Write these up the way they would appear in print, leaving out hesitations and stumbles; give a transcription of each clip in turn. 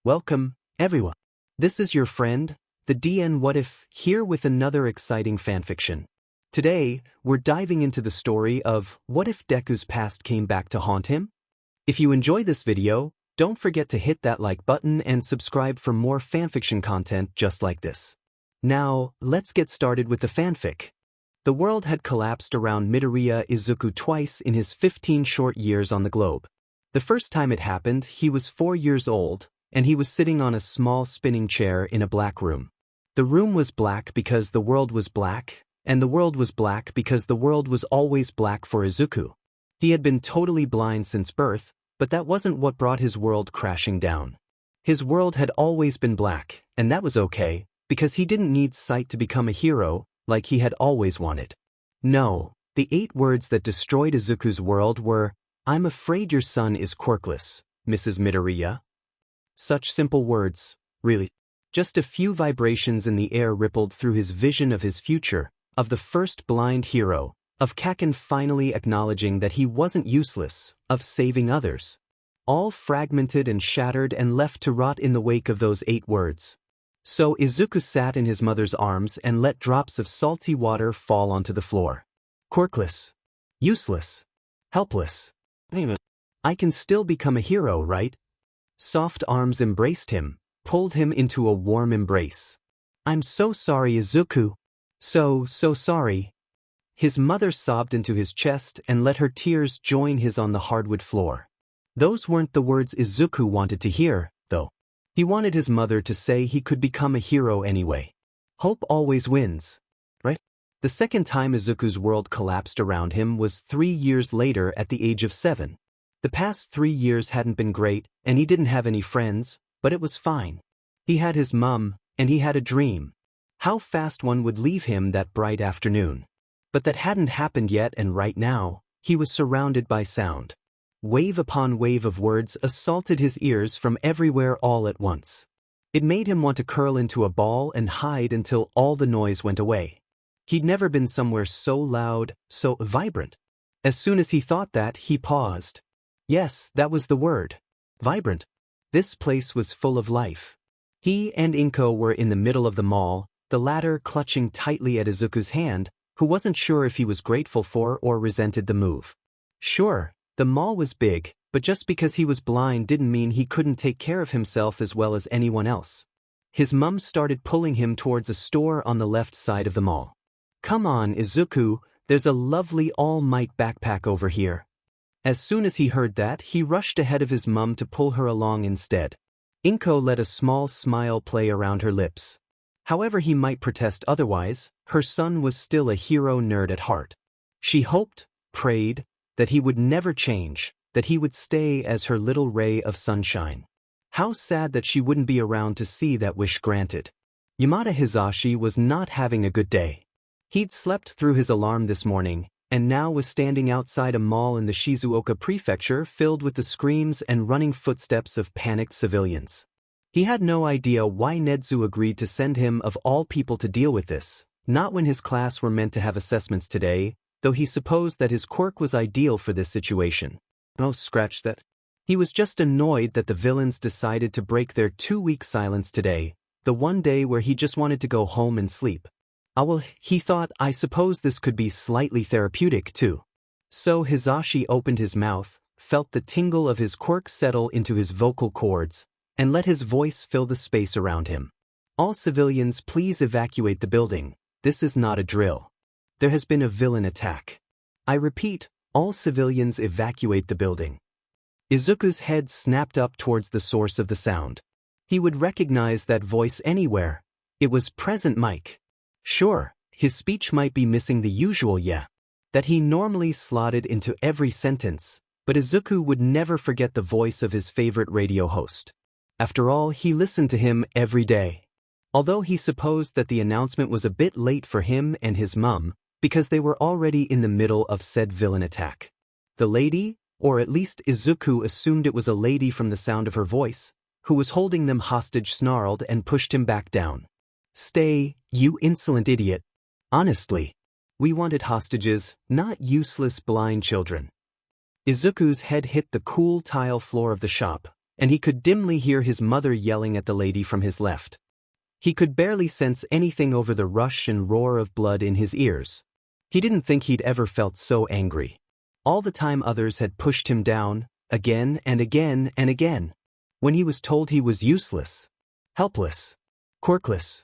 Welcome, everyone. This is your friend, the DN What If, here with another exciting fanfiction. Today, we're diving into the story of what if Deku's past came back to haunt him? If you enjoy this video, don't forget to hit that like button and subscribe for more fanfiction content just like this. Now, let's get started with the fanfic. The world had collapsed around Midoriya Izuku twice in his 15 short years on the globe. The first time it happened, he was 4 years old, and he was sitting on a small spinning chair in a black room. The room was black because the world was black, and the world was black because the world was always black for Izuku. He had been totally blind since birth, but that wasn't what brought his world crashing down. His world had always been black, and that was okay, because he didn't need sight to become a hero, like he had always wanted. No, the 8 words that destroyed Izuku's world were, "I'm afraid your son is quirkless, Mrs. Midoriya." Such simple words, really. Just a few vibrations in the air rippled through his vision of his future, of the first blind hero, of Kaken finally acknowledging that he wasn't useless, of saving others. All fragmented and shattered and left to rot in the wake of those 8 words. So Izuku sat in his mother's arms and let drops of salty water fall onto the floor. Quirkless. Useless. Helpless. I can still become a hero, right? Soft arms embraced him, pulled him into a warm embrace. "I'm so sorry, Izuku. So sorry." His mother sobbed into his chest and let her tears join his on the hardwood floor. Those weren't the words Izuku wanted to hear, though. He wanted his mother to say he could become a hero anyway. Hope always wins, right? The second time Izuku's world collapsed around him was 3 years later at the age of 7. The past 3 years hadn't been great, and he didn't have any friends, but it was fine. He had his mum, and he had a dream. How fast one would leave him that bright afternoon. But that hadn't happened yet, and right now, he was surrounded by sound. Wave upon wave of words assaulted his ears from everywhere all at once. It made him want to curl into a ball and hide until all the noise went away. He'd never been somewhere so loud, so vibrant. As soon as he thought that, he paused. Yes, that was the word. Vibrant. This place was full of life. He and Inko were in the middle of the mall, the latter clutching tightly at Izuku's hand, who wasn't sure if he was grateful for or resented the move. Sure, the mall was big, but just because he was blind didn't mean he couldn't take care of himself as well as anyone else. His mum started pulling him towards a store on the left side of the mall. "Come on, Izuku, there's a lovely All Might backpack over here." As soon as he heard that, he rushed ahead of his mum to pull her along instead. Inko let a small smile play around her lips. However he might protest otherwise, her son was still a hero nerd at heart. She hoped, prayed, that he would never change, that he would stay as her little ray of sunshine. How sad that she wouldn't be around to see that wish granted. Yamada Hisashi was not having a good day. He'd slept through his alarm this morning, and now was standing outside a mall in the Shizuoka prefecture filled with the screams and running footsteps of panicked civilians. He had no idea why Nezu agreed to send him of all people to deal with this, not when his class were meant to have assessments today, though he supposed that his quirk was ideal for this situation. Oh, scratch that. He was just annoyed that the villains decided to break their 2-week silence today, the one day where he just wanted to go home and sleep. Well, he thought, I suppose this could be slightly therapeutic too. So Hisashi opened his mouth, felt the tingle of his quirk settle into his vocal cords, and let his voice fill the space around him. "All civilians, please evacuate the building. This is not a drill. There has been a villain attack. I repeat, all civilians evacuate the building." Izuku's head snapped up towards the source of the sound. He would recognize that voice anywhere. It was Present Mike. Sure, his speech might be missing the usual "yeah" that he normally slotted into every sentence, but Izuku would never forget the voice of his favorite radio host. After all, he listened to him every day. Although he supposed that the announcement was a bit late for him and his mum, because they were already in the middle of said villain attack. The lady, or at least Izuku assumed it was a lady from the sound of her voice, who was holding them hostage, snarled and pushed him back down. "Stay, you insolent idiot. Honestly, we wanted hostages, not useless blind children." Izuku's head hit the cool tile floor of the shop, and he could dimly hear his mother yelling at the lady from his left. He could barely sense anything over the rush and roar of blood in his ears. He didn't think he'd ever felt so angry. All the time others had pushed him down, again and again and again. When he was told he was useless, helpless, quirkless.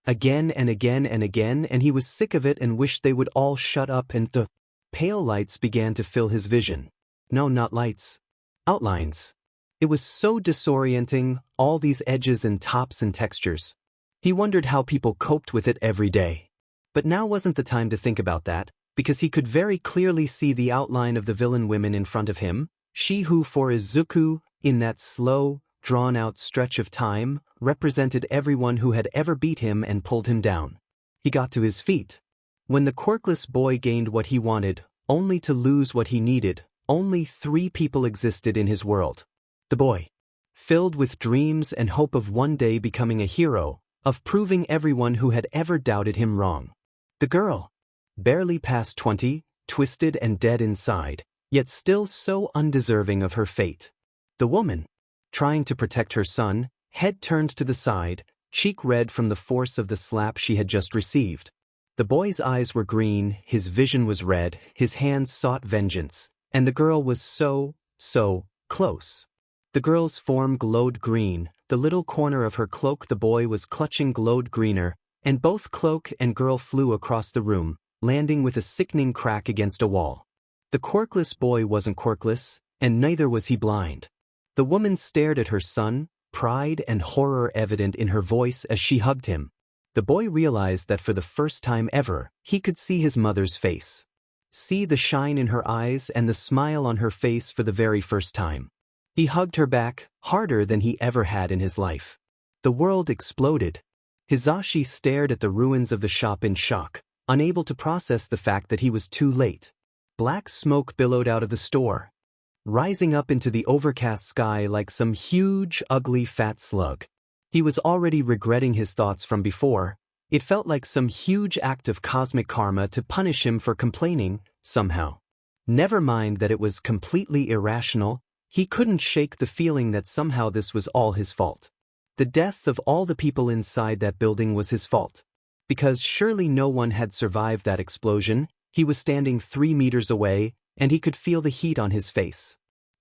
Again and again and again, and he was sick of it and wished they would all shut up, and the pale lights began to fill his vision. No, not lights. Outlines. It was so disorienting, all these edges and tops and textures. He wondered how people coped with it every day. But now wasn't the time to think about that, because he could very clearly see the outline of the villain women in front of him, she who for Izuku, in that slow, drawn-out stretch of time, represented everyone who had ever beat him and pulled him down. He got to his feet. When the quirkless boy gained what he wanted, only to lose what he needed, only 3 people existed in his world. The boy, filled with dreams and hope of one day becoming a hero, of proving everyone who had ever doubted him wrong. The girl, barely past 20, twisted and dead inside, yet still so undeserving of her fate. The woman, trying to protect her son, head turned to the side, cheek red from the force of the slap she had just received. The boy's eyes were green, his vision was red, his hands sought vengeance, and the girl was so close. The girl's form glowed green, the little corner of her cloak the boy was clutching glowed greener, and both cloak and girl flew across the room, landing with a sickening crack against a wall. The quirkless boy wasn't quirkless, and neither was he blind. The woman stared at her son, pride and horror evident in her voice as she hugged him. The boy realized that for the first time ever, he could see his mother's face. See the shine in her eyes and the smile on her face for the very first time. He hugged her back, harder than he ever had in his life. The world exploded. Hitoshi stared at the ruins of the shop in shock, unable to process the fact that he was too late. Black smoke billowed out of the store, rising up into the overcast sky like some huge, ugly, fat slug. He was already regretting his thoughts from before. It felt like some huge act of cosmic karma to punish him for complaining, somehow. Never mind that it was completely irrational, he couldn't shake the feeling that somehow this was all his fault. The death of all the people inside that building was his fault. Because surely no one had survived that explosion. He was standing 3 meters away, and he could feel the heat on his face.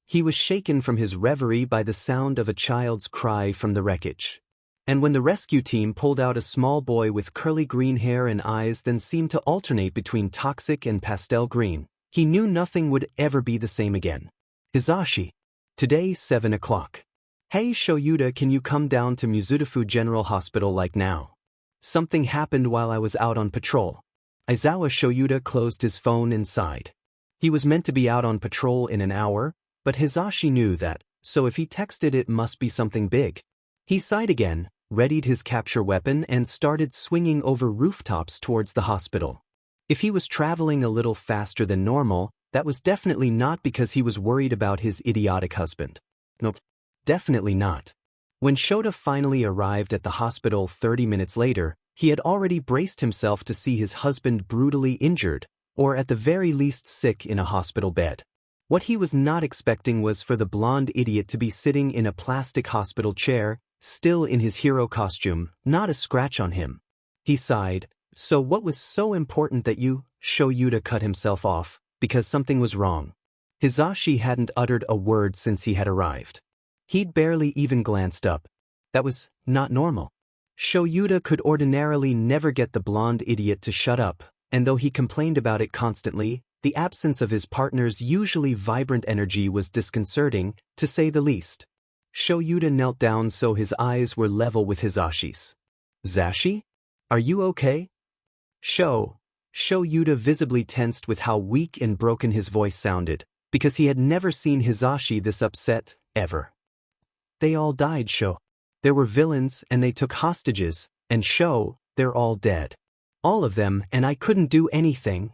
He was shaken from his reverie by the sound of a child's cry from the wreckage. And when the rescue team pulled out a small boy with curly green hair and eyes that seemed to alternate between toxic and pastel green, he knew nothing would ever be the same again. Hitoshi. Today 7 o'clock. Hey Shoyuta, can you come down to Mizutofu General Hospital like now? Something happened while I was out on patrol. Aizawa. Shoyuta closed his phone and sighed. He was meant to be out on patrol in an hour, but Hitoshi knew that, so if he texted it must be something big. He sighed again, readied his capture weapon and started swinging over rooftops towards the hospital. If he was traveling a little faster than normal, that was definitely not because he was worried about his idiotic husband. Nope, definitely not. When Shota finally arrived at the hospital 30 minutes later, he had already braced himself to see his husband brutally injured, or at the very least sick in a hospital bed. What he was not expecting was for the blonde idiot to be sitting in a plastic hospital chair, still in his hero costume, not a scratch on him. He sighed. So what was so important that you, Shoyuta cut himself off, because something was wrong. Hitoshi hadn't uttered a word since he had arrived. He'd barely even glanced up. That was not normal. Shoyuta could ordinarily never get the blonde idiot to shut up, and though he complained about it constantly, the absence of his partner's usually vibrant energy was disconcerting, to say the least. Shoyuta knelt down so his eyes were level with Hitoshi's. Zashi? Are you okay? Shoyuta visibly tensed with how weak and broken his voice sounded, because he had never seen Hitoshi this upset, ever. They all died, There were villains, and they took hostages, and they're all dead. All of them, and I couldn't do anything.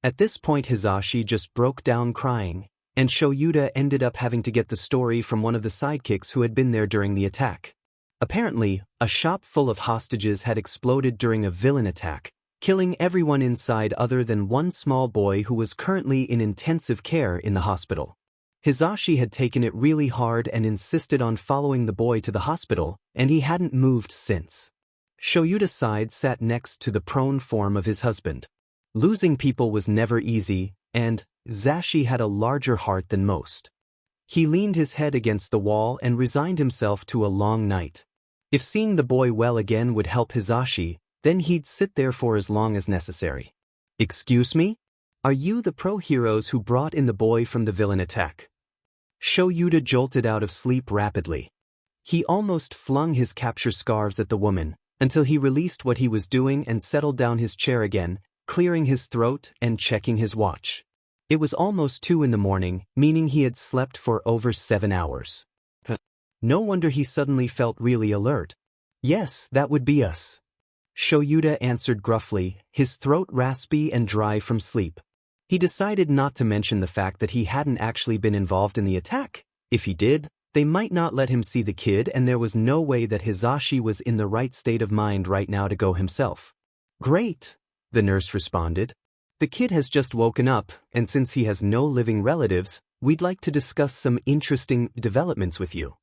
At this point Hitoshi just broke down crying, and Shoyuta ended up having to get the story from one of the sidekicks who had been there during the attack. Apparently, a shop full of hostages had exploded during a villain attack, killing everyone inside other than one small boy who was currently in intensive care in the hospital. Hizashi had taken it really hard and insisted on following the boy to the hospital, and he hadn't moved since. Shoyuta's side sat next to the prone form of his husband. Losing people was never easy, and Zashi had a larger heart than most. He leaned his head against the wall and resigned himself to a long night. If seeing the boy well again would help Hizashi, then he'd sit there for as long as necessary. "Excuse me? Are you the pro-heroes who brought in the boy from the villain attack?" Shoyuta jolted out of sleep rapidly. He almost flung his capture scarves at the woman, until he released what he was doing and settled down his chair again, clearing his throat and checking his watch. It was almost 2 in the morning, meaning he had slept for over 7 hours. No wonder he suddenly felt really alert. "Yes, that would be us," Shoyuta answered gruffly, his throat raspy and dry from sleep. He decided not to mention the fact that he hadn't actually been involved in the attack. If he did, they might not let him see the kid, and there was no way that Hizashi was in the right state of mind right now to go himself. "Great," the nurse responded. "The kid has just woken up, and since he has no living relatives, we'd like to discuss some interesting developments with you."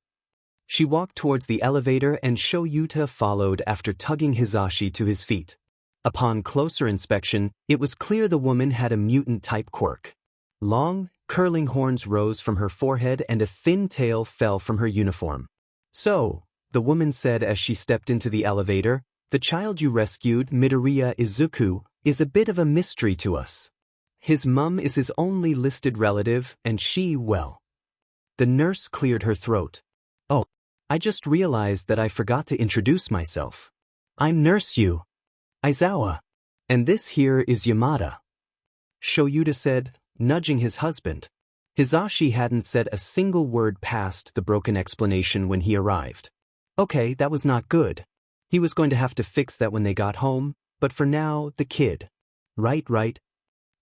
She walked towards the elevator and Shoyuta followed after tugging Hizashi to his feet. Upon closer inspection, it was clear the woman had a mutant-type quirk. Long, curling horns rose from her forehead and a thin tail fell from her uniform. "So," the woman said as she stepped into the elevator, "the child you rescued, Midoriya Izuku, is a bit of a mystery to us. His mum is his only listed relative, and she, well." The nurse cleared her throat. "Oh, I just realized that I forgot to introduce myself. I'm Nurse Yu, Aizawa. And this here is Yamada," Shoyuta said, nudging his husband. Hizashi hadn't said a single word past the broken explanation when he arrived. Okay, that was not good. He was going to have to fix that when they got home, but for now, the kid. Right,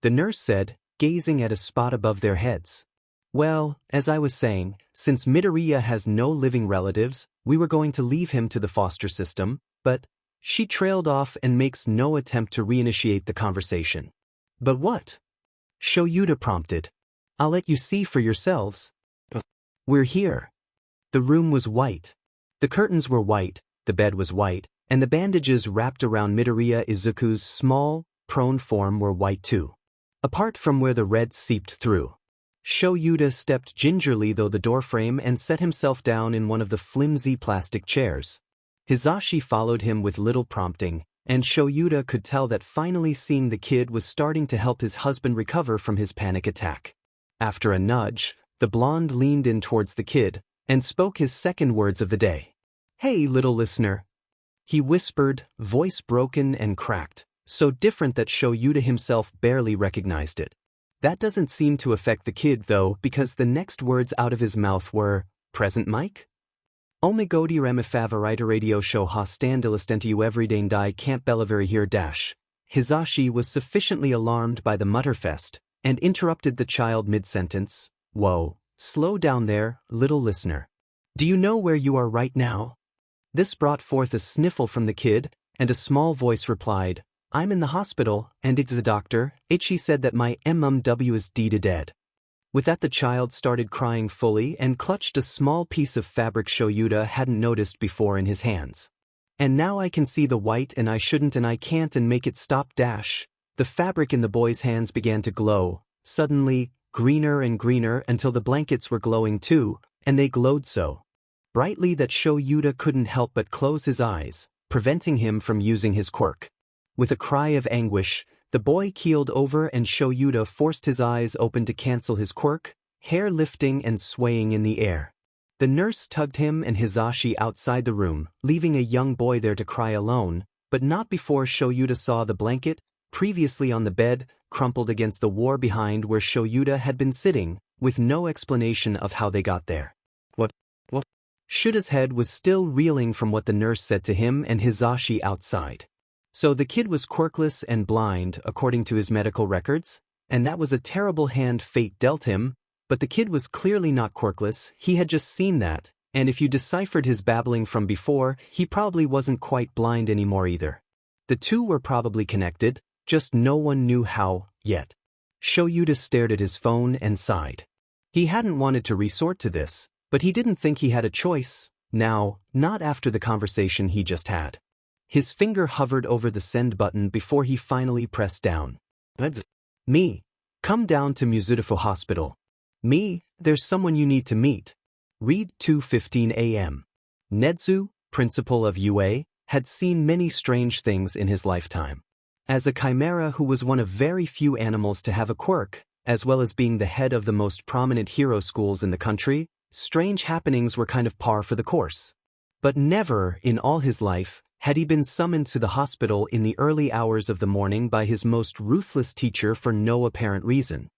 the nurse said, gazing at a spot above their heads. "Well, as I was saying, since Midoriya has no living relatives, we were going to leave him to the foster system, but..." She trailed off and makes no attempt to reinitiate the conversation. "But what?" Shoyuta prompted. "I'll let you see for yourselves." "We're here." The room was white. The curtains were white, the bed was white, and the bandages wrapped around Midoriya Izuku's small, prone form were white too. Apart from where the red seeped through. Shoyuta stepped gingerly through the doorframe and set himself down in one of the flimsy plastic chairs. Hizashi followed him with little prompting, and Shoyuta could tell that finally seeing the kid was starting to help his husband recover from his panic attack. After a nudge, the blonde leaned in towards the kid and spoke his second words of the day. "Hey, little listener," he whispered, voice broken and cracked, so different that Shoyuta himself barely recognized it. That doesn't seem to affect the kid though, because the next words out of his mouth were, "Present Mike? Omigodirem favorite radio show hostandilistentiu everyday die camp bellavery here dash." Hizashi was sufficiently alarmed by the mutterfest and interrupted the child mid-sentence. "Whoa, slow down there, little listener. Do you know where you are right now?" This brought forth a sniffle from the kid, and a small voice replied, "I'm in the hospital, and it's the doctor. She said that my MMW is dead." With that, the child started crying fully and clutched a small piece of fabric Shoyuta hadn't noticed before in his hands. "And now I can see the white and I shouldn't and I can't and make it stop dash." The fabric in the boy's hands began to glow, suddenly, greener and greener until the blankets were glowing too, and they glowed so brightly that Shoyuta couldn't help but close his eyes, preventing him from using his quirk. With a cry of anguish, the boy keeled over and Shoyuta forced his eyes open to cancel his quirk, hair lifting and swaying in the air. The nurse tugged him and Hizashi outside the room, leaving a young boy there to cry alone, but not before Shoyuta saw the blanket, previously on the bed, crumpled against the wall behind where Shoyuta had been sitting, with no explanation of how they got there. What? Shuta's head was still reeling from what the nurse said to him and Hizashi outside. So the kid was quirkless and blind, according to his medical records, and that was a terrible hand fate dealt him, but the kid was clearly not quirkless, he had just seen that, and if you deciphered his babbling from before, he probably wasn't quite blind anymore either. The two were probably connected, just no one knew how, yet. Shoyuta stared at his phone and sighed. He hadn't wanted to resort to this, but he didn't think he had a choice, now, not after the conversation he just had. His finger hovered over the send button before he finally pressed down. Me. Come down to Musudifo Hospital. Me, there's someone you need to meet. Read 2:15 a.m. Nedu, principal of UA, had seen many strange things in his lifetime. As a chimera who was one of very few animals to have a quirk, as well as being the head of the most prominent hero schools in the country, strange happenings were kind of par for the course. But never, in all his life, had he been summoned to the hospital in the early hours of the morning by his most ruthless teacher for no apparent reason.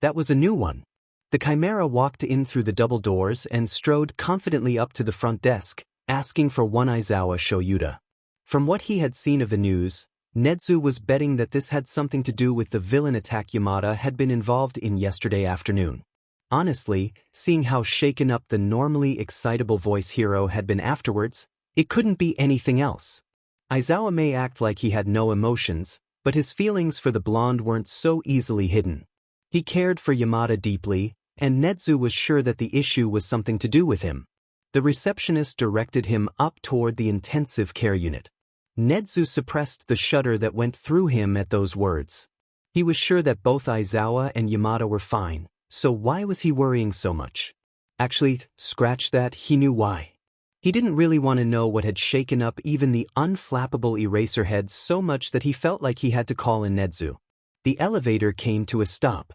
That was a new one. The chimera walked in through the double doors and strode confidently up to the front desk, asking for one Aizawa Shoyuta. From what he had seen of the news, Nedu was betting that this had something to do with the villain attack Yamada had been involved in yesterday afternoon. Honestly, seeing how shaken up the normally excitable voice hero had been afterwards, it couldn't be anything else. Aizawa may act like he had no emotions, but his feelings for the blonde weren't so easily hidden. He cared for Yamada deeply, and Nedu was sure that the issue was something to do with him. The receptionist directed him up toward the intensive care unit. Nedu suppressed the shudder that went through him at those words. He was sure that both Aizawa and Yamada were fine, so why was he worrying so much? Actually, scratch that, he knew why. He didn't really want to know what had shaken up even the unflappable Eraserhead so much that he felt like he had to call in Nedu. The elevator came to a stop.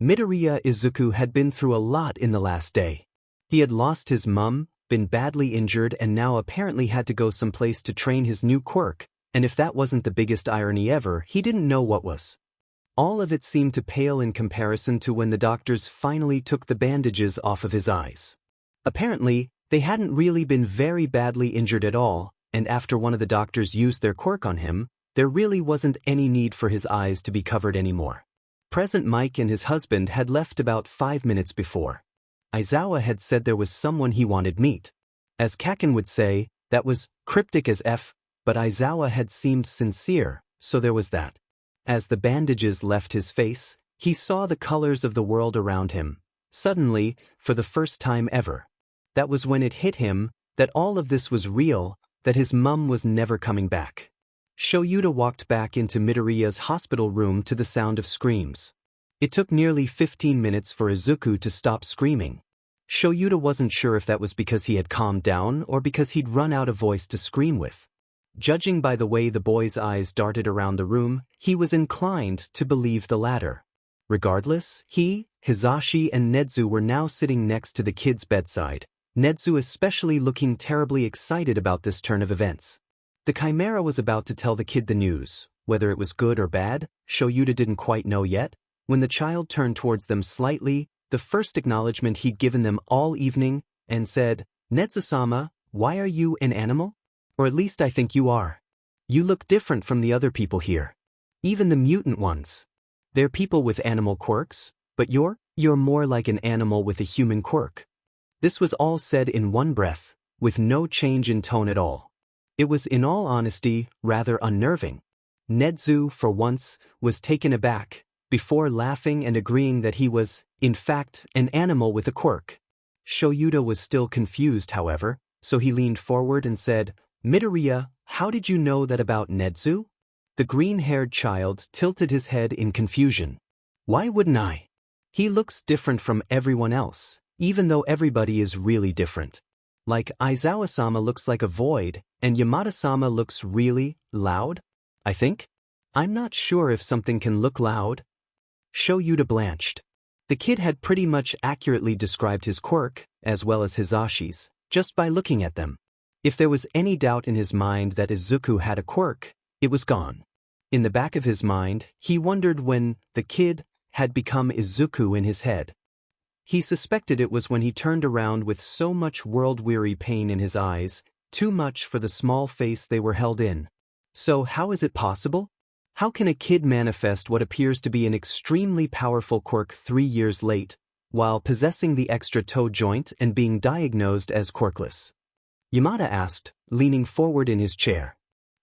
Midoriya Izuku had been through a lot in the last day. He had lost his mum, been badly injured, and now apparently had to go someplace to train his new quirk, and if that wasn't the biggest irony ever, he didn't know what was. All of it seemed to pale in comparison to when the doctors finally took the bandages off of his eyes. Apparently, they hadn't really been very badly injured at all, and after one of the doctors used their quirk on him, there really wasn't any need for his eyes to be covered anymore. Present Mike and his husband had left about 5 minutes before. Aizawa had said there was someone he wanted meet. As Kaken would say, that was cryptic as F, but Aizawa had seemed sincere, so there was that. As the bandages left his face, he saw the colors of the world around him. Suddenly, for the first time ever. That was when it hit him that all of this was real, that his mum was never coming back. Shoyuta walked back into Midoriya's hospital room to the sound of screams. It took nearly 15 minutes for Izuku to stop screaming. Shoyuta wasn't sure if that was because he had calmed down or because he'd run out of voice to scream with. Judging by the way the boy's eyes darted around the room, he was inclined to believe the latter. Regardless, he, Hitoshi, and Nedu were now sitting next to the kid's bedside, Nedu especially looking terribly excited about this turn of events. The chimera was about to tell the kid the news. Whether it was good or bad, Shoyuta didn't quite know yet. When the child turned towards them slightly, the first acknowledgement he'd given them all evening, and said, "Nezu-sama, why are you an animal? Or at least I think you are. You look different from the other people here. Even the mutant ones. They're people with animal quirks, but you're more like an animal with a human quirk." This was all said in one breath, with no change in tone at all. It was, in all honesty, rather unnerving. Nedu, for once, was taken aback, before laughing and agreeing that he was, in fact, an animal with a quirk. Shoyuta was still confused, however, so he leaned forward and said, "Midoriya, how did you know that about Nedu?" The green-haired child tilted his head in confusion. "Why wouldn't I? He looks different from everyone else, even though everybody is really different. Like Aizawa-sama looks like a void, and Yamada-sama looks really loud, I think? I'm not sure if something can look loud." Shoyuta blanched. The kid had pretty much accurately described his quirk, as well as Hitoshi's, just by looking at them. If there was any doubt in his mind that Izuku had a quirk, it was gone. In the back of his mind, he wondered when the kid had become Izuku in his head. He suspected it was when he turned around with so much world-weary pain in his eyes, too much for the small face they were held in. So how is it possible? How can a kid manifest what appears to be an extremely powerful quirk 3 years late, while possessing the extra toe joint and being diagnosed as quirkless? Yamada asked, leaning forward in his chair.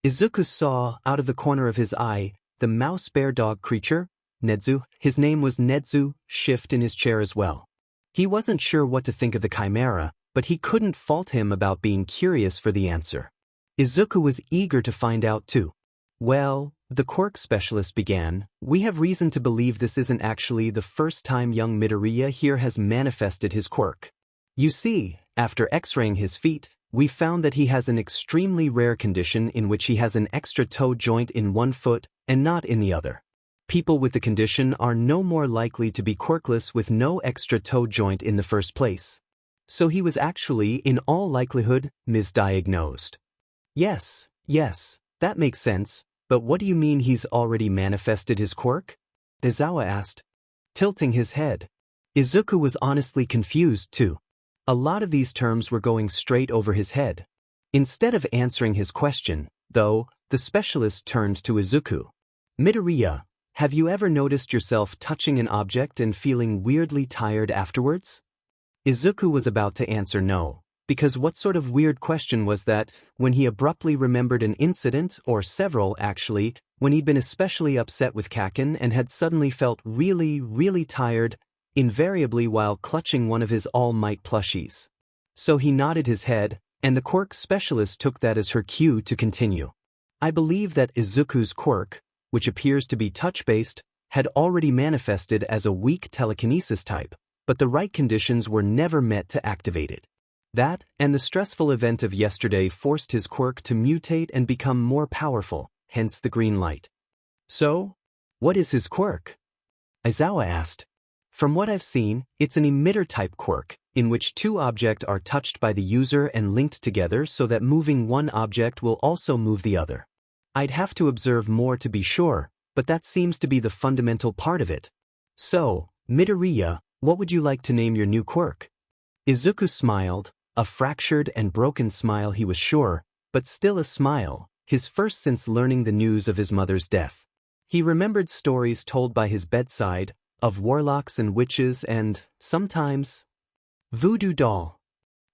Izuku saw, out of the corner of his eye, the mouse-bear dog creature, Nedu, his name was Nedu, shift in his chair as well. He wasn't sure what to think of the chimera, but he couldn't fault him about being curious for the answer. Izuku was eager to find out too. Well, the quirk specialist began, we have reason to believe this isn't actually the first time young Midoriya here has manifested his quirk. You see, after x-raying his feet, we found that he has an extremely rare condition in which he has an extra toe joint in one foot and not in the other. People with the condition are no more likely to be quirkless with no extra toe joint in the first place. So he was actually, in all likelihood, misdiagnosed. Yes, that makes sense, but what do you mean he's already manifested his quirk? Aizawa asked, tilting his head. Izuku was honestly confused too. A lot of these terms were going straight over his head. Instead of answering his question, though, the specialist turned to Izuku. Midoriya, have you ever noticed yourself touching an object and feeling weirdly tired afterwards? Izuku was about to answer no, because what sort of weird question was that, when he abruptly remembered an incident, or several actually, when he'd been especially upset with Kaken and had suddenly felt really tired, invariably while clutching one of his All Might plushies. So he nodded his head, and the quirk specialist took that as her cue to continue. I believe that Izuku's quirk, which appears to be touch-based, had already manifested as a weak telekinesis type, but the right conditions were never met to activate it. That, and the stressful event of yesterday forced his quirk to mutate and become more powerful, hence the green light. So, what is his quirk? Aizawa asked. From what I've seen, it's an emitter-type quirk, in which two objects are touched by the user and linked together so that moving one object will also move the other. I'd have to observe more to be sure, but that seems to be the fundamental part of it. So, Midoriya, what would you like to name your new quirk? Izuku smiled, a fractured and broken smile he was sure, but still a smile, his first since learning the news of his mother's death. He remembered stories told by his bedside, of warlocks and witches and, sometimes, voodoo doll.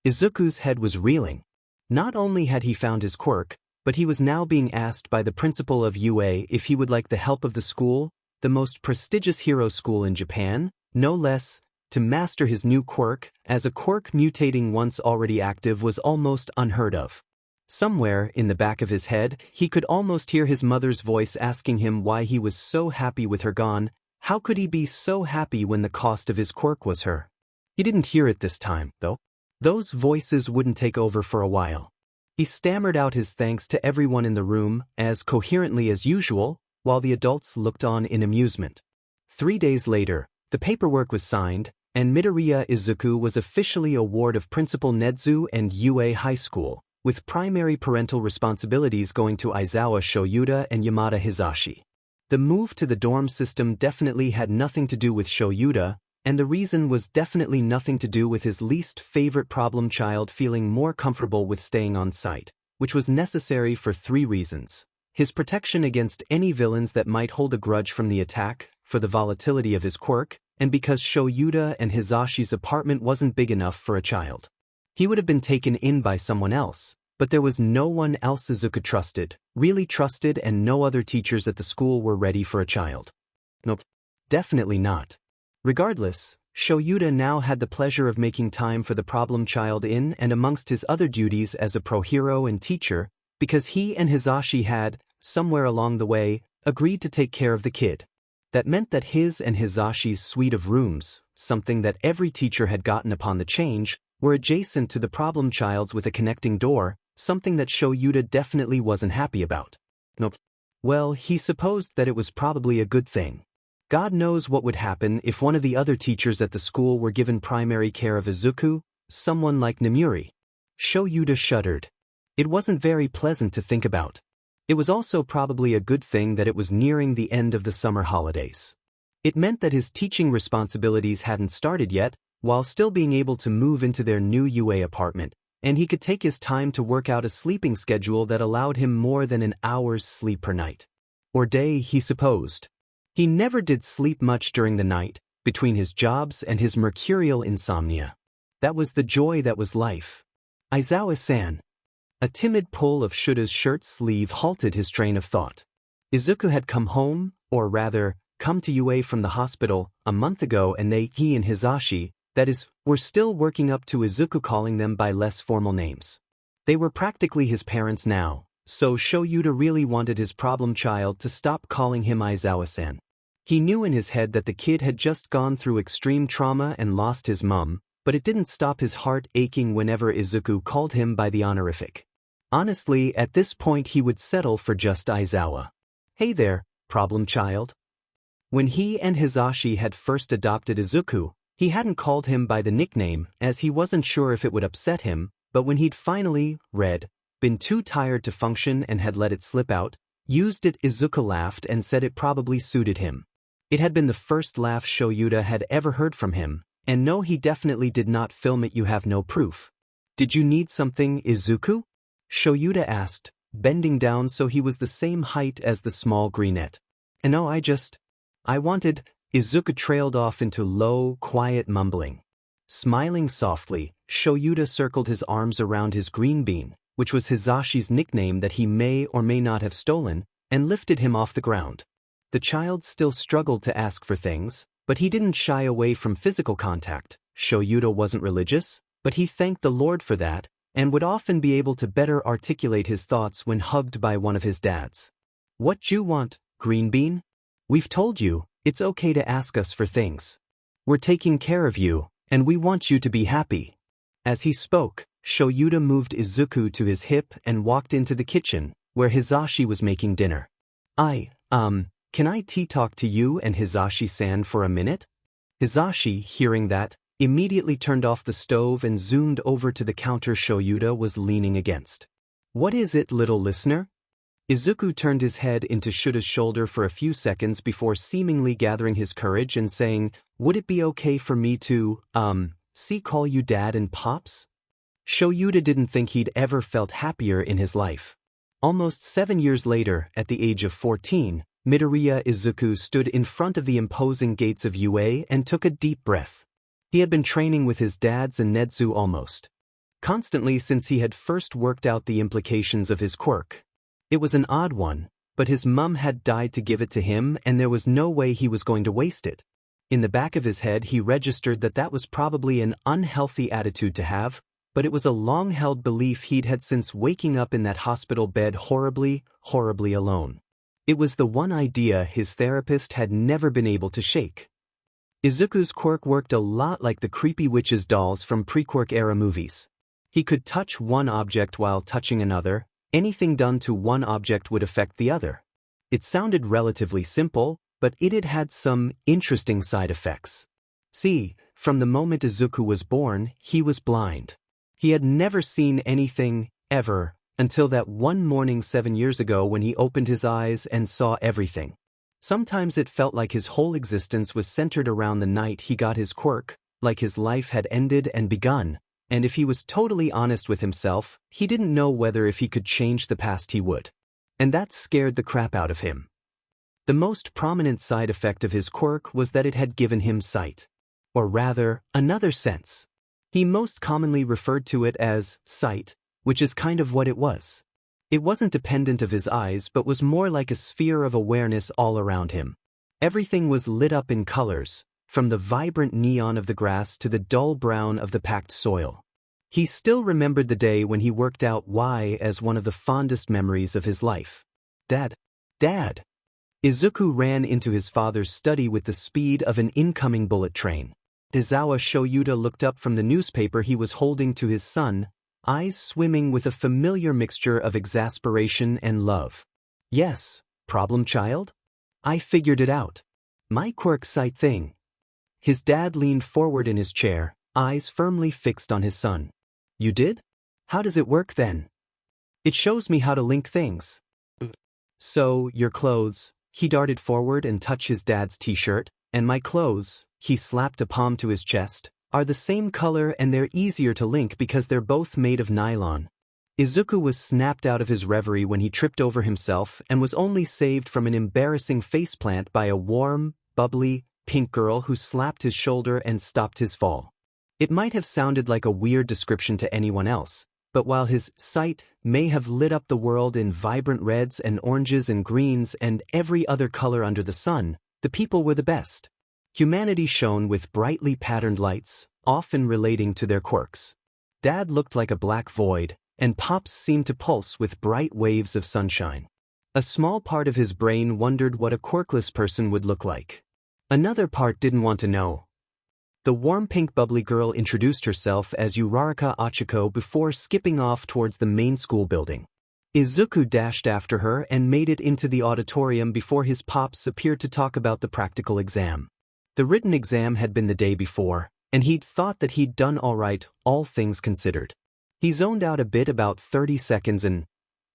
Izuku's head was reeling. Not only had he found his quirk, but he was now being asked by the principal of UA if he would like the help of the school, the most prestigious hero school in Japan, no less, to master his new quirk, as a quirk mutating once already active was almost unheard of. Somewhere, in the back of his head, he could almost hear his mother's voice asking him why he was so happy with her gone. How could he be so happy when the cost of his quirk was her? He didn't hear it this time, though. Those voices wouldn't take over for a while. He stammered out his thanks to everyone in the room, as coherently as usual, while the adults looked on in amusement. 3 days later, the paperwork was signed, and Midoriya Izuku was officially a ward of Principal Nedu and UA High School, with primary parental responsibilities going to Aizawa Shoyuta and Yamada Hisashi. The move to the dorm system definitely had nothing to do with Shoyuta, and the reason was definitely nothing to do with his least favorite problem child feeling more comfortable with staying on site, which was necessary for 3 reasons. His protection against any villains that might hold a grudge from the attack, for the volatility of his quirk, and because Shoyuta and Hisashi's apartment wasn't big enough for a child. He would have been taken in by someone else, but there was no one else Izuku trusted, really trusted, and no other teachers at the school were ready for a child. Nope. Definitely not. Regardless, Shoyuta now had the pleasure of making time for the problem child in and amongst his other duties as a pro-hero and teacher, because he and Hisashi had, somewhere along the way, agreed to take care of the kid. That meant that his and Hisashi's suite of rooms, something that every teacher had gotten upon the change, were adjacent to the problem child's with a connecting door, something that Shoyuta definitely wasn't happy about. Nope. Well, he supposed that it was probably a good thing. God knows what would happen if one of the other teachers at the school were given primary care of Izuku, someone like Nemuri. Shoyuta shuddered. It wasn't very pleasant to think about. It was also probably a good thing that it was nearing the end of the summer holidays. It meant that his teaching responsibilities hadn't started yet, while still being able to move into their new UA apartment, and he could take his time to work out a sleeping schedule that allowed him more than an hour's sleep per night. Or day, he supposed. He never did sleep much during the night, between his jobs and his mercurial insomnia. That was the joy that was life. Aizawa-san. A timid pull of Shuta's shirt sleeve halted his train of thought. Izuku had come home, or rather, come to UA from the hospital, a month ago, and he and Hisashi, that is, were still working up to Izuku calling them by less formal names. They were practically his parents now, so Shoyuta really wanted his problem child to stop calling him Aizawa-san. He knew in his head that the kid had just gone through extreme trauma and lost his mum, but it didn't stop his heart aching whenever Izuku called him by the honorific. Honestly, at this point he would settle for just Aizawa. Hey there, problem child. When he and Hisashi had first adopted Izuku, he hadn't called him by the nickname as he wasn't sure if it would upset him, but when he'd finally been too tired to function and had let it slip out, used it, Izuku laughed and said it probably suited him. It had been the first laugh Shoyuta had ever heard from him, and no, he definitely did not film it. You have no proof. Did you need something, Izuku? Shoyuta asked, bending down so he was the same height as the small greenette. And no, I wanted, Izuku trailed off into low, quiet mumbling. Smiling softly, Shoyuta circled his arms around his green bean, which was Hisashi's nickname that he may or may not have stolen, and lifted him off the ground. The child still struggled to ask for things, but he didn't shy away from physical contact. Shoyuta wasn't religious, but he thanked the Lord for that, and would often be able to better articulate his thoughts when hugged by one of his dads. What you want, Green Bean? We've told you, it's okay to ask us for things. We're taking care of you, and we want you to be happy. As he spoke, Shoyuta moved Izuku to his hip and walked into the kitchen, where Hisashi was making dinner. Can I talk to you and Hisashi-san for a minute? Hisashi, hearing that, immediately turned off the stove and zoomed over to the counter Shoyuta was leaning against. What is it, little listener? Izuku turned his head into Shuta's shoulder for a few seconds before seemingly gathering his courage and saying, would it be okay for me to, call you Dad and Pops? Shoyuta didn't think he'd ever felt happier in his life. Almost 7 years later, at the age of 14, Midoriya Izuku stood in front of the imposing gates of UA and took a deep breath. He had been training with his dads and Netsu almost constantly since he had first worked out the implications of his quirk. It was an odd one, but his mum had died to give it to him and there was no way he was going to waste it. In the back of his head he registered that that was probably an unhealthy attitude to have, but it was a long-held belief he'd had since waking up in that hospital bed horribly alone. It was the one idea his therapist had never been able to shake. Izuku's quirk worked a lot like the creepy witches' dolls from pre-Quirk era movies. He could touch one object while touching another. Anything done to one object would affect the other. It sounded relatively simple, but it had some interesting side effects. See, from the moment Izuku was born, he was blind. He had never seen anything, ever, until that one morning 7 years ago when he opened his eyes and saw everything. Sometimes it felt like his whole existence was centered around the night he got his quirk, like his life had ended and begun, and if he was totally honest with himself, he didn't know whether if he could change the past he would. And that scared the crap out of him. The most prominent side effect of his quirk was that it had given him sight. Or rather, another sense. He most commonly referred to it as sight, which is kind of what it was. It wasn't dependent of his eyes but was more like a sphere of awareness all around him. Everything was lit up in colors, from the vibrant neon of the grass to the dull brown of the packed soil. He still remembered the day when he worked out why as one of the fondest memories of his life. Dad! Dad! Izuku ran into his father's study with the speed of an incoming bullet train. Aizawa Shoyuta looked up from the newspaper he was holding to his son, eyes swimming with a familiar mixture of exasperation and love. Yes, problem child? I figured it out. My quirk sight thing. His dad leaned forward in his chair, eyes firmly fixed on his son. You did? How does it work then? It shows me how to link things. So, your clothes, he darted forward and touched his dad's t-shirt, and my clothes, he slapped a palm to his chest, are the same color and they're easier to link because they're both made of nylon. Izuku was snapped out of his reverie when he tripped over himself and was only saved from an embarrassing faceplant by a warm, bubbly, pink girl who slapped his shoulder and stopped his fall. It might have sounded like a weird description to anyone else, but while his sight may have lit up the world in vibrant reds and oranges and greens and every other color under the sun, the people were the best. Humanity shone with brightly patterned lights, often relating to their quirks. Dad looked like a black void, and Pops seemed to pulse with bright waves of sunshine. A small part of his brain wondered what a quirkless person would look like. Another part didn't want to know. The warm pink bubbly girl introduced herself as Uraraka Achiko before skipping off towards the main school building. Izuku dashed after her and made it into the auditorium before his Pops appeared to talk about the practical exam. The written exam had been the day before, and he'd thought that he'd done all right, all things considered. He zoned out a bit about 30 seconds and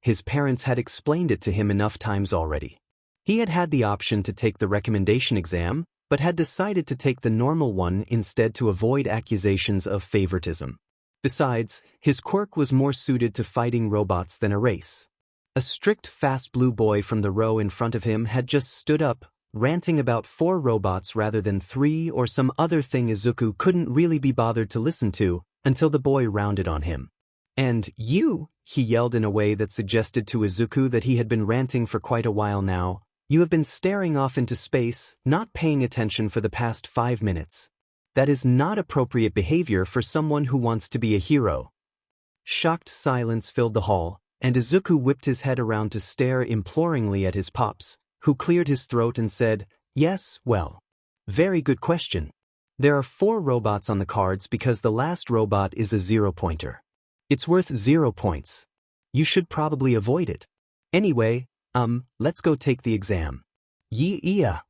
his parents had explained it to him enough times already. He had had the option to take the recommendation exam, but had decided to take the normal one instead to avoid accusations of favoritism. Besides, his quirk was more suited to fighting robots than a race. A strict fast blue boy from the row in front of him had just stood up, ranting about 4 robots rather than 3 or some other thing Izuku couldn't really be bothered to listen to until the boy rounded on him. "And you," he yelled in a way that suggested to Izuku that he had been ranting for quite a while now, "you have been staring off into space, not paying attention for the past 5 minutes. That is not appropriate behavior for someone who wants to be a hero." Shocked silence filled the hall, and Izuku whipped his head around to stare imploringly at his Pops, who cleared his throat and said, "Yes, well. Very good question. There are 4 robots on the cards because the last robot is a 0-pointer. It's worth 0 points. You should probably avoid it. Anyway, let's go take the exam." Yeah.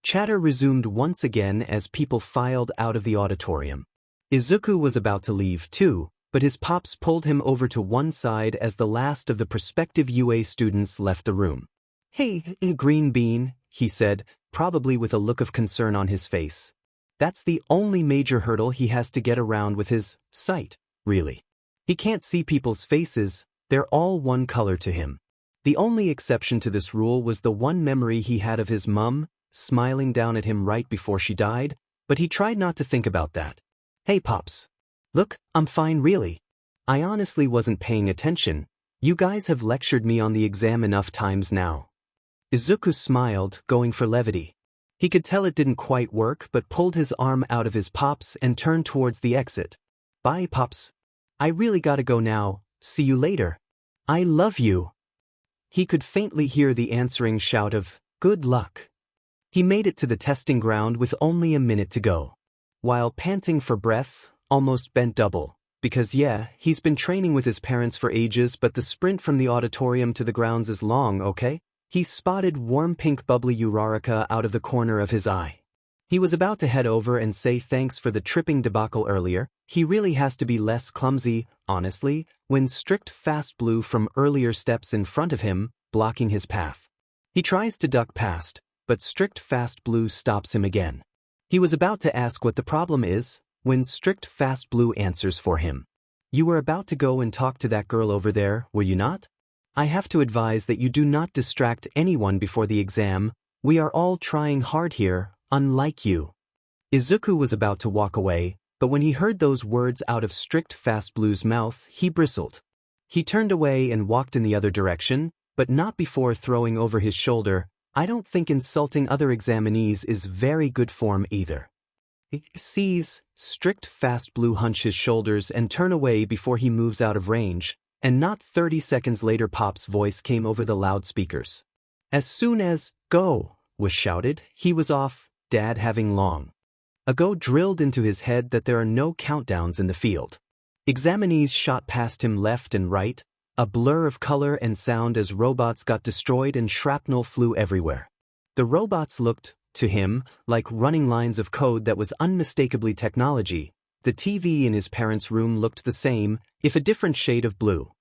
Chatter resumed once again as people filed out of the auditorium. Izuku was about to leave too, but his Pops pulled him over to one side as the last of the prospective UA students left the room. "Hey, Green Bean," he said, probably with a look of concern on his face. "That's the only major hurdle he has to get around with his sight, really. He can't see people's faces, they're all one color to him." The only exception to this rule was the one memory he had of his mum smiling down at him right before she died, but he tried not to think about that. "Hey Pops. Look, I'm fine really. I honestly wasn't paying attention. You guys have lectured me on the exam enough times now." Izuku smiled, going for levity. He could tell it didn't quite work but pulled his arm out of his Pops and turned towards the exit. "Bye Pops. I really gotta go now, see you later. I love you." He could faintly hear the answering shout of, "Good luck." He made it to the testing ground with only a minute to go. While panting for breath, almost bent double, because he's been training with his parents for ages but the sprint from the auditorium to the grounds is long, okay? He spotted warm pink bubbly Uraraka out of the corner of his eye. He was about to head over and say thanks for the tripping debacle earlier. He really has to be less clumsy, honestly, when strict fast blue from earlier steps in front of him, blocking his path. He tries to duck past, but strict fast blue stops him again. He was about to ask what the problem is, when strict fast blue answers for him. "You were about to go and talk to that girl over there, were you not? I have to advise that you do not distract anyone before the exam. We are all trying hard here, unlike you." Izuku was about to walk away, but when he heard those words out of strict fast blue's mouth, he bristled. He turned away and walked in the other direction, but not before throwing over his shoulder, "I don't think insulting other examinees is very good form either." He sees strict fast blue hunch his shoulders and turn away before he moves out of range, and not 30 seconds later Pop's voice came over the loudspeakers. As soon as "go" was shouted, he was off, Dad having long ago drilled into his head that there are no countdowns in the field. Examinees shot past him left and right, a blur of color and sound as robots got destroyed and shrapnel flew everywhere. The robots looked, to him, like running lines of code that was unmistakably technology. The TV in his parents' room looked the same, if a different shade of blue.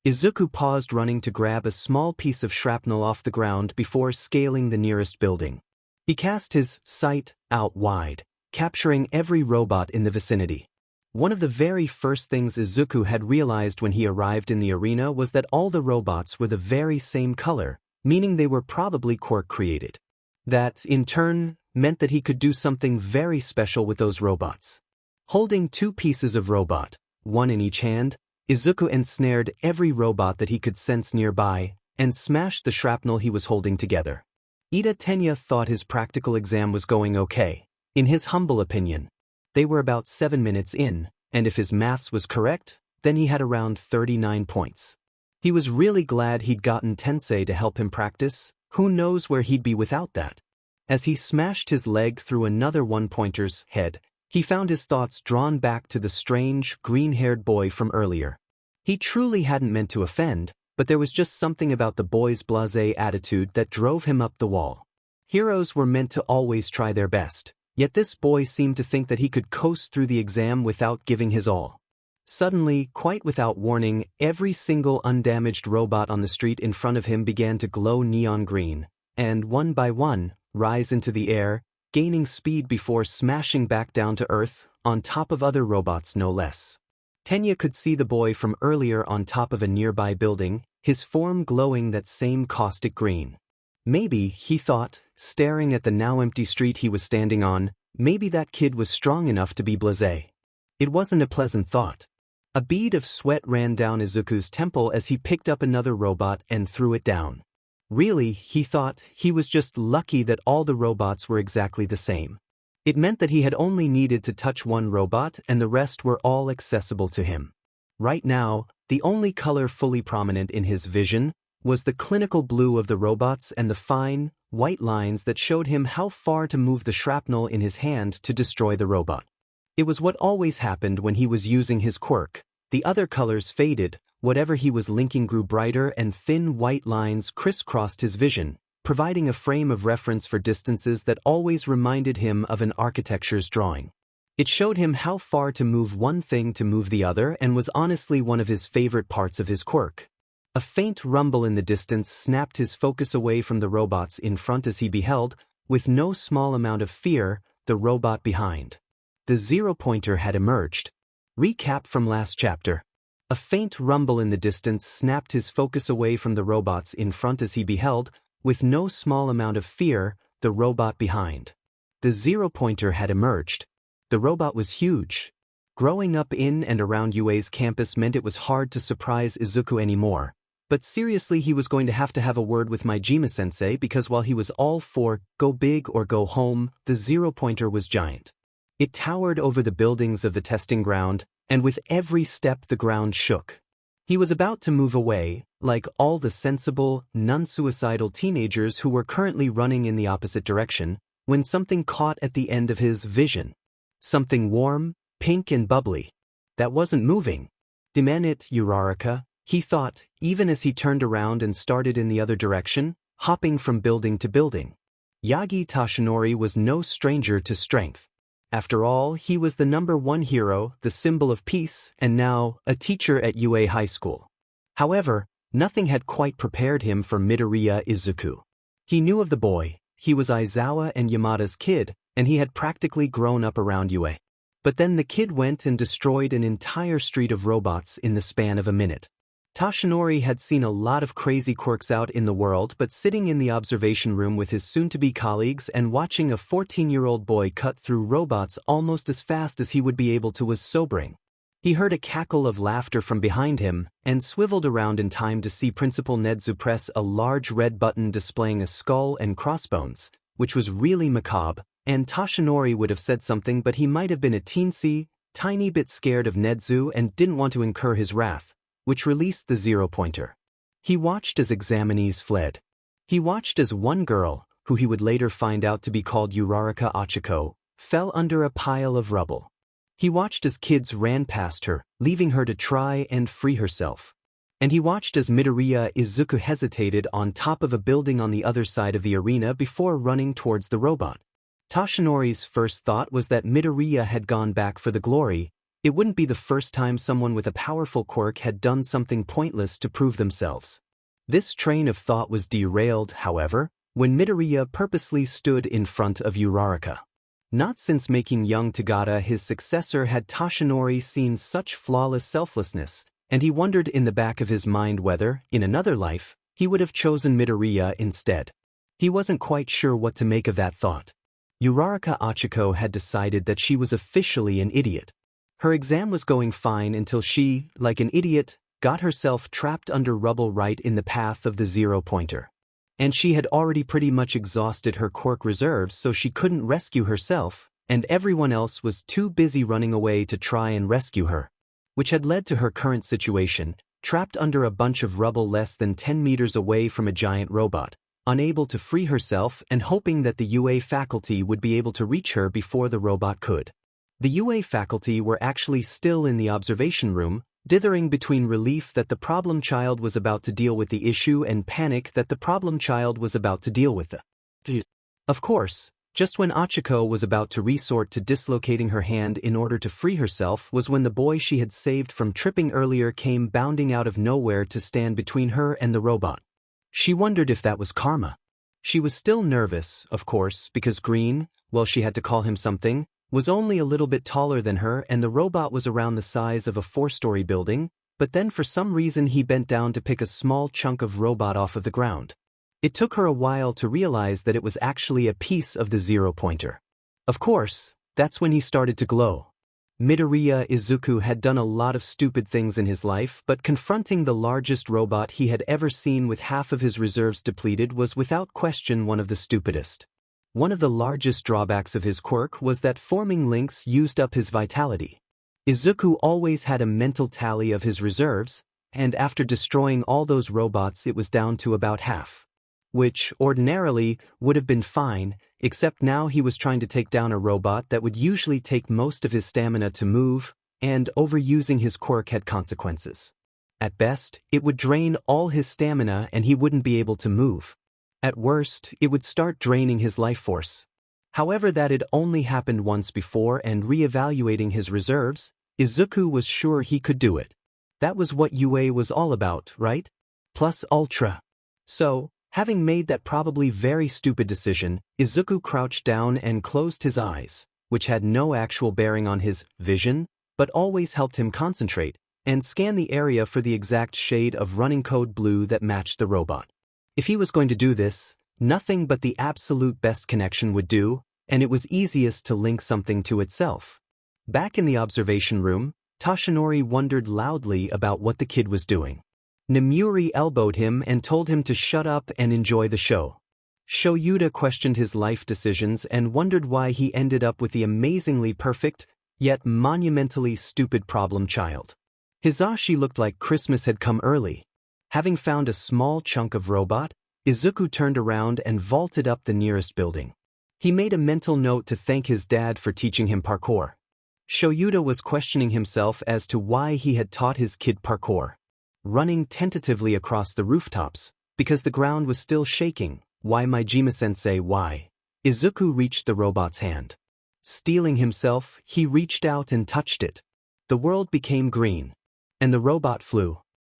Izuku paused running to grab a small piece of shrapnel off the ground before scaling the nearest building. He cast his sight out wide, capturing every robot in the vicinity. One of the very first things Izuku had realized when he arrived in the arena was that all the robots were the very same color, meaning they were probably Quirk created. That, in turn, meant that he could do something very special with those robots. Holding 2 pieces of robot, one in each hand, Izuku ensnared every robot that he could sense nearby and smashed the shrapnel he was holding together. Ida Tenya thought his practical exam was going okay. In his humble opinion. They were about 7 minutes in, and if his maths was correct, then he had around 39 points. He was really glad he'd gotten Tensei to help him practice. Who knows where he'd be without that? As he smashed his leg through another one-pointer's head, he found his thoughts drawn back to the strange, green-haired boy from earlier. He truly hadn't meant to offend, but there was just something about the boy's blasé attitude that drove him up the wall. Heroes were meant to always try their best, yet this boy seemed to think that he could coast through the exam without giving his all. Suddenly, quite without warning, every single undamaged robot on the street in front of him began to glow neon green, and one by one, rise into the air, gaining speed before smashing back down to Earth, on top of other robots no less. Tenya could see the boy from earlier on top of a nearby building, his form glowing that same caustic green. Maybe, he thought, staring at the now empty street he was standing on, maybe that kid was strong enough to be blasé. It wasn't a pleasant thought. A bead of sweat ran down Izuku's temple as he picked up another robot and threw it down. Really, he thought, he was just lucky that all the robots were exactly the same. It meant that he had only needed to touch one robot and the rest were all accessible to him. Right now, the only color fully prominent in his vision was the clinical blue of the robots and the fine, white lines that showed him how far to move the shrapnel in his hand to destroy the robot. It was what always happened when he was using his quirk. The other colors faded, whatever he was linking grew brighter and thin white lines crisscrossed his vision, providing a frame of reference for distances that always reminded him of an architecture's drawing. It showed him how far to move one thing to move the other and was honestly one of his favorite parts of his quirk. A faint rumble in the distance snapped his focus away from the robots in front as he beheld, with no small amount of fear, the robot behind. The zero-pointer had emerged. Recap from last chapter. A faint rumble in the distance snapped his focus away from the robots in front as he beheld, with no small amount of fear, the robot behind. The zero-pointer had emerged. The robot was huge. Growing up in and around UA's campus meant it was hard to surprise Izuku anymore. But seriously, he was going to have a word with Majima-sensei because while he was all for go big or go home, the zero-pointer was giant. It towered over the buildings of the testing ground, and with every step the ground shook. He was about to move away, like all the sensible, non-suicidal teenagers who were currently running in the opposite direction, when something caught at the end of his vision. Something warm, pink and bubbly. That wasn't moving. Demand it, Uraraka, he thought, even as he turned around and started in the other direction, hopping from building to building. Yagi Toshinori was no stranger to strength. After all, he was the #1 hero, the symbol of peace, and now, a teacher at UA High School. However, nothing had quite prepared him for Midoriya Izuku. He knew of the boy, he was Aizawa and Yamada's kid, and he had practically grown up around UA. But then the kid went and destroyed an entire street of robots in the span of a minute. Toshinori had seen a lot of crazy quirks out in the world, but sitting in the observation room with his soon-to-be colleagues and watching a 14-year-old boy cut through robots almost as fast as he would be able to was sobering. He heard a cackle of laughter from behind him and swiveled around in time to see Principal Nedu press a large red button displaying a skull and crossbones, which was really macabre, and Toshinori would have said something, but he might have been a teensy, tiny bit scared of Nedu and didn't want to incur his wrath, which released the zero-pointer. He watched as examinees fled. He watched as one girl, who he would later find out to be called Uraraka Achiko, fell under a pile of rubble. He watched as kids ran past her, leaving her to try and free herself. And he watched as Midoriya Izuku hesitated on top of a building on the other side of the arena before running towards the robot. Toshinori's first thought was that Midoriya had gone back for the glory. It wouldn't be the first time someone with a powerful quirk had done something pointless to prove themselves. This train of thought was derailed, however, when Midoriya purposely stood in front of Uraraka. Not since making young Tagata his successor had Toshinori seen such flawless selflessness, and he wondered in the back of his mind whether, in another life, he would have chosen Midoriya instead. He wasn't quite sure what to make of that thought. Uraraka Achiko had decided that she was officially an idiot. Her exam was going fine until she, like an idiot, got herself trapped under rubble right in the path of the zero-pointer. And she had already pretty much exhausted her quirk reserves, so she couldn't rescue herself, and everyone else was too busy running away to try and rescue her, which had led to her current situation, trapped under a bunch of rubble less than 10 meters away from a giant robot, unable to free herself and hoping that the UA faculty would be able to reach her before the robot could. The UA faculty were actually still in the observation room, dithering between relief that the problem child was about to deal with the issue and panic that the problem child was about to deal with the. Of course, just when Achiko was about to resort to dislocating her hand in order to free herself was when the boy she had saved from tripping earlier came bounding out of nowhere to stand between her and the robot. She wondered if that was karma. She was still nervous, of course, because Green, well, she had to call him something, was only a little bit taller than her and the robot was around the size of a 4-story building, but then for some reason he bent down to pick a small chunk of robot off of the ground. It took her a while to realize that it was actually a piece of the zero-pointer. Of course, that's when he started to glow. Midoriya Izuku had done a lot of stupid things in his life, but confronting the largest robot he had ever seen with half of his reserves depleted was without question one of the stupidest. One of the largest drawbacks of his quirk was that forming links used up his vitality. Izuku always had a mental tally of his reserves, and after destroying all those robots it was down to about half. Which, ordinarily, would have been fine, except now he was trying to take down a robot that would usually take most of his stamina to move, and overusing his quirk had consequences. At best, it would drain all his stamina and he wouldn't be able to move. At worst, it would start draining his life force. However, that had only happened once before, and re-evaluating his reserves, Izuku was sure he could do it. That was what UA was all about, right? Plus Ultra. So, having made that probably very stupid decision, Izuku crouched down and closed his eyes, which had no actual bearing on his vision, but always helped him concentrate, and scan the area for the exact shade of running code blue that matched the robot. If he was going to do this, nothing but the absolute best connection would do, and it was easiest to link something to itself. Back in the observation room, Toshinori wondered loudly about what the kid was doing. Nemuri elbowed him and told him to shut up and enjoy the show. Shoyuta questioned his life decisions and wondered why he ended up with the amazingly perfect, yet monumentally stupid problem child. Hizashi looked like Christmas had come early. Having found a small chunk of robot, Izuku turned around and vaulted up the nearest building. He made a mental note to thank his dad for teaching him parkour. Shoyuta was questioning himself as to why he had taught his kid parkour. Running tentatively across the rooftops, because the ground was still shaking. Why, Majima-sensei, why? Izuku reached the robot's hand. Steeling himself, he reached out and touched it. The world became green. And the robot flew.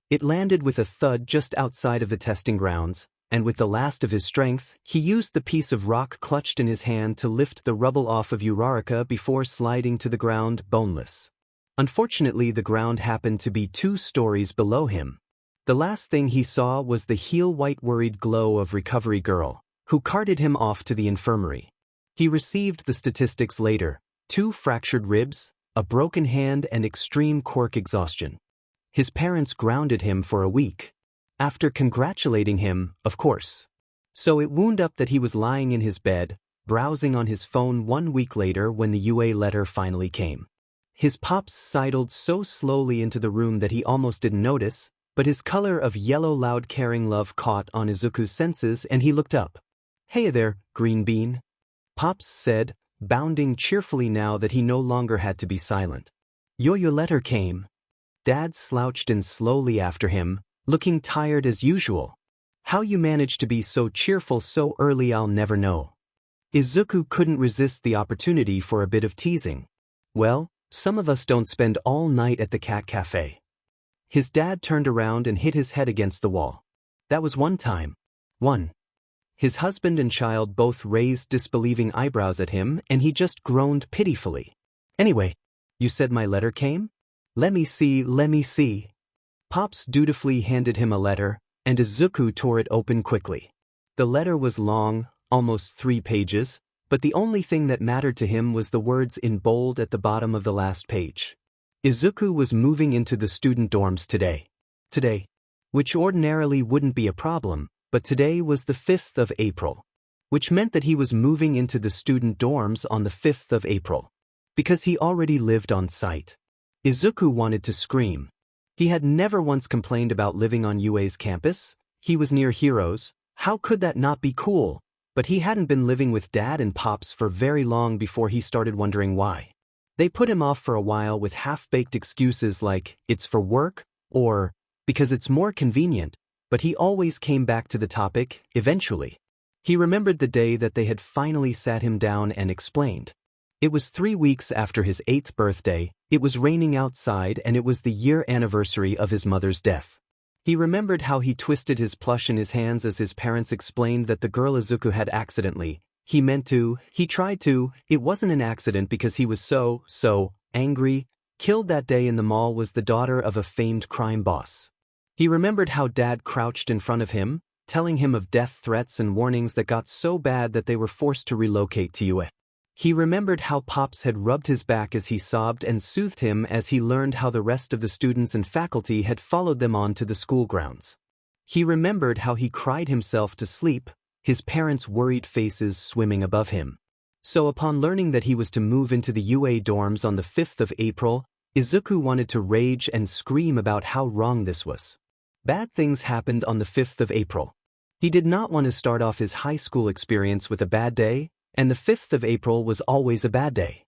It landed with a thud just outside of the testing grounds, and with the last of his strength, he used the piece of rock clutched in his hand to lift the rubble off of Uraraka before sliding to the ground boneless. Unfortunately, the ground happened to be 2 stories below him. The last thing he saw was the heel-white worried glow of Recovery Girl, who carted him off to the infirmary. He received the statistics later: 2 fractured ribs, a broken hand and extreme quirk exhaustion. His parents grounded him for a week. After congratulating him, of course. So it wound up that he was lying in his bed, browsing on his phone 1 week later when the UA letter finally came. His pops sidled so slowly into the room that he almost didn't notice, but his color of yellow loud caring love caught on Izuku's senses and he looked up. "Hey there, Green Bean," Pops said, bounding cheerfully now that he no longer had to be silent. Your letter came." Dad slouched in slowly after him, looking tired as usual. "How you managed to be so cheerful so early I'll never know." Izuku couldn't resist the opportunity for a bit of teasing. "Well, some of us don't spend all night at the cat cafe." His dad turned around and hit his head against the wall. "That was one time." One. His husband and child both raised disbelieving eyebrows at him and he just groaned pitifully. "Anyway, you said my letter came? Let me see. Pops dutifully handed him a letter, and Izuku tore it open quickly. The letter was long, almost 3 pages, but the only thing that mattered to him was the words in bold at the bottom of the last page. Izuku was moving into the student dorms today. Which ordinarily wouldn't be a problem, but today was the 5th of April. which meant that he was moving into the student dorms on the 5th of April. Because he already lived on site. Izuku wanted to scream. He had never once complained about living on UA's campus. He was near heroes. How could that not be cool? But he hadn't been living with Dad and Pops for very long before he started wondering why. They put him off for a while with half-baked excuses like, it's for work, or, because it's more convenient, but he always came back to the topic, eventually. He remembered the day that they had finally sat him down and explained. It was 3 weeks after his 8th birthday, it was raining outside and it was the year anniversary of his mother's death. He remembered how he twisted his plush in his hands as his parents explained that the girl Izuku had accidentally, he tried to, it wasn't an accident because he was so angry, killed that day in the mall was the daughter of a famed crime boss. He remembered how Dad crouched in front of him, telling him of death threats and warnings that got so bad that they were forced to relocate to UA. He remembered how Pops had rubbed his back as he sobbed and soothed him as he learned how the rest of the students and faculty had followed them on to the school grounds. He remembered how he cried himself to sleep, his parents' worried faces swimming above him. So upon learning that he was to move into the UA dorms on the 5th of April, Izuku wanted to rage and scream about how wrong this was. Bad things happened on the 5th of April. He did not want to start off his high school experience with a bad day, and the 5th of April was always a bad day.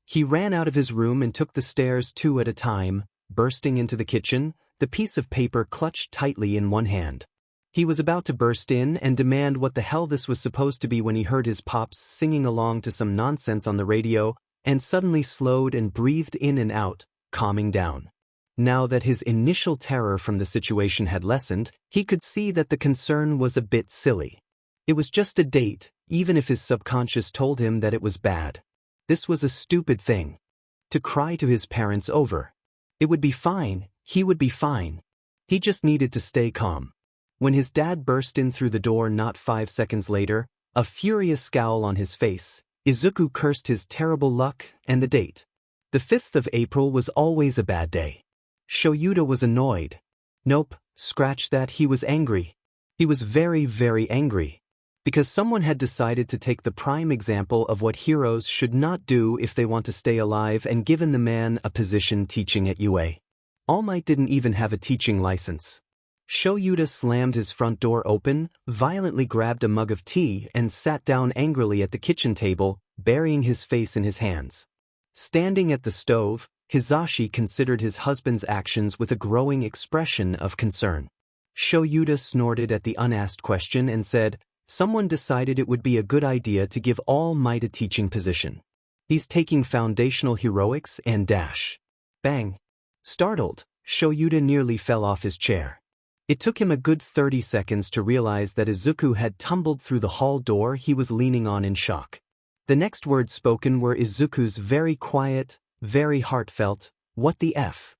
He ran out of his room and took the stairs 2 at a time, bursting into the kitchen, the piece of paper clutched tightly in one hand. He was about to burst in and demand what the hell this was supposed to be when he heard his Pops singing along to some nonsense on the radio and suddenly slowed and breathed in and out, calming down. Now that his initial terror from the situation had lessened, he could see that the concern was a bit silly. It was just a date, even if his subconscious told him that it was bad. This was a stupid thing. To cry to his parents over. It would be fine, he would be fine. He just needed to stay calm. When his dad burst in through the door not 5 seconds later, a furious scowl on his face, Izuku cursed his terrible luck and the date. The 5th of April was always a bad day. Shoyuta was annoyed. Nope, scratch that, he was angry. He was very, very angry. Because someone had decided to take the prime example of what heroes should not do if they want to stay alive and given the man a position teaching at UA. All Might didn't even have a teaching license. Shoyuta slammed his front door open, violently grabbed a mug of tea and sat down angrily at the kitchen table, burying his face in his hands. Standing at the stove, Hisashi considered his husband's actions with a growing expression of concern. Shoyuta snorted at the unasked question and said, someone decided it would be a good idea to give All Might a teaching position. He's taking foundational heroics and dash. Bang. Startled, Shoyuta nearly fell off his chair. It took him a good 30 seconds to realize that Izuku had tumbled through the hall door he was leaning on in shock. The next words spoken were Izuku's very quiet, very heartfelt, "What the F?"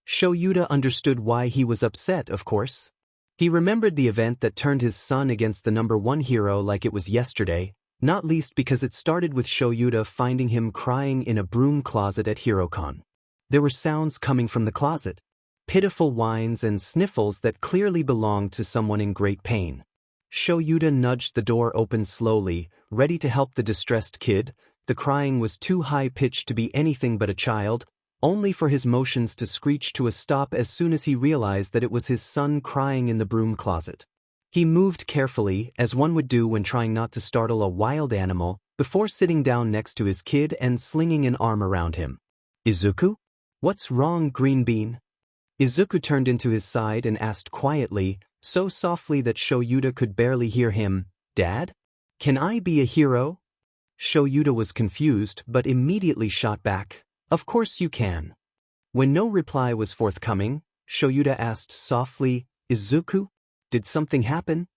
Shoyuta understood why he was upset, of course. He remembered the event that turned his son against the #1 hero like it was yesterday, not least because it started with Shoyuta finding him crying in a broom closet at HeroCon. There were sounds coming from the closet. Pitiful whines and sniffles that clearly belonged to someone in great pain. Shoyuta nudged the door open slowly, ready to help the distressed kid. The crying was too high-pitched to be anything but a child, only for his motions to screech to a stop as soon as he realized that it was his son crying in the broom closet. He moved carefully, as one would do when trying not to startle a wild animal, before sitting down next to his kid and slinging an arm around him. "Izuku? What's wrong, Green Bean?" Izuku turned into his side and asked quietly, so softly that Shoyuta could barely hear him, "Dad? Can I be a hero?" Shoyuta was confused but immediately shot back, "Of course you can." When no reply was forthcoming, Shoyuta asked softly, "Izuku? Did something happen?"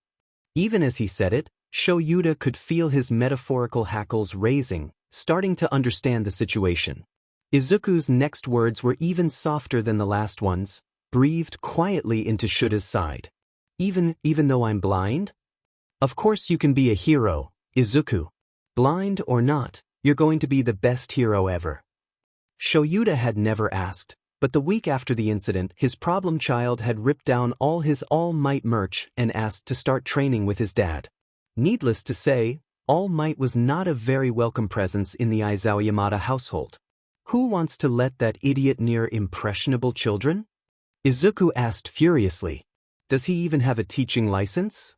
Even as he said it, Shoyuta could feel his metaphorical hackles raising, starting to understand the situation. Izuku's next words were even softer than the last ones, breathed quietly into Shuta's side. Even though I'm blind? Of course you can be a hero, Izuku. Blind or not, you're going to be the best hero ever." Shoyuta had never asked, but the week after the incident, his problem child had ripped down all his All Might merch and asked to start training with his dad. Needless to say, All Might was not a very welcome presence in the Aizawa Yamada household. Who wants to let that idiot near impressionable children? Izuku asked furiously. Does he even have a teaching license?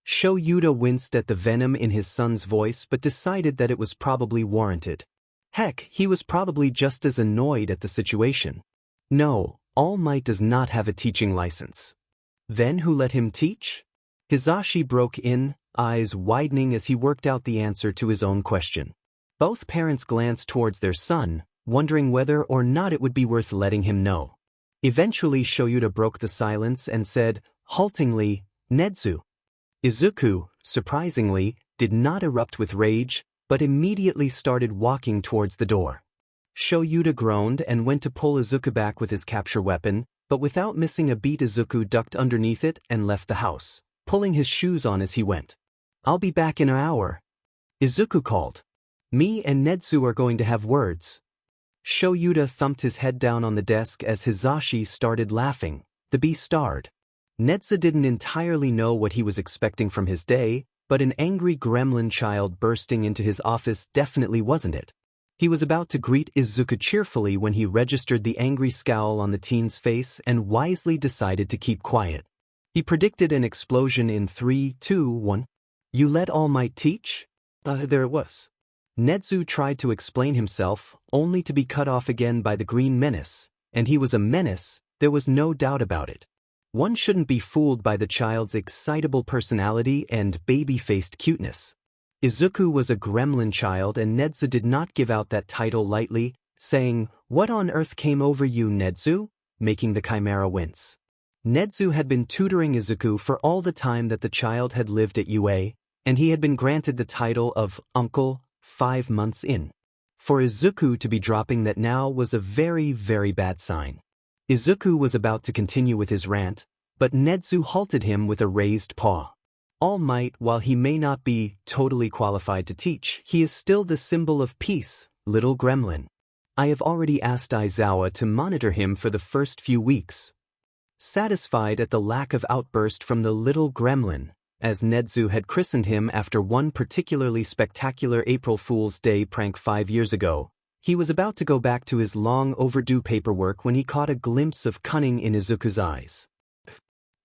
Shoyuda winced at the venom in his son's voice but decided that it was probably warranted. Heck, he was probably just as annoyed at the situation. No, All Might does not have a teaching license. Then who let him teach? Hisashi broke in, eyes widening as he worked out the answer to his own question. Both parents glanced towards their son, wondering whether or not it would be worth letting him know. Eventually Shoyuda broke the silence and said, haltingly, Nezu. Izuku, surprisingly, did not erupt with rage, but immediately started walking towards the door. Shoyuda groaned and went to pull Izuku back with his capture weapon, but without missing a beat Izuku ducked underneath it and left the house, pulling his shoes on as he went. I'll be back in an hour. Izuku called. Me and Nezu are going to have words. Shoyuda thumped his head down on the desk as Hisashi started laughing. The beast starred. Nezu didn't entirely know what he was expecting from his day, but an angry gremlin child bursting into his office definitely wasn't it. He was about to greet Izuku cheerfully when he registered the angry scowl on the teen's face and wisely decided to keep quiet. He predicted an explosion in 3, 2, 1. You let All Might teach? There it was. Nezu tried to explain himself, only to be cut off again by the green menace, and he was a menace, there was no doubt about it. One shouldn't be fooled by the child's excitable personality and baby-faced cuteness. Izuku was a gremlin child and Nezu did not give out that title lightly, saying, "What on earth came over you, Nezu?" making the chimera wince. Nezu had been tutoring Izuku for all the time that the child had lived at UA, and he had been granted the title of Uncle 5 months in. For Izuku to be dropping that now was a very, very bad sign. Izuku was about to continue with his rant, but Nezu halted him with a raised paw. All Might, while he may not be totally qualified to teach, he is still the symbol of peace, little gremlin. I have already asked Aizawa to monitor him for the first few weeks. Satisfied at the lack of outburst from the little gremlin, as Nezu had christened him after one particularly spectacular April Fool's Day prank 5 years ago, he was about to go back to his long overdue paperwork when he caught a glimpse of cunning in Izuku's eyes.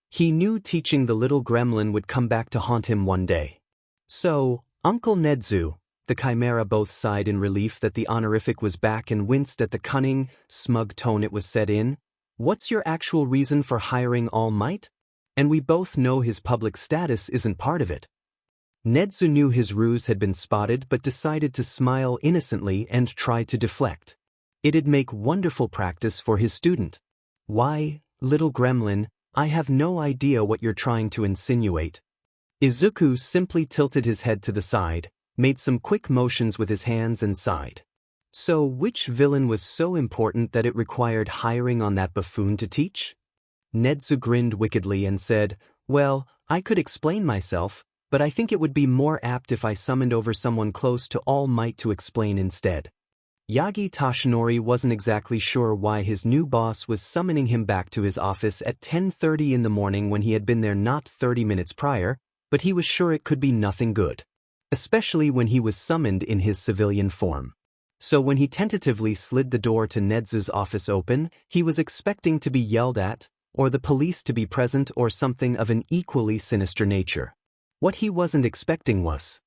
He knew teaching the little gremlin would come back to haunt him one day. So, Uncle Nezu, the chimera both sighed in relief that the honorific was back and winced at the cunning, smug tone it was set in. What's your actual reason for hiring All Might? And we both know his public status isn't part of it. Nezu knew his ruse had been spotted but decided to smile innocently and try to deflect. It'd make wonderful practice for his student. Why, little gremlin, I have no idea what you're trying to insinuate. Izuku simply tilted his head to the side, made some quick motions with his hands and sighed. So which villain was so important that it required hiring on that buffoon to teach? Nezu grinned wickedly and said, well, I could explain myself, but I think it would be more apt if I summoned over someone close to All Might to explain instead. Yagi Toshinori wasn't exactly sure why his new boss was summoning him back to his office at 10:30 in the morning when he had been there not 30 minutes prior, but he was sure it could be nothing good. Especially when he was summoned in his civilian form. So when he tentatively slid the door to Nezu's office open, he was expecting to be yelled at, or the police to be present or something of an equally sinister nature. What he wasn't expecting was,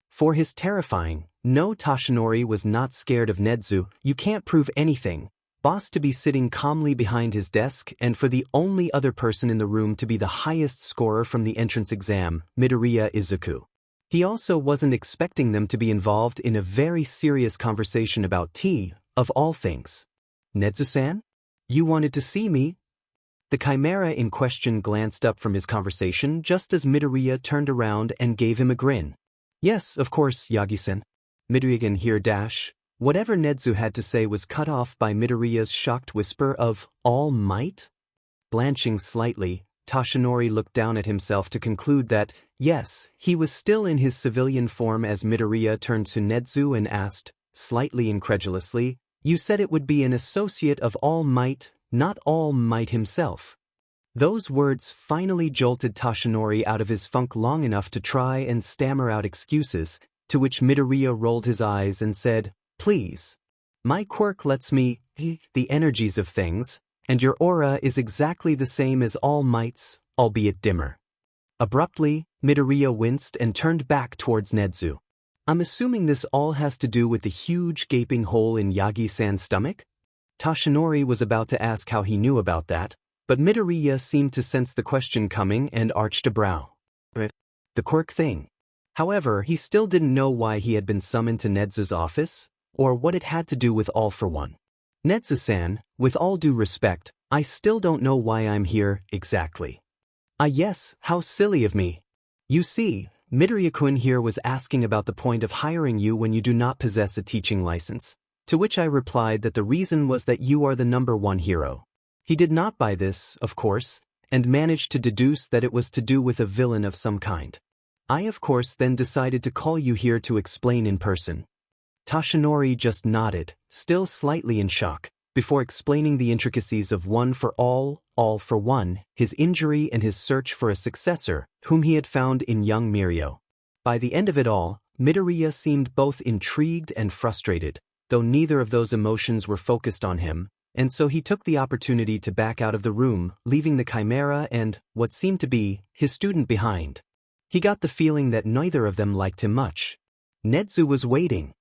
for his terrifying, no, Toshinori was not scared of Nezu, you can't prove anything, boss to be sitting calmly behind his desk and for the only other person in the room to be the highest scorer from the entrance exam, Midoriya Izuku. He also wasn't expecting them to be involved in a very serious conversation about tea, of all things. Nezu-san? You wanted to see me? The chimera in question glanced up from his conversation just as Midoriya turned around and gave him a grin. Yes, of course, Yagi-san. Midoriya here dash. Whatever Nezu had to say was cut off by Midoriya's shocked whisper of, All Might? Blanching slightly, Toshinori looked down at himself to conclude that, yes, he was still in his civilian form as Midoriya turned to Nezu and asked, slightly incredulously, you said it would be an associate of All Might, not All Might himself. Those words finally jolted Toshinori out of his funk long enough to try and stammer out excuses, to which Midoriya rolled his eyes and said, "Please. My quirk lets me the energies of things, and your aura is exactly the same as All Might's, albeit dimmer." Abruptly, Midoriya winced and turned back towards Nezu. "I'm assuming this all has to do with the huge gaping hole in Yagi-san's stomach?" Toshinori was about to ask how he knew about that, but Midoriya seemed to sense the question coming and arched a brow. The quirk thing. However, he still didn't know why he had been summoned to Nezu's office, or what it had to do with All for One. "Nezu-san, with all due respect, I still don't know why I'm here, exactly." "Ah yes, how silly of me. You see, Midoriya-kun here was asking about the point of hiring you when you do not possess a teaching license, to which I replied that the reason was that you are the #1 hero." He did not buy this, of course, and managed to deduce that it was to do with a villain of some kind. "I of course then decided to call you here to explain in person." Toshinori just nodded, still slightly in shock, before explaining the intricacies of One for All for One, his injury and his search for a successor, whom he had found in young Mirio. By the end of it all, Midoriya seemed both intrigued and frustrated, though neither of those emotions were focused on him, and so he took the opportunity to back out of the room, leaving the Chimera and, what seemed to be, his student behind. He got the feeling that neither of them liked him much. Nezu was waiting.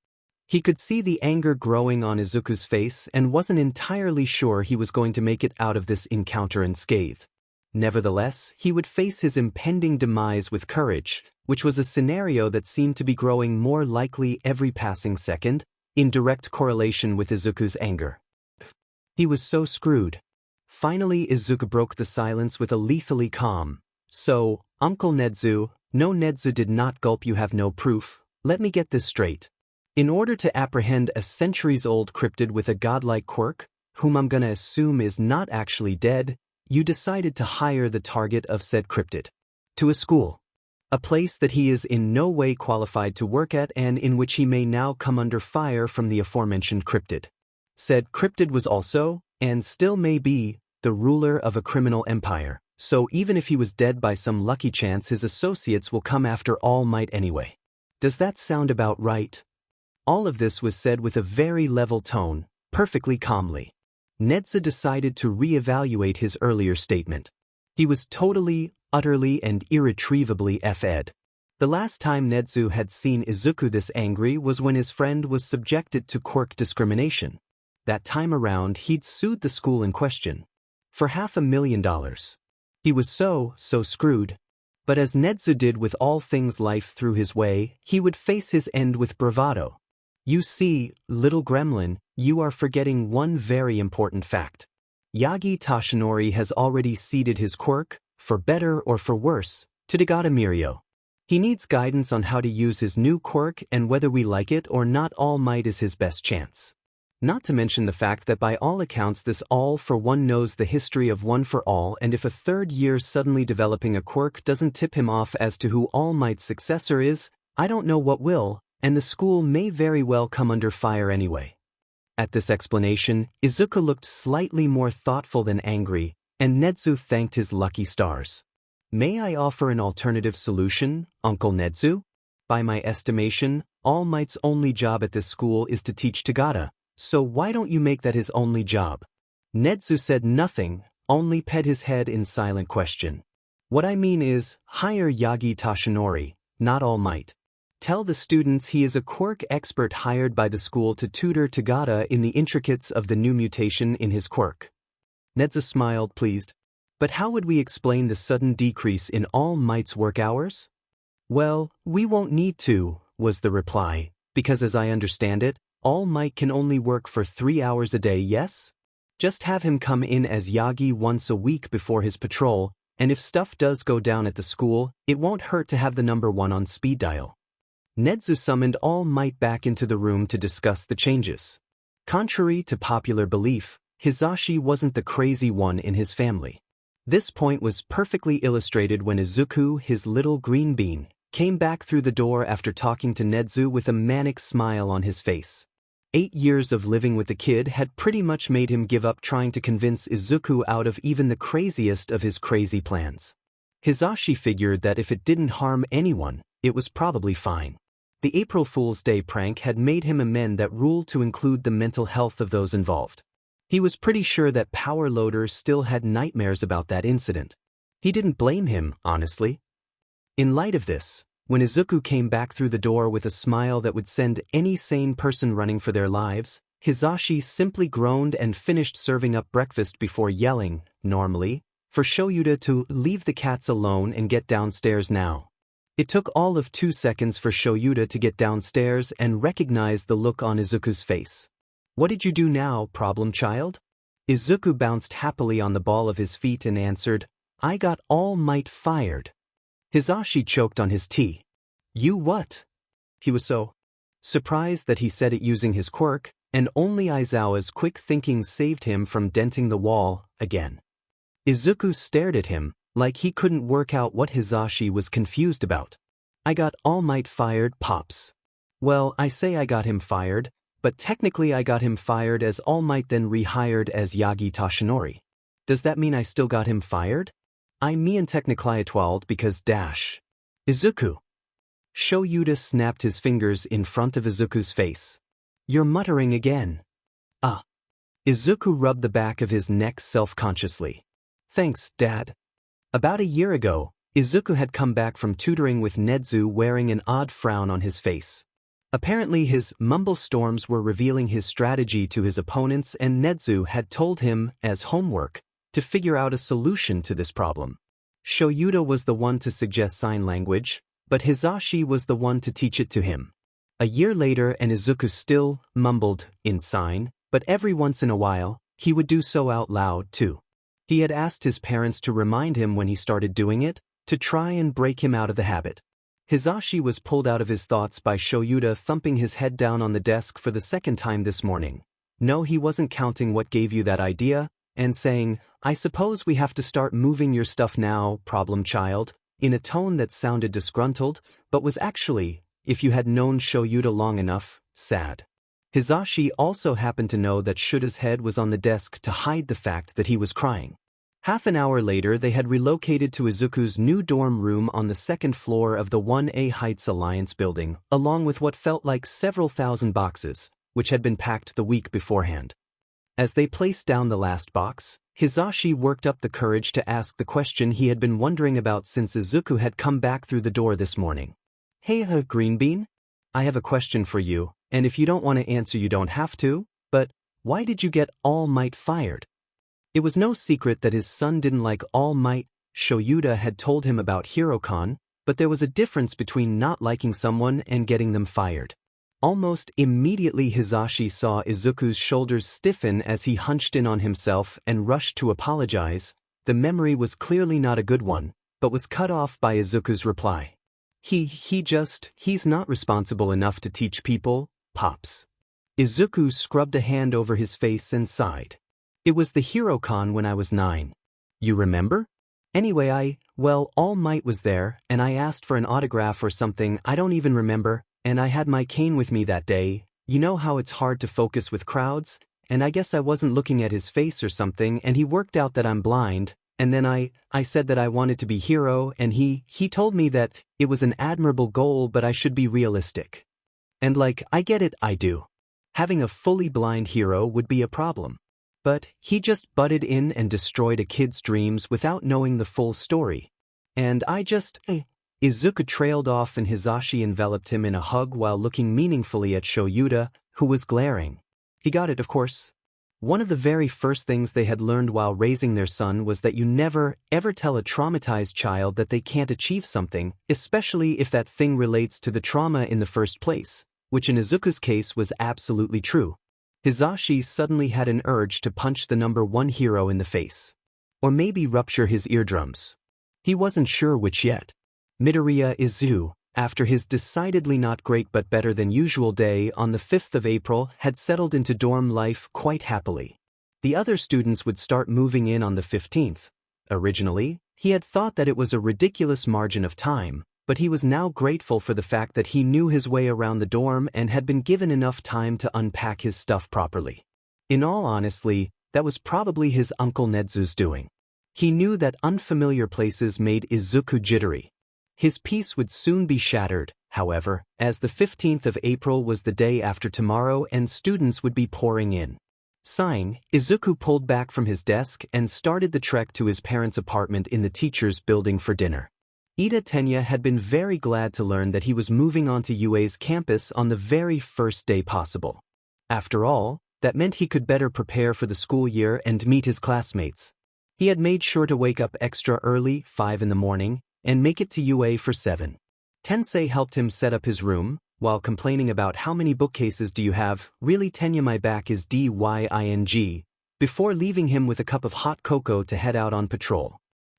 He could see the anger growing on Izuku's face and wasn't entirely sure he was going to make it out of this encounter unscathed. Nevertheless, he would face his impending demise with courage, which was a scenario that seemed to be growing more likely every passing second, in direct correlation with Izuku's anger. He was so screwed. Finally, Izuku broke the silence with a lethally calm. "So, Uncle Nezu, no, Nezu did not gulp. You have no proof. Let me get this straight. In order to apprehend a centuries-old cryptid with a godlike quirk, whom I'm gonna assume is not actually dead, you decided to hire the target of said cryptid to a school. A place that he is in no way qualified to work at and in which he may now come under fire from the aforementioned cryptid. Said cryptid was also, and still may be, the ruler of a criminal empire, so even if he was dead by some lucky chance his associates will come after All Might anyway. Does that sound about right?" All of this was said with a very level tone, perfectly calmly. Nezu decided to re-evaluate his earlier statement. He was totally, utterly and irretrievably F-ed. The last time Nezu had seen Izuku this angry was when his friend was subjected to quirk discrimination. That time around he'd sued the school in question for $500,000. He was so screwed. But as Nezu did with all things life threw his way, he would face his end with bravado. "You see, little gremlin, you are forgetting one very important fact. Yagi Toshinori has already ceded his quirk, for better or for worse, to Dagata Mirio. He needs guidance on how to use his new quirk, and whether we like it or not, All Might is his best chance. Not to mention the fact that by all accounts this All for One knows the history of One for All, and if a third year suddenly developing a quirk doesn't tip him off as to who All Might's successor is, I don't know what will, and the school may very well come under fire anyway." At this explanation, Izuku looked slightly more thoughtful than angry, and Nezu thanked his lucky stars. "May I offer an alternative solution, Uncle Nezu? By my estimation, All Might's only job at this school is to teach Tagata. So why don't you make that his only job?" Nezu said nothing, only pet his head in silent question. "What I mean is, hire Yagi Toshinori, not All Might. Tell the students he is a quirk expert hired by the school to tutor Tagata in the intricacies of the new mutation in his quirk." Nezu smiled, pleased. "But how would we explain the sudden decrease in All Might's work hours?" "Well, we won't need to," was the reply, "because as I understand it, All Might can only work for 3 hours a day, yes? Just have him come in as Yagi once a week before his patrol, and if stuff does go down at the school, it won't hurt to have the #1 on speed dial." Nezu summoned All Might back into the room to discuss the changes. Contrary to popular belief, Hisashi wasn't the crazy one in his family. This point was perfectly illustrated when Izuku, his little green bean, came back through the door after talking to Nezu with a manic smile on his face. 8 years of living with the kid had pretty much made him give up trying to convince Izuku out of even the craziest of his crazy plans. Hitoshi figured that if it didn't harm anyone, it was probably fine. The April Fool's Day prank had made him amend that rule to include the mental health of those involved. He was pretty sure that power loaders still had nightmares about that incident. He didn't blame him, honestly. In light of this, when Izuku came back through the door with a smile that would send any sane person running for their lives, Hitoshi simply groaned and finished serving up breakfast before yelling, normally, for Shoyuta to leave the cats alone and get downstairs now. It took all of 2 seconds for Shoyuta to get downstairs and recognize the look on Izuku's face. "What did you do now, problem child?" Izuku bounced happily on the ball of his feet and answered, "I got All Might fired." Hitoshi choked on his tea. "You what?" He was so surprised that he said it using his quirk, and only Aizawa's quick thinking saved him from denting the wall again. Izuku stared at him, like he couldn't work out what Hitoshi was confused about. "I got All Might fired, Pops." "Well, I say I got him fired, but technically I got him fired as All Might then rehired as Yagi Toshinori. Does that mean I still got him fired? I mean technically twirled because dash." "Izuku." Shoyuta snapped his fingers in front of Izuku's face. "You're muttering again." "Ah." Izuku rubbed the back of his neck self-consciously. "Thanks, Dad." About a year ago, Izuku had come back from tutoring with Nedu wearing an odd frown on his face. Apparently his mumble storms were revealing his strategy to his opponents, and Nedu had told him, as homework, to figure out a solution to this problem. Shoyuta was the one to suggest sign language, but Hitoshi was the one to teach it to him. A year later, and Izuku still mumbled in sign, but every once in a while, he would do so out loud too. He had asked his parents to remind him when he started doing it, to try and break him out of the habit. Hitoshi was pulled out of his thoughts by Shoyuta thumping his head down on the desk for the second time this morning. No, he wasn't counting what gave you that idea, and saying, "I suppose we have to start moving your stuff now, problem child," in a tone that sounded disgruntled, but was actually, if you had known Shoyuta long enough, sad. Hitoshi also happened to know that Shuta's head was on the desk to hide the fact that he was crying. Half an hour later, they had relocated to Izuku's new dorm room on the second floor of the 1A Heights Alliance building, along with what felt like several thousand boxes, which had been packed the week beforehand. As they placed down the last box, Hitoshi worked up the courage to ask the question he had been wondering about since Izuku had come back through the door this morning. "Hey, Green Bean? I have a question for you, and if you don't want to answer you don't have to, but why did you get All Might fired?" It was no secret that his son didn't like All Might. Shoyuta had told him about Hirocon, but there was a difference between not liking someone and getting them fired. Almost immediately Hitoshi saw Izuku's shoulders stiffen as he hunched in on himself and rushed to apologize. The memory was clearly not a good one, but was cut off by Izuku's reply. He's not responsible enough to teach people, Pops." Izuku scrubbed a hand over his face and sighed. "It was the Hirocon when I was 9. You remember? Anyway, All Might was there, and I asked for an autograph or something, I don't even remember, and I had my cane with me that day. You know how it's hard to focus with crowds, and I guess I wasn't looking at his face or something, and he worked out that I'm blind, and then I said that I wanted to be hero, and he told me that it was an admirable goal but I should be realistic. And I get it, I do. Having a fully blind hero would be a problem. But he just butted in and destroyed a kid's dreams without knowing the full story. And Izuku trailed off and Hitoshi enveloped him in a hug while looking meaningfully at Shoyuta, who was glaring. He got it, of course. One of the very first things they had learned while raising their son was that you never, ever tell a traumatized child that they can't achieve something, especially if that thing relates to the trauma in the first place, which in Izuku's case was absolutely true. Hitoshi suddenly had an urge to punch the number 1 hero in the face. Or maybe rupture his eardrums. He wasn't sure which yet. Midoriya Izu, after his decidedly not great but better than usual day on the 5th of April, had settled into dorm life quite happily. The other students would start moving in on the 15th. Originally, he had thought that it was a ridiculous margin of time, but he was now grateful for the fact that he knew his way around the dorm and had been given enough time to unpack his stuff properly. In all honesty, that was probably his Uncle Nezu's doing. He knew that unfamiliar places made Izuku jittery. His peace would soon be shattered, however, as the 15th of April was the day after tomorrow and students would be pouring in. Sighing, Izuku pulled back from his desk and started the trek to his parents' apartment in the teacher's building for dinner. Ida Tenya had been very glad to learn that he was moving onto UA's campus on the very first day possible. After all, that meant he could better prepare for the school year and meet his classmates. He had made sure to wake up extra early, 5 in the morning, and make it to UA for 7. Tensei helped him set up his room, while complaining about how many bookcases do you have, really Tenya my back is dying, before leaving him with a cup of hot cocoa to head out on patrol.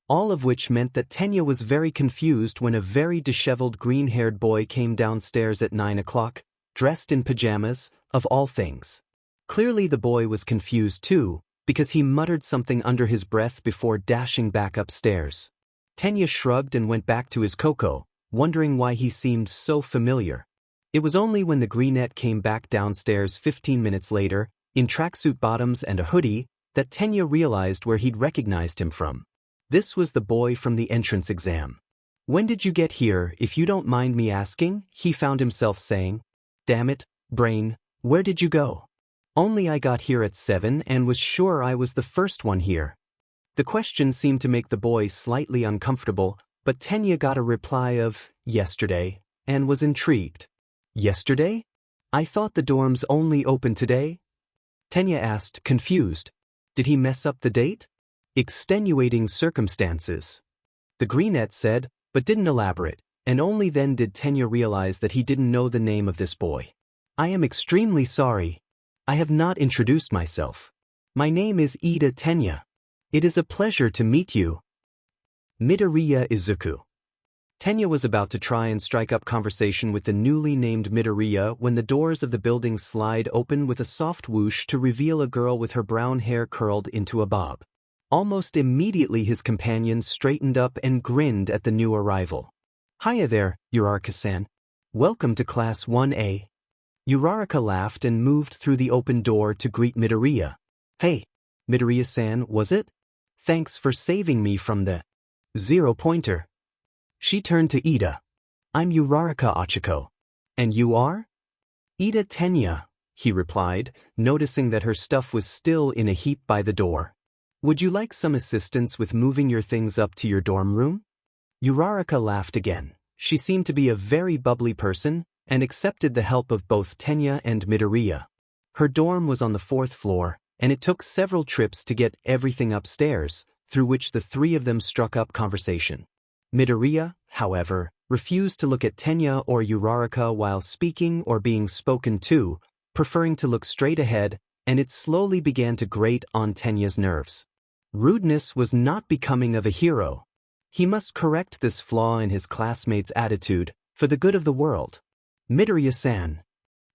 All of which meant that Tenya was very confused when a very disheveled green-haired boy came downstairs at 9 o'clock, dressed in pajamas, of all things. Clearly the boy was confused too, because he muttered something under his breath before dashing back upstairs. Tenya shrugged and went back to his cocoa, wondering why he seemed so familiar. It was only when the greenette came back downstairs 15 minutes later, in tracksuit bottoms and a hoodie, that Tenya realized where he'd recognized him from. This was the boy from the entrance exam. "When did you get here, if you don't mind me asking?" he found himself saying. "Damn it, brain, where did you go?" "Only I got here at 7 and was sure I was the first one here." The question seemed to make the boy slightly uncomfortable, but Tenya got a reply of, "Yesterday," and was intrigued. "Yesterday? I thought the dorms only opened today?" Tenya asked, confused. Did he mess up the date? Extenuating circumstances. The greenette said, but didn't elaborate, and only then did Tenya realize that he didn't know the name of this boy. "I am extremely sorry. I have not introduced myself. My name is Ida Tenya. It is a pleasure to meet you. Midoriya Izuku." Tenya was about to try and strike up conversation with the newly named Midoriya when the doors of the building slide open with a soft whoosh to reveal a girl with her brown hair curled into a bob. Almost immediately his companions straightened up and grinned at the new arrival. "Hiya there, Uraraka-san. Welcome to Class 1A. Uraraka laughed and moved through the open door to greet Midoriya. "Hey, Midoriya-san, was it? Thanks for saving me from the 0-pointer. She turned to Ida. "I'm Uraraka Achiko. And you are?" "Ida Tenya," he replied, noticing that her stuff was still in a heap by the door. "Would you like some assistance with moving your things up to your dorm room?" Uraraka laughed again. She seemed to be a very bubbly person, and accepted the help of both Tenya and Midoriya. Her dorm was on the 4th floor, and it took several trips to get everything upstairs, through which the three of them struck up conversation. Midoriya, however, refused to look at Tenya or Uraraka while speaking or being spoken to, preferring to look straight ahead, and it slowly began to grate on Tenya's nerves. Rudeness was not becoming of a hero. He must correct this flaw in his classmates' attitude, for the good of the world. "Midoriya-san,"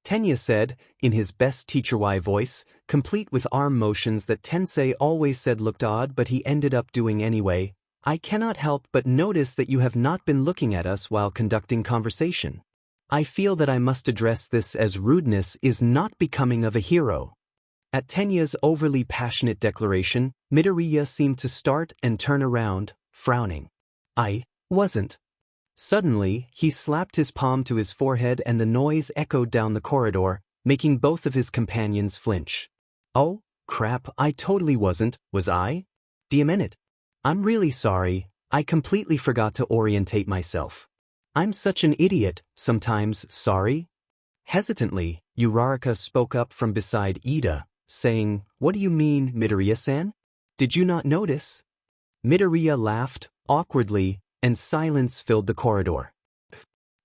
Tenya said, in his best teacher-y voice, complete with arm motions that Tensei always said looked odd but he ended up doing anyway. "I cannot help but notice that you have not been looking at us while conducting conversation. I feel that I must address this as rudeness is not becoming of a hero." At Tenya's overly passionate declaration, Midoriya seemed to start and turn around, frowning. "I wasn't." Suddenly, he slapped his palm to his forehead and the noise echoed down the corridor, making both of his companions flinch. "Oh, crap, I totally wasn't, was I? Damn it. I'm really sorry, I completely forgot to orientate myself. I'm such an idiot, sometimes, sorry." Hesitantly, Uraraka spoke up from beside Ida, saying, "What do you mean, Midoriya-san? Did you not notice?" Midoriya laughed, awkwardly, and silence filled the corridor.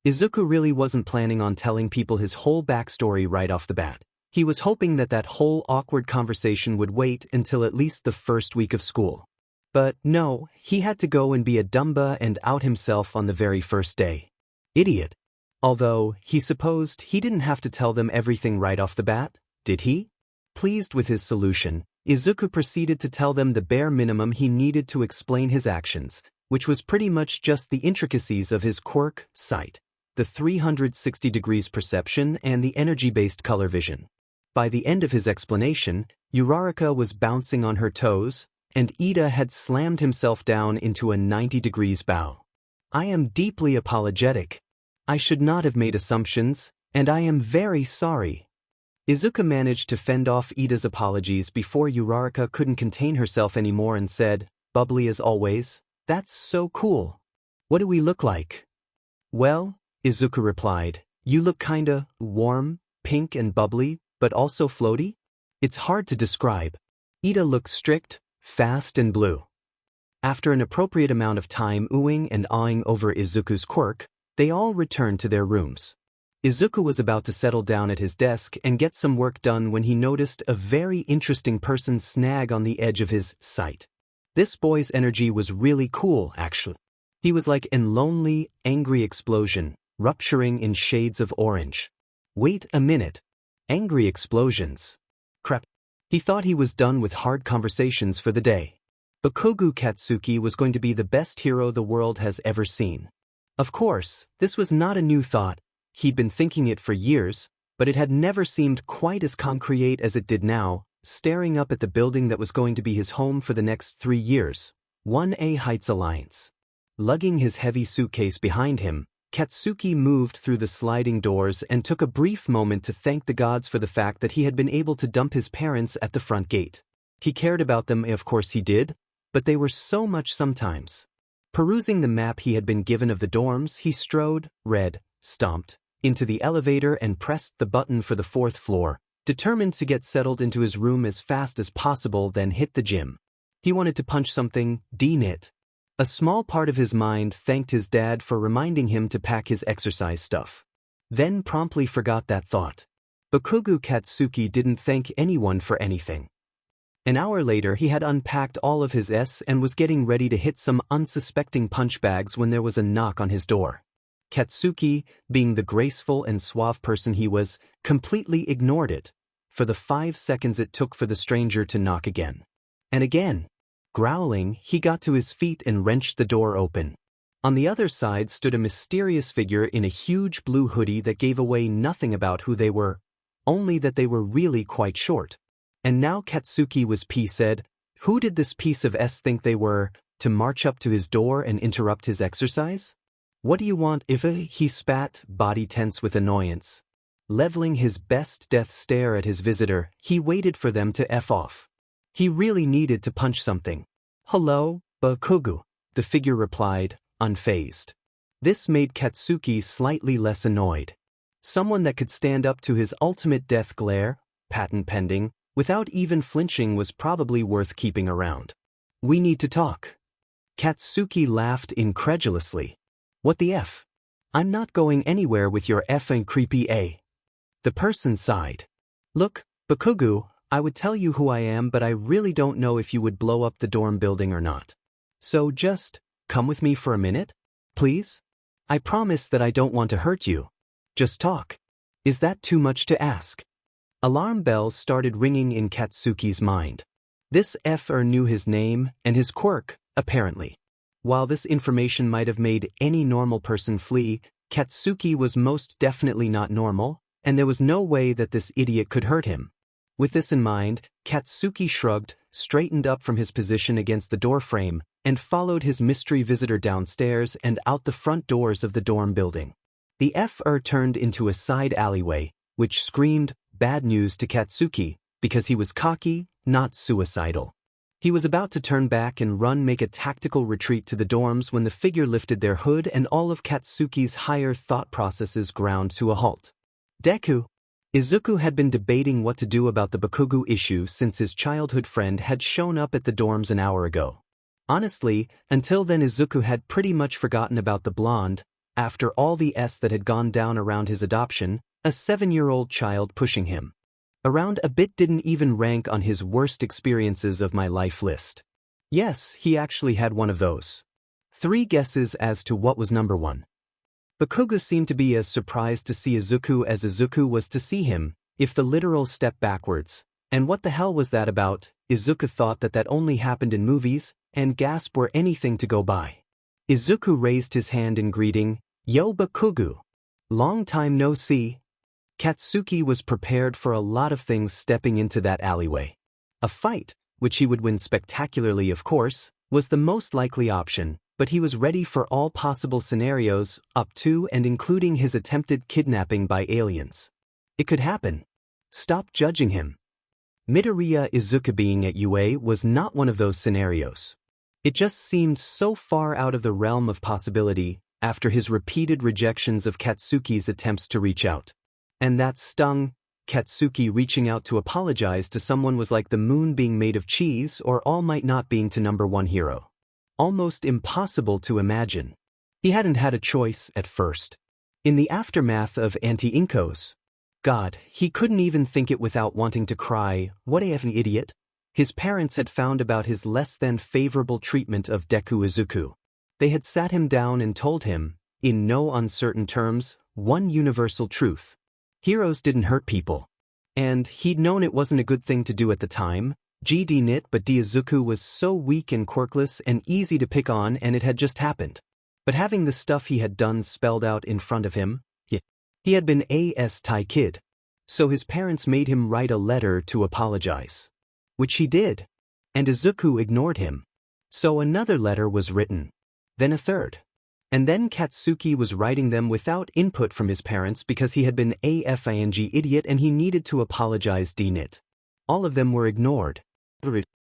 Izuku really wasn't planning on telling people his whole backstory right off the bat. He was hoping that that whole awkward conversation would wait until at least the first week of school. But no, he had to go and be a dumba and out himself on the very first day. Idiot. Although, he supposed he didn't have to tell them everything right off the bat, did he? Pleased with his solution, Izuku proceeded to tell them the bare minimum he needed to explain his actions, which was pretty much just the intricacies of his quirk, sight, the 360 degrees perception and the energy-based color vision. By the end of his explanation, Uraraka was bouncing on her toes, and Ida had slammed himself down into a 90 degrees bow. I am deeply apologetic. I should not have made assumptions, and I am very sorry. Izuku managed to fend off Ida's apologies before Uraraka couldn't contain herself anymore and said, bubbly as always, "That's so cool. What do we look like?" "Well," Izuku replied, "you look kinda warm, pink and bubbly, but also floaty? It's hard to describe." Ida looked strict, fast and blue. After an appropriate amount of time oohing and awing over Izuku's quirk, they all returned to their rooms. Izuku was about to settle down at his desk and get some work done when he noticed a very interesting person snag on the edge of his sight. This boy's energy was really cool, actually. He was like an lonely, angry explosion, rupturing in shades of orange. Wait a minute. Angry explosions. Crap. He thought he was done with hard conversations for the day. Bakugo Katsuki was going to be the best hero the world has ever seen. Of course, this was not a new thought. He'd been thinking it for years, but it had never seemed quite as concrete as it did now, staring up at the building that was going to be his home for the next 3 years, 1A Heights Alliance. Lugging his heavy suitcase behind him, Katsuki moved through the sliding doors and took a brief moment to thank the gods for the fact that he had been able to dump his parents at the front gate. He cared about them, of course he did, but they were so much sometimes. Perusing the map he had been given of the dorms, he strode, read, stomped, into the elevator and pressed the button for the 4th floor, determined to get settled into his room as fast as possible, then hit the gym. He wanted to punch something, D-Nit. A small part of his mind thanked his dad for reminding him to pack his exercise stuff. Then promptly forgot that thought. Bakugo Katsuki didn't thank anyone for anything. An hour later he had unpacked all of his and was getting ready to hit some unsuspecting punch bags when there was a knock on his door. Katsuki, being the graceful and suave person he was, completely ignored it, for the 5 seconds it took for the stranger to knock again. And again. Growling, he got to his feet and wrenched the door open. On the other side stood a mysterious figure in a huge blue hoodie that gave away nothing about who they were, only that they were really quite short. And now Katsuki was said, who did this piece of think they were, to march up to his door and interrupt his exercise? What do you want if he spat, body tense with annoyance. Leveling his best death stare at his visitor, he waited for them to F off. He really needed to punch something. "Hello, Bakugo," the figure replied, unfazed. This made Katsuki slightly less annoyed. Someone that could stand up to his ultimate death glare, patent pending, without even flinching was probably worth keeping around. "We need to talk." Katsuki laughed incredulously. "What the F? I'm not going anywhere with your effing creepy A." The person sighed. "Look, Bakugo, I would tell you who I am, but I really don't know if you would blow up the dorm building or not. So just come with me for a minute, please? I promise that I don't want to hurt you. Just talk. Is that too much to ask?" Alarm bells started ringing in Katsuki's mind. This knew his name and his quirk, apparently. While this information might have made any normal person flee, Katsuki was most definitely not normal, and there was no way that this idiot could hurt him. With this in mind, Katsuki shrugged, straightened up from his position against the doorframe, and followed his mystery visitor downstairs and out the front doors of the dorm building. The turned into a side alleyway, which screamed bad news to Katsuki, because he was cocky, not suicidal. He was about to turn back and make a tactical retreat to the dorms when the figure lifted their hood and all of Katsuki's higher thought processes ground to a halt. "Deku." Izuku had been debating what to do about the Bakugo issue since his childhood friend had shown up at the dorms an hour ago. Honestly, until then Izuku had pretty much forgotten about the blonde, after all the that had gone down around his adoption, a 7-year-old child pushing him around a bit didn't even rank on his worst experiences of my life list. Yes, he actually had one of those. 3 guesses as to what was number 1. Bakugo seemed to be as surprised to see Izuku as Izuku was to see him, if the literal step backwards. And what the hell was that about? Izuku thought that only happened in movies, and gasp were anything to go by. Izuku raised his hand in greeting. Yo Bakugo. Long time no see. Katsuki was prepared for a lot of things stepping into that alleyway. A fight, which he would win spectacularly of course, was the most likely option, but he was ready for all possible scenarios, up to and including his attempted kidnapping by aliens. It could happen. Stop judging him. Midoriya Izuku being at UA was not one of those scenarios. It just seemed so far out of the realm of possibility after his repeated rejections of Katsuki's attempts to reach out. And that stung. Katsuki reaching out to apologize to someone was like the moon being made of cheese or All Might not being to number one hero. Almost impossible to imagine. He hadn't had a choice at first. In the aftermath of Anti-Inkos, God, he couldn't even think it without wanting to cry, what a effing idiot. His parents had found about his less than favorable treatment of Deku Izuku. They had sat him down and told him, in no uncertain terms, one universal truth. Heroes didn't hurt people. And he'd known it wasn't a good thing to do at the time. GD Nit but Izuku was so weak and quirkless and easy to pick on and it had just happened. But having the stuff he had done spelled out in front of him, he had been a S-Tai kid. So his parents made him write a letter to apologize. Which he did. And Izuku ignored him. So another letter was written. Then a third. And then Katsuki was writing them without input from his parents because he had been a f-ing idiot and he needed to apologize D-Nit. All of them were ignored.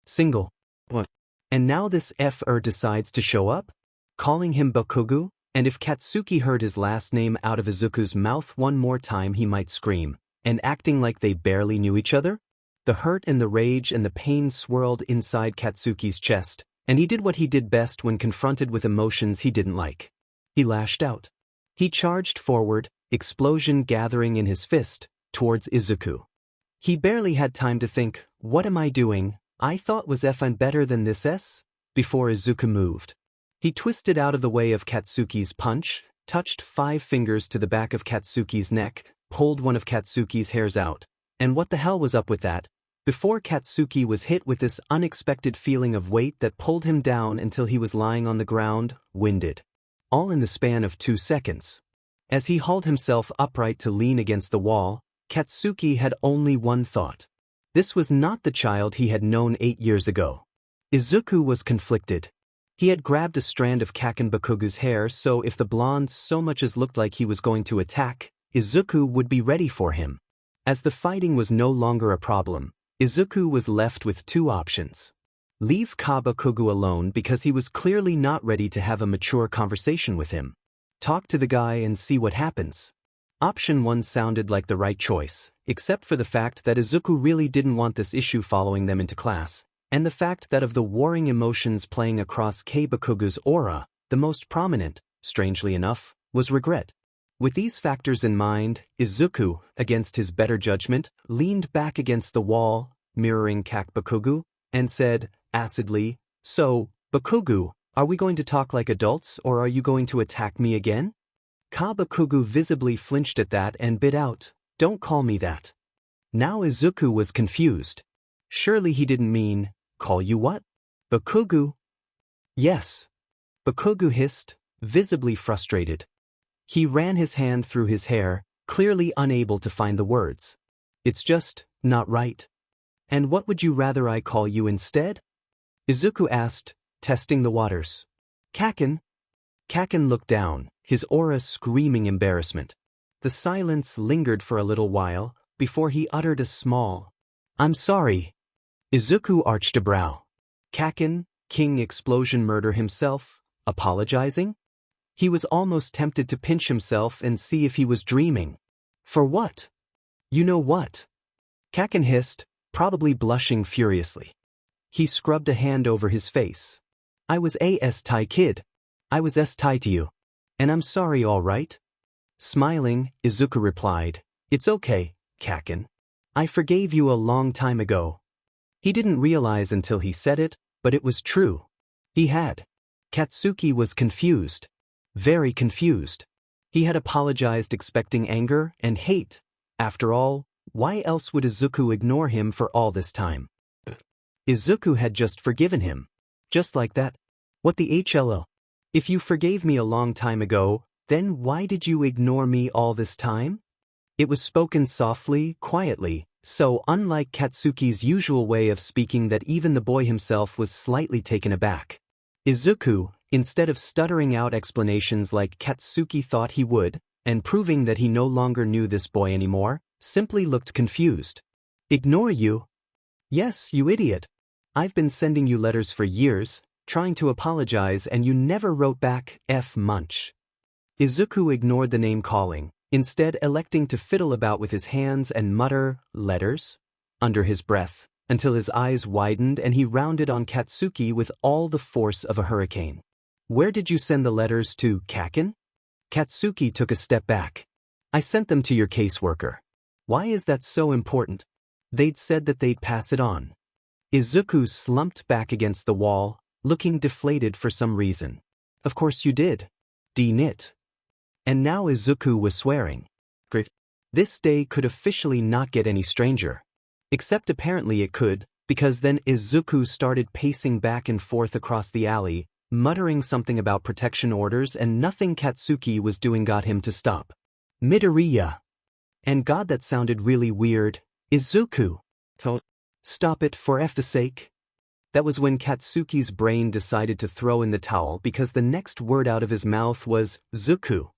Single. What? And now this F-er decides to show up? Calling him Bakugo? And if Katsuki heard his last name out of Izuku's mouth one more time he might scream. And acting like they barely knew each other? The hurt and the rage and the pain swirled inside Katsuki's chest. And he did what he did best when confronted with emotions he didn't like. He lashed out. He charged forward, explosion gathering in his fist, towards Izuku. He barely had time to think, what am I doing? I thought was effing better than this S? Before Izuku moved. He twisted out of the way of Katsuki's punch, touched 5 fingers to the back of Katsuki's neck, pulled one of Katsuki's hairs out. And what the hell was up with that? Before Katsuki was hit with this unexpected feeling of weight that pulled him down until he was lying on the ground, winded. All in the span of 2 seconds. As he hauled himself upright to lean against the wall, Katsuki had only one thought. This was not the child he had known 8 years ago. Izuku was conflicted. He had grabbed a strand of Kaken Bakugo's hair so if the blonde so much as looked like he was going to attack, Izuku would be ready for him. As the fighting was no longer a problem, Izuku was left with 2 options. Leave Bakugo alone because he was clearly not ready to have a mature conversation with him. Talk to the guy and see what happens. Option 1 sounded like the right choice, except for the fact that Izuku really didn't want this issue following them into class, and the fact that of the warring emotions playing across Bakugo's aura, the most prominent, strangely enough, was regret. With these factors in mind, Izuku, against his better judgment, leaned back against the wall, mirroring Bakugo, and said, acidly, so, Bakugo, are we going to talk like adults or are you going to attack me again? Bakugo visibly flinched at that and bit out, don't call me that. Now Izuku was confused. Surely he didn't mean, call you what? Bakugo? Yes. Bakugo hissed, visibly frustrated. He ran his hand through his hair, clearly unable to find the words. It's just, not right. And what would you rather I call you instead? Izuku asked, testing the waters. Kaken? Kaken looked down, his aura screaming embarrassment. The silence lingered for a little while, before he uttered a small, I'm sorry. Izuku arched a brow. Kaken, King Explosion Murder himself, apologizing? He was almost tempted to pinch himself and see if he was dreaming. For what? You know what? Kaken hissed, probably blushing furiously. He scrubbed a hand over his face. I was a S-Tai kid. I was S-Tai to you. And I'm sorry, all right? Smiling, Izuku replied, it's okay, Kaken. I forgave you a long time ago. He didn't realize until he said it, but it was true. He had. Katsuki was confused. Very confused. He had apologized expecting anger and hate. After all, why else would Izuku ignore him for all this time? Izuku had just forgiven him. Just like that. What the HLO? If you forgave me a long time ago, then why did you ignore me all this time? It was spoken softly, quietly, so unlike Katsuki's usual way of speaking that even the boy himself was slightly taken aback. Izuku, instead of stuttering out explanations like Katsuki thought he would, and proving that he no longer knew this boy anymore, simply looked confused. Ignore you? Yes, you idiot. I've been sending you letters for years, trying to apologize, and you never wrote back, Munch. Izuku ignored the name calling, instead electing to fiddle about with his hands and mutter, letters? Under his breath, until his eyes widened and he rounded on Katsuki with all the force of a hurricane. Where did you send the letters to, Kaken? Katsuki took a step back. I sent them to your caseworker. Why is that so important? They'd said that they'd pass it on. Izuku slumped back against the wall, looking deflated for some reason. Of course you did. D-Nit. And now Izuku was swearing. This day could officially not get any stranger. Except apparently it could, because then Izuku started pacing back and forth across the alley, muttering something about protection orders, and nothing Katsuki was doing got him to stop. Midoriya. And God, that sounded really weird. Izuku. Stop it for F's sake. That was when Katsuki's brain decided to throw in the towel because the next word out of his mouth was Zuku.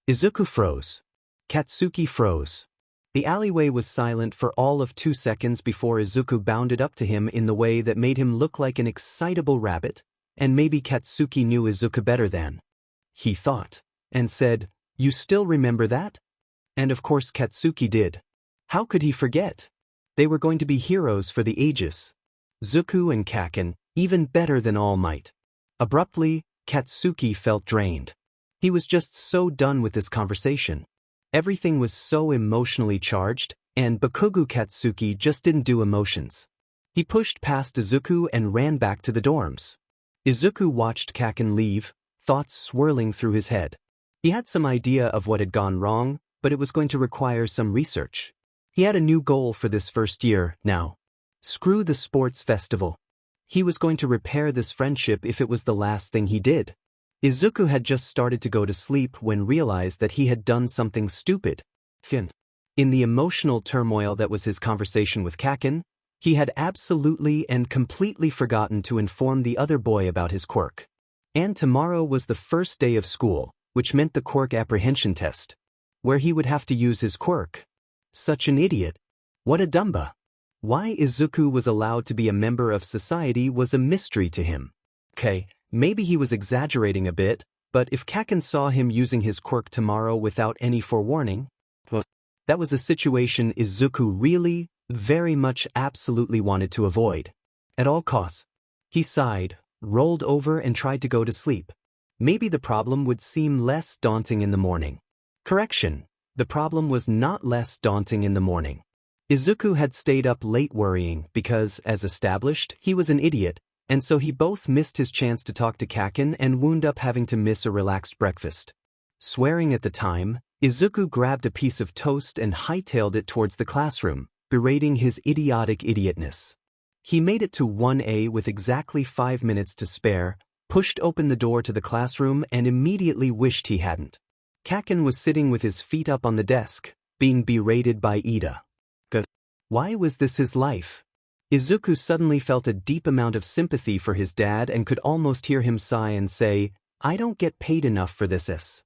Izuku froze. Katsuki froze. The alleyway was silent for all of 2 seconds before Izuku bounded up to him in the way that made him look like an excitable rabbit, and maybe Katsuki knew Izuku better than he thought, and said, "You still remember that?" And of course Katsuki did. How could he forget? They were going to be heroes for the ages. Zuku and Kaken, even better than All Might. Abruptly, Katsuki felt drained. He was just so done with this conversation. Everything was so emotionally charged, and Bakugo Katsuki just didn't do emotions. He pushed past Izuku and ran back to the dorms. Izuku watched Kaken leave, thoughts swirling through his head. He had some idea of what had gone wrong, but it was going to require some research. He had a new goal for this first year, now. Screw the sports festival. He was going to repair this friendship if it was the last thing he did. Izuku had just started to go to sleep when realized that he had done something stupid. In the emotional turmoil that was his conversation with Kaken, he had absolutely and completely forgotten to inform the other boy about his quirk. And tomorrow was the first day of school, which meant the quirk apprehension test, where he would have to use his quirk. Such an idiot. What a dumba. Why Izuku was allowed to be a member of society was a mystery to him. Okay, maybe he was exaggerating a bit, but if Kaken saw him using his quirk tomorrow without any forewarning, that was a situation Izuku really, very much absolutely wanted to avoid. At all costs. He sighed, rolled over and tried to go to sleep. Maybe the problem would seem less daunting in the morning. Correction. The problem was not less daunting in the morning. Izuku had stayed up late worrying because, as established, he was an idiot, and so he both missed his chance to talk to Kaken and wound up having to miss a relaxed breakfast. Swearing at the time, Izuku grabbed a piece of toast and hightailed it towards the classroom, berating his idiotic idiotness. He made it to 1A with exactly 5 minutes to spare, pushed open the door to the classroom and immediately wished he hadn't. Kaken was sitting with his feet up on the desk, being berated by Ida. Why was this his life? Izuku suddenly felt a deep amount of sympathy for his dad and could almost hear him sigh and say, "I don't get paid enough for this."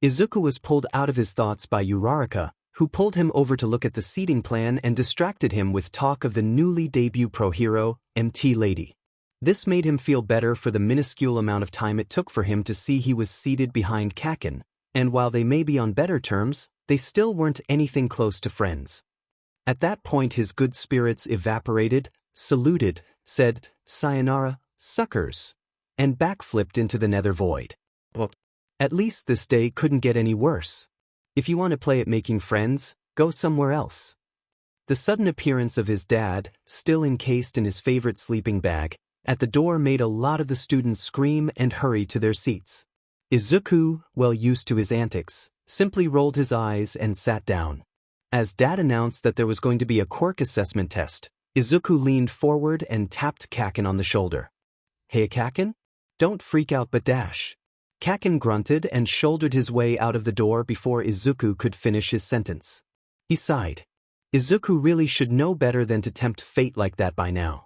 Izuku was pulled out of his thoughts by Uraraka, who pulled him over to look at the seating plan and distracted him with talk of the newly debuted pro hero, MT Lady. This made him feel better for the minuscule amount of time it took for him to see he was seated behind Kaken, and while they may be on better terms, they still weren't anything close to friends. At that point his good spirits evaporated, saluted, said, "Sayonara, suckers," and backflipped into the nether void. At least this day couldn't get any worse. If you want to play at making friends, go somewhere else. The sudden appearance of his dad, still encased in his favorite sleeping bag, at the door made a lot of the students scream and hurry to their seats. Izuku, well used to his antics, simply rolled his eyes and sat down. As Dad announced that there was going to be a quirk assessment test, Izuku leaned forward and tapped Kaken on the shoulder. "Hey Kaken? Don't freak out but dash. Kaken grunted and shouldered his way out of the door before Izuku could finish his sentence. He sighed. Izuku really should know better than to tempt fate like that by now.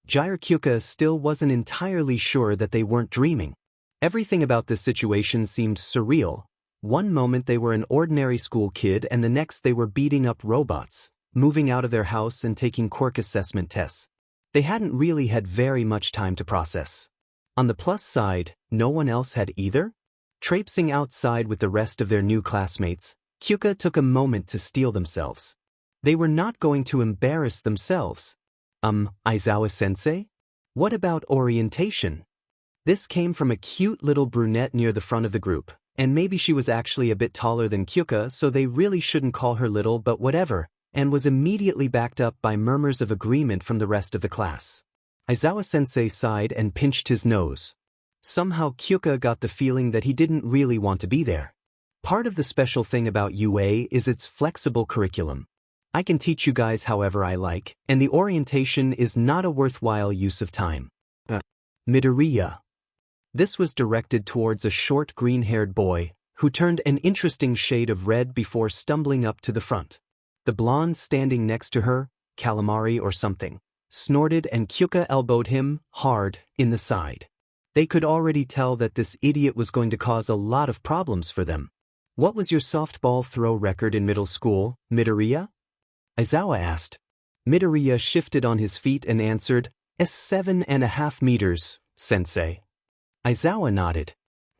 Kyuka still wasn't entirely sure that they weren't dreaming. Everything about this situation seemed surreal. One moment they were an ordinary school kid and the next they were beating up robots, moving out of their house and taking quirk assessment tests. They hadn't really had very much time to process. On the plus side, no one else had either. Traipsing outside with the rest of their new classmates, Kyuka took a moment to steel themselves. They were not going to embarrass themselves. Aizawa-sensei? What about orientation? This came from a cute little brunette near the front of the group, and maybe she was actually a bit taller than Kyuka, so they really shouldn't call her little, but whatever, and was immediately backed up by murmurs of agreement from the rest of the class. Aizawa-sensei sighed and pinched his nose. Somehow Kyuka got the feeling that he didn't really want to be there. Part of the special thing about UA is its flexible curriculum. I can teach you guys however I like, and the orientation is not a worthwhile use of time. Midoriya. This was directed towards a short green-haired boy, who turned an interesting shade of red before stumbling up to the front. The blonde standing next to her, calamari or something, snorted and Kyuka elbowed him, hard, in the side. They could already tell that this idiot was going to cause a lot of problems for them. What was your softball throw record in middle school, Midoriya? Aizawa asked. Midoriya shifted on his feet and answered, 7.5 meters, sensei. Aizawa nodded.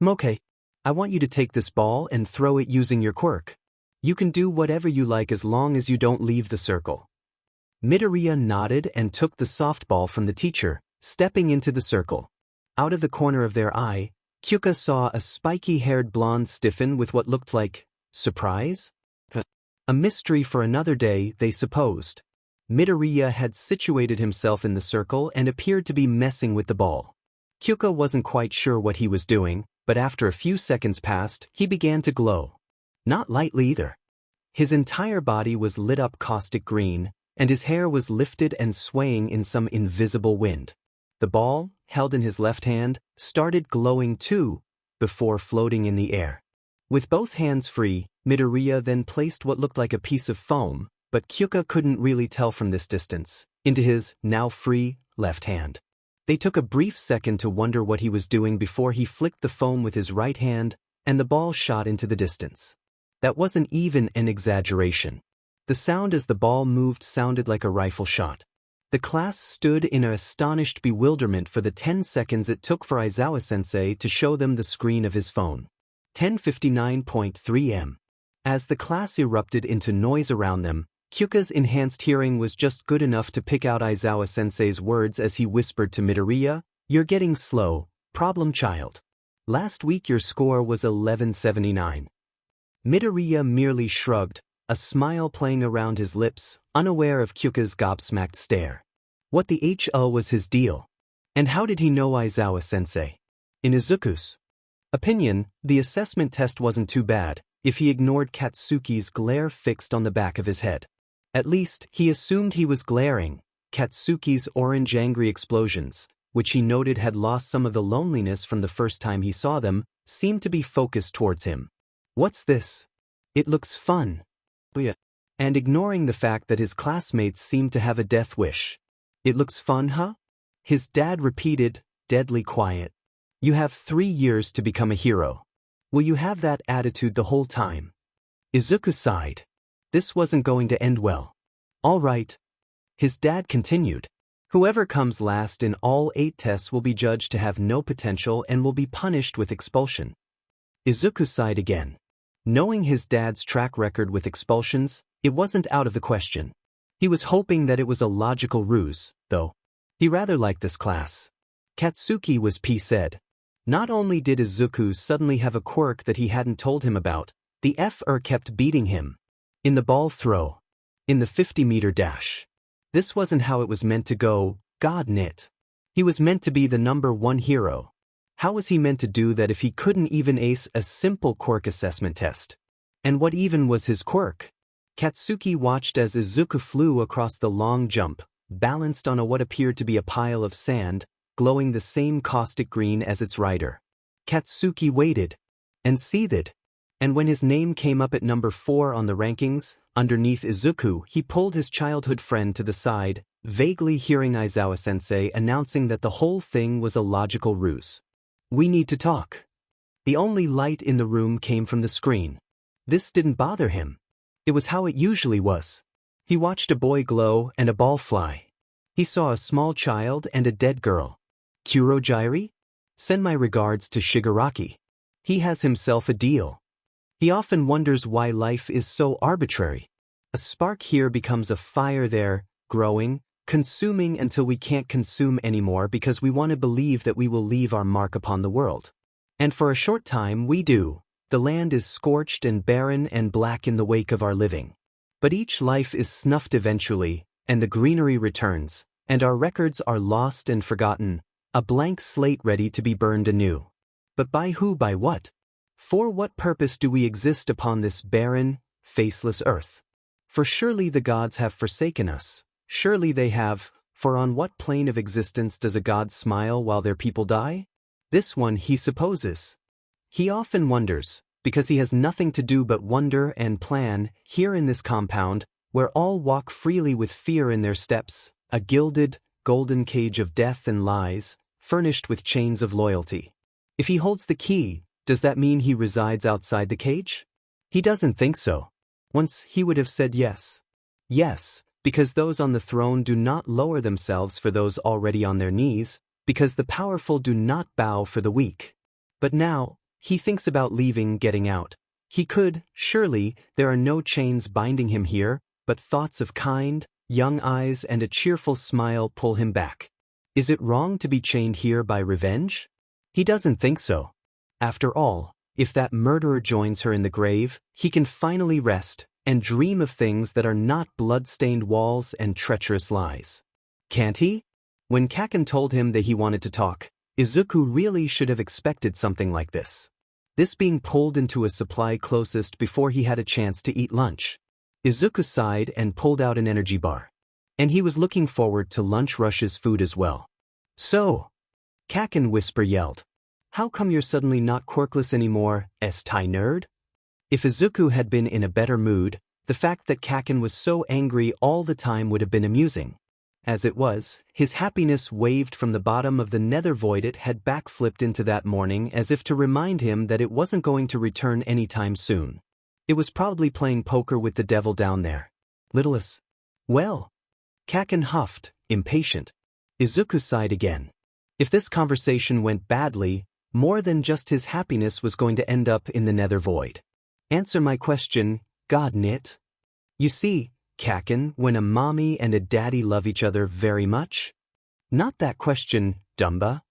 Okay. I want you to take this ball and throw it using your quirk. You can do whatever you like as long as you don't leave the circle. Midoriya nodded and took the softball from the teacher, stepping into the circle. Out of the corner of their eye, Kyuka saw a spiky-haired blonde stiffen with what looked like surprise? A mystery for another day, they supposed. Midoriya had situated himself in the circle and appeared to be messing with the ball. Kyuka wasn't quite sure what he was doing, but after a few seconds passed, he began to glow. Not lightly either. His entire body was lit up caustic green, and his hair was lifted and swaying in some invisible wind. The ball, held in his left hand, started glowing too, before floating in the air. With both hands free, Midoriya then placed what looked like a piece of foam, but Kyuka couldn't really tell from this distance, into his, now free, left hand. They took a brief second to wonder what he was doing before he flicked the foam with his right hand, and the ball shot into the distance. That wasn't even an exaggeration. The sound as the ball moved sounded like a rifle shot. The class stood in astonished bewilderment for the 10 seconds it took for Aizawa-sensei to show them the screen of his phone. 10:59.3 m. As the class erupted into noise around them, Kyuka's enhanced hearing was just good enough to pick out Aizawa-sensei's words as he whispered to Midoriya, "You're getting slow, problem child. Last week your score was 1179. Midoriya merely shrugged, a smile playing around his lips, unaware of Kyuka's gobsmacked stare. What the hell was his deal? And how did he know Aizawa-sensei? In Izuku's opinion, the assessment test wasn't too bad, if he ignored Katsuki's glare fixed on the back of his head. At least, he assumed he was glaring. Katsuki's orange angry explosions, which he noted had lost some of the loneliness from the first time he saw them, seemed to be focused towards him. What's this? It looks fun. Yeah. And ignoring the fact that his classmates seemed to have a death wish. It looks fun, huh? His dad repeated, deadly quiet. You have 3 years to become a hero. Will you have that attitude the whole time? Izuku sighed. This wasn't going to end well. All right. His dad continued. Whoever comes last in all 8 tests will be judged to have no potential and will be punished with expulsion. Izuku sighed again. Knowing his dad's track record with expulsions, it wasn't out of the question. He was hoping that it was a logical ruse, though. He rather liked this class. Katsuki was said. Not only did Izuku suddenly have a quirk that he hadn't told him about, the F.R. kept beating him. In the ball throw. In the 50-meter dash. This wasn't how it was meant to go, God knit. He was meant to be the #1 hero. How was he meant to do that if he couldn't even ace a simple quirk assessment test? And what even was his quirk? Katsuki watched as Izuku flew across the long jump, balanced on what appeared to be a pile of sand, glowing the same caustic green as its rider. Katsuki waited. And seethed. And when his name came up at number 4 on the rankings, underneath Izuku, he pulled his childhood friend to the side, vaguely hearing Aizawa-sensei announcing that the whole thing was a logical ruse. "We need to talk." The only light in the room came from the screen. This didn't bother him. It was how it usually was. He watched a boy glow and a ball fly. He saw a small child and a dead girl. Kurojiiri? Send my regards to Shigaraki. He has himself a deal. He often wonders why life is so arbitrary. A spark here becomes a fire there, growing, consuming until we can't consume anymore because we want to believe that we will leave our mark upon the world. And for a short time we do. The land is scorched and barren and black in the wake of our living. But each life is snuffed eventually, and the greenery returns, and our records are lost and forgotten, a blank slate ready to be burned anew. But by who, by what? For what purpose do we exist upon this barren, faceless earth? For surely the gods have forsaken us. Surely they have, for on what plane of existence does a god smile while their people die? This one, he supposes. He often wonders, because he has nothing to do but wonder and plan, here in this compound, where all walk freely with fear in their steps, a gilded, golden cage of death and lies, furnished with chains of loyalty. If he holds the key, does that mean he resides outside the cage? He doesn't think so. Once he would have said yes. Yes, because those on the throne do not lower themselves for those already on their knees, because the powerful do not bow for the weak. But now, he thinks about leaving, getting out. He could, surely, there are no chains binding him here, but thoughts of kind, young eyes and a cheerful smile pull him back. Is it wrong to be chained here by revenge? He doesn't think so. After all, if that murderer joins her in the grave, he can finally rest and dream of things that are not blood-stained walls and treacherous lies. Can't he? When Kaken told him that he wanted to talk, Izuku really should have expected something like this. This being pulled into a supply closest before he had a chance to eat lunch. Izuku sighed and pulled out an energy bar. And he was looking forward to Lunch Rush's food as well. "So," Kaken whisper yelled, "how come you're suddenly not quirkless anymore, S-tie nerd?" If Izuku had been in a better mood, the fact that Kaken was so angry all the time would have been amusing. As it was, his happiness waved from the bottom of the nether void. It had backflipped into that morning as if to remind him that it wasn't going to return anytime soon. It was probably playing poker with the devil down there. Littlest. Well. Kaken huffed, impatient. Izuku sighed again. If this conversation went badly, more than just his happiness was going to end up in the nether void. Answer my question, God knit. You see, Kaken, when a mommy and a daddy love each other very much? Not that question, Dumba.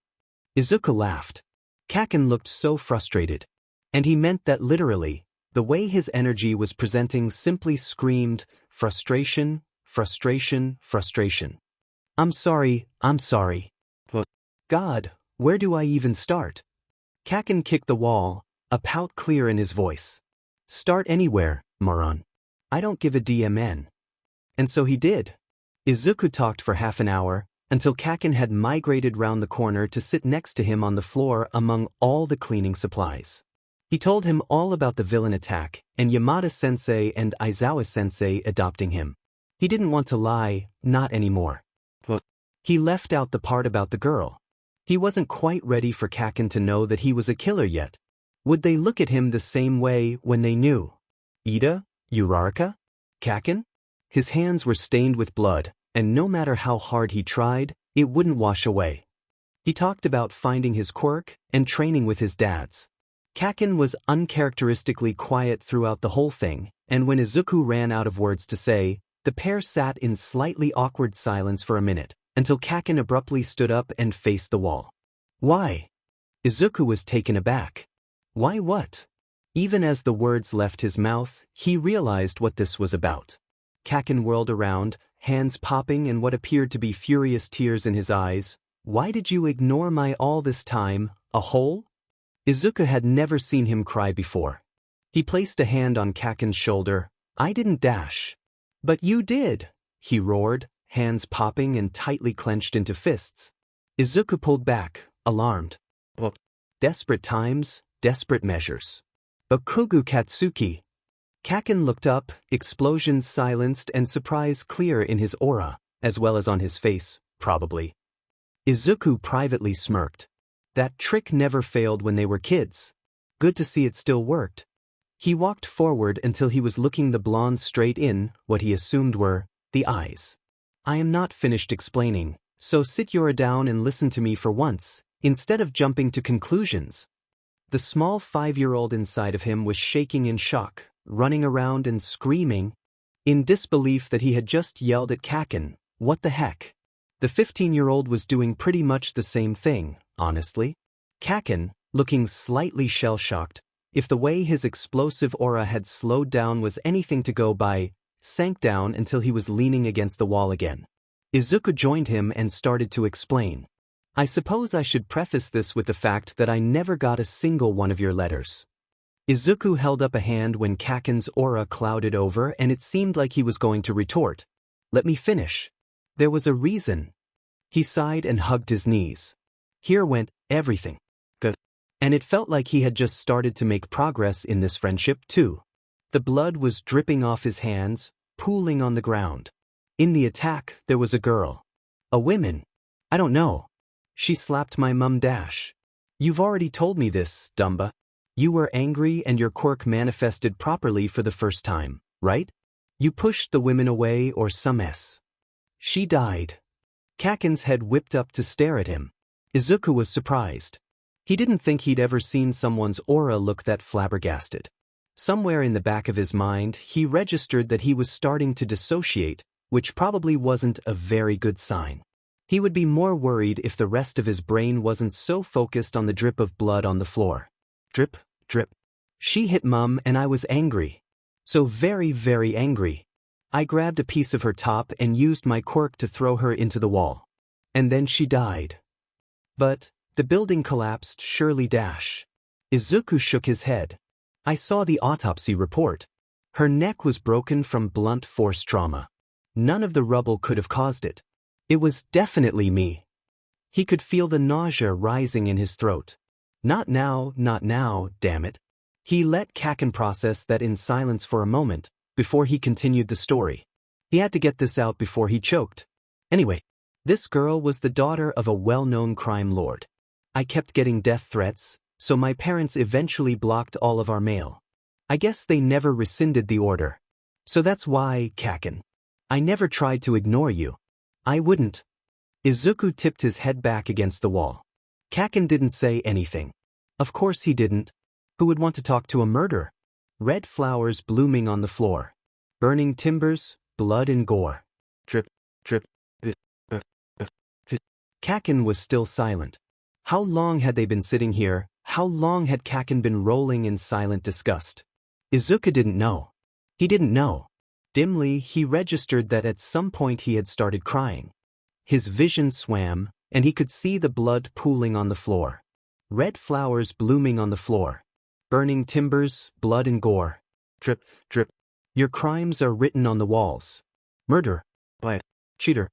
Izuku laughed. Kaken looked so frustrated. And he meant that literally. The way his energy was presenting simply screamed, frustration, frustration, frustration. I'm sorry. But God, where do I even start? Kaken kicked the wall, a pout clear in his voice. Start anywhere, moron. I don't give a DMN. And so he did. Izuku talked for half an hour, until Kaken had migrated round the corner to sit next to him on the floor among all the cleaning supplies. He told him all about the villain attack, and Yamada-sensei and Aizawa-sensei adopting him. He didn't want to lie, not anymore. But he left out the part about the girl. He wasn't quite ready for Kaken to know that he was a killer yet. Would they look at him the same way when they knew? Ida? Uraraka? Kaken? His hands were stained with blood, and no matter how hard he tried, it wouldn't wash away. He talked about finding his quirk and training with his dads. Kaken was uncharacteristically quiet throughout the whole thing, and when Izuku ran out of words to say, the pair sat in slightly awkward silence for a minute, until Kaken abruptly stood up and faced the wall. Why? Izuku was taken aback. Why what? Even as the words left his mouth, he realized what this was about. Kaken whirled around, hands popping and what appeared to be furious tears in his eyes. Why did you ignore my all this time, a hole? Izuku had never seen him cry before. He placed a hand on Kaken's shoulder. I didn't dash. But you did, he roared, hands popping and tightly clenched into fists. Izuku pulled back, alarmed. Well, Desperate times, desperate measures. Bakugo Katsuki. Kaken looked up, explosions silenced and surprise clear in his aura, as well as on his face, probably. Izuku privately smirked. That trick never failed when they were kids. Good to see it still worked. He walked forward until he was looking the blonde straight in, what he assumed were the eyes. I am not finished explaining, so sit your down and listen to me for once, instead of jumping to conclusions. The small 5-year-old inside of him was shaking in shock, running around and screaming, in disbelief that he had just yelled at Kaken. What the heck? The 15-year-old was doing pretty much the same thing, honestly. Kaken, looking slightly shell-shocked, if the way his explosive aura had slowed down was anything to go by, sank down until he was leaning against the wall again. Izuku joined him and started to explain. I suppose I should preface this with the fact that I never got a single one of your letters. Izuku held up a hand when Kaken's aura clouded over and it seemed like he was going to retort. Let me finish. There was a reason. He sighed and hugged his knees. Here went everything. Good. And it felt like he had just started to make progress in this friendship too. The blood was dripping off his hands, pooling on the ground. In the attack, there was a girl. A woman. I don't know. She slapped my mum dash. You've already told me this, Dumba. You were angry and your quirk manifested properly for the first time, right? You pushed the women away or some s. She died. Kaken's head whipped up to stare at him. Izuku was surprised. He didn't think he'd ever seen someone's aura look that flabbergasted. Somewhere in the back of his mind, he registered that he was starting to dissociate, which probably wasn't a very good sign. He would be more worried if the rest of his brain wasn't so focused on the drip of blood on the floor. Drip, drip. She hit Mum and I was angry. So very, very angry. I grabbed a piece of her top and used my quirk to throw her into the wall. And then she died. But the building collapsed surely dash. Izuku shook his head. I saw the autopsy report. Her neck was broken from blunt force trauma. None of the rubble could have caused it. It was definitely me. He could feel the nausea rising in his throat. Not now, damn it. He let Kaken process that in silence for a moment, before he continued the story. He had to get this out before he choked. Anyway, this girl was the daughter of a well-known crime lord. I kept getting death threats, so my parents eventually blocked all of our mail. I guess they never rescinded the order. So that's why, Kaken. I never tried to ignore you. I wouldn't. Izuku tipped his head back against the wall. Kaken didn't say anything. Of course he didn't. Who would want to talk to a murderer? Red flowers blooming on the floor. Burning timbers, blood and gore. Drip, drip, Kaken was still silent. How long had they been sitting here? How long had Kaken been rolling in silent disgust? Izuku didn't know. He didn't know. Dimly, he registered that at some point he had started crying. His vision swam, and he could see the blood pooling on the floor. Red flowers blooming on the floor. Burning timbers, blood and gore. Drip, drip. Your crimes are written on the walls. Murder. By a cheater.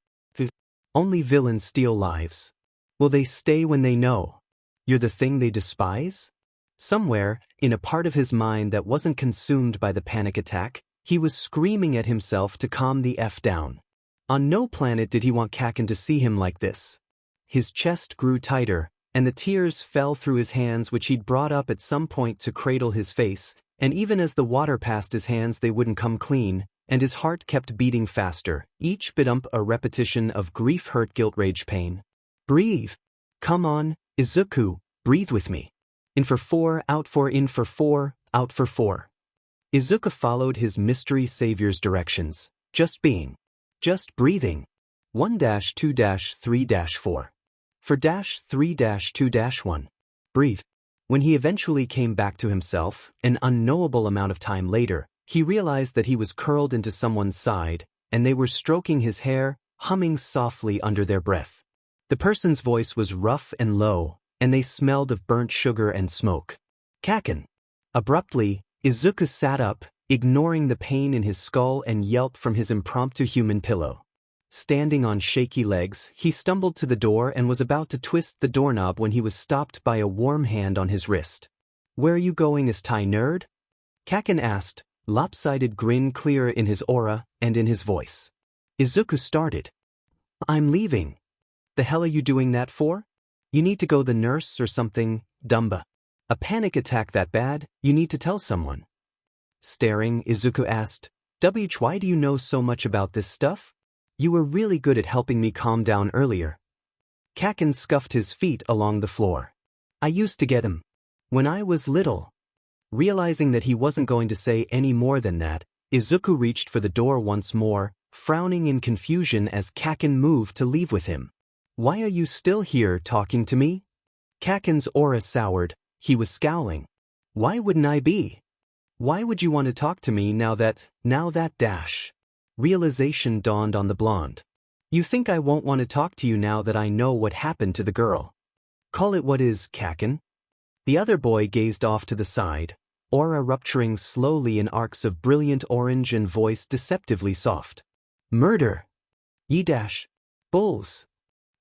Only villains steal lives. Will they stay when they know you're the thing they despise? Somewhere, in a part of his mind that wasn't consumed by the panic attack, he was screaming at himself to calm the F down. On no planet did he want Kaken to see him like this. His chest grew tighter, and the tears fell through his hands which he'd brought up at some point to cradle his face, and even as the water passed his hands they wouldn't come clean, and his heart kept beating faster, each bit a repetition of grief, hurt, guilt, rage, pain. Breathe. Come on, Izuku, breathe with me. In for 4, out for in for 4, out for 4. Izuku followed his mystery savior's directions, just being. Just breathing. 1-2-3-4. For -3-2-1. Breathe. When he eventually came back to himself, an unknowable amount of time later, he realized that he was curled into someone's side, and they were stroking his hair, humming softly under their breath. The person's voice was rough and low, and they smelled of burnt sugar and smoke. Kaken. Abruptly, Izuku sat up, ignoring the pain in his skull and yelped from his impromptu human pillow. Standing on shaky legs, he stumbled to the door and was about to twist the doorknob when he was stopped by a warm hand on his wrist. "Where are you going, Is-Tai nerd?" Kaken asked, lopsided grin clear in his aura and in his voice. Izuku started. "I'm leaving." "The hell are you doing that for?" "You need to go to the nurse or something, Dumba. A panic attack that bad, you need to tell someone." Staring, Izuku asked, "Why do you know so much about this stuff? You were really good at helping me calm down earlier." Kaken scuffed his feet along the floor. "I used to get him. When I was little." Realizing that he wasn't going to say any more than that, Izuku reached for the door once more, frowning in confusion as Kaken moved to leave with him. "Why are you still here talking to me?" Kaken's aura soured, he was scowling. "Why wouldn't I be? Why would you want to talk to me now that dash?" Realization dawned on the blonde. "You think I won't want to talk to you now that I know what happened to the girl?" "Call it what is, Kaken." The other boy gazed off to the side, aura rupturing slowly in arcs of brilliant orange and voice deceptively soft. "Murder. Ye-dash. Bulls."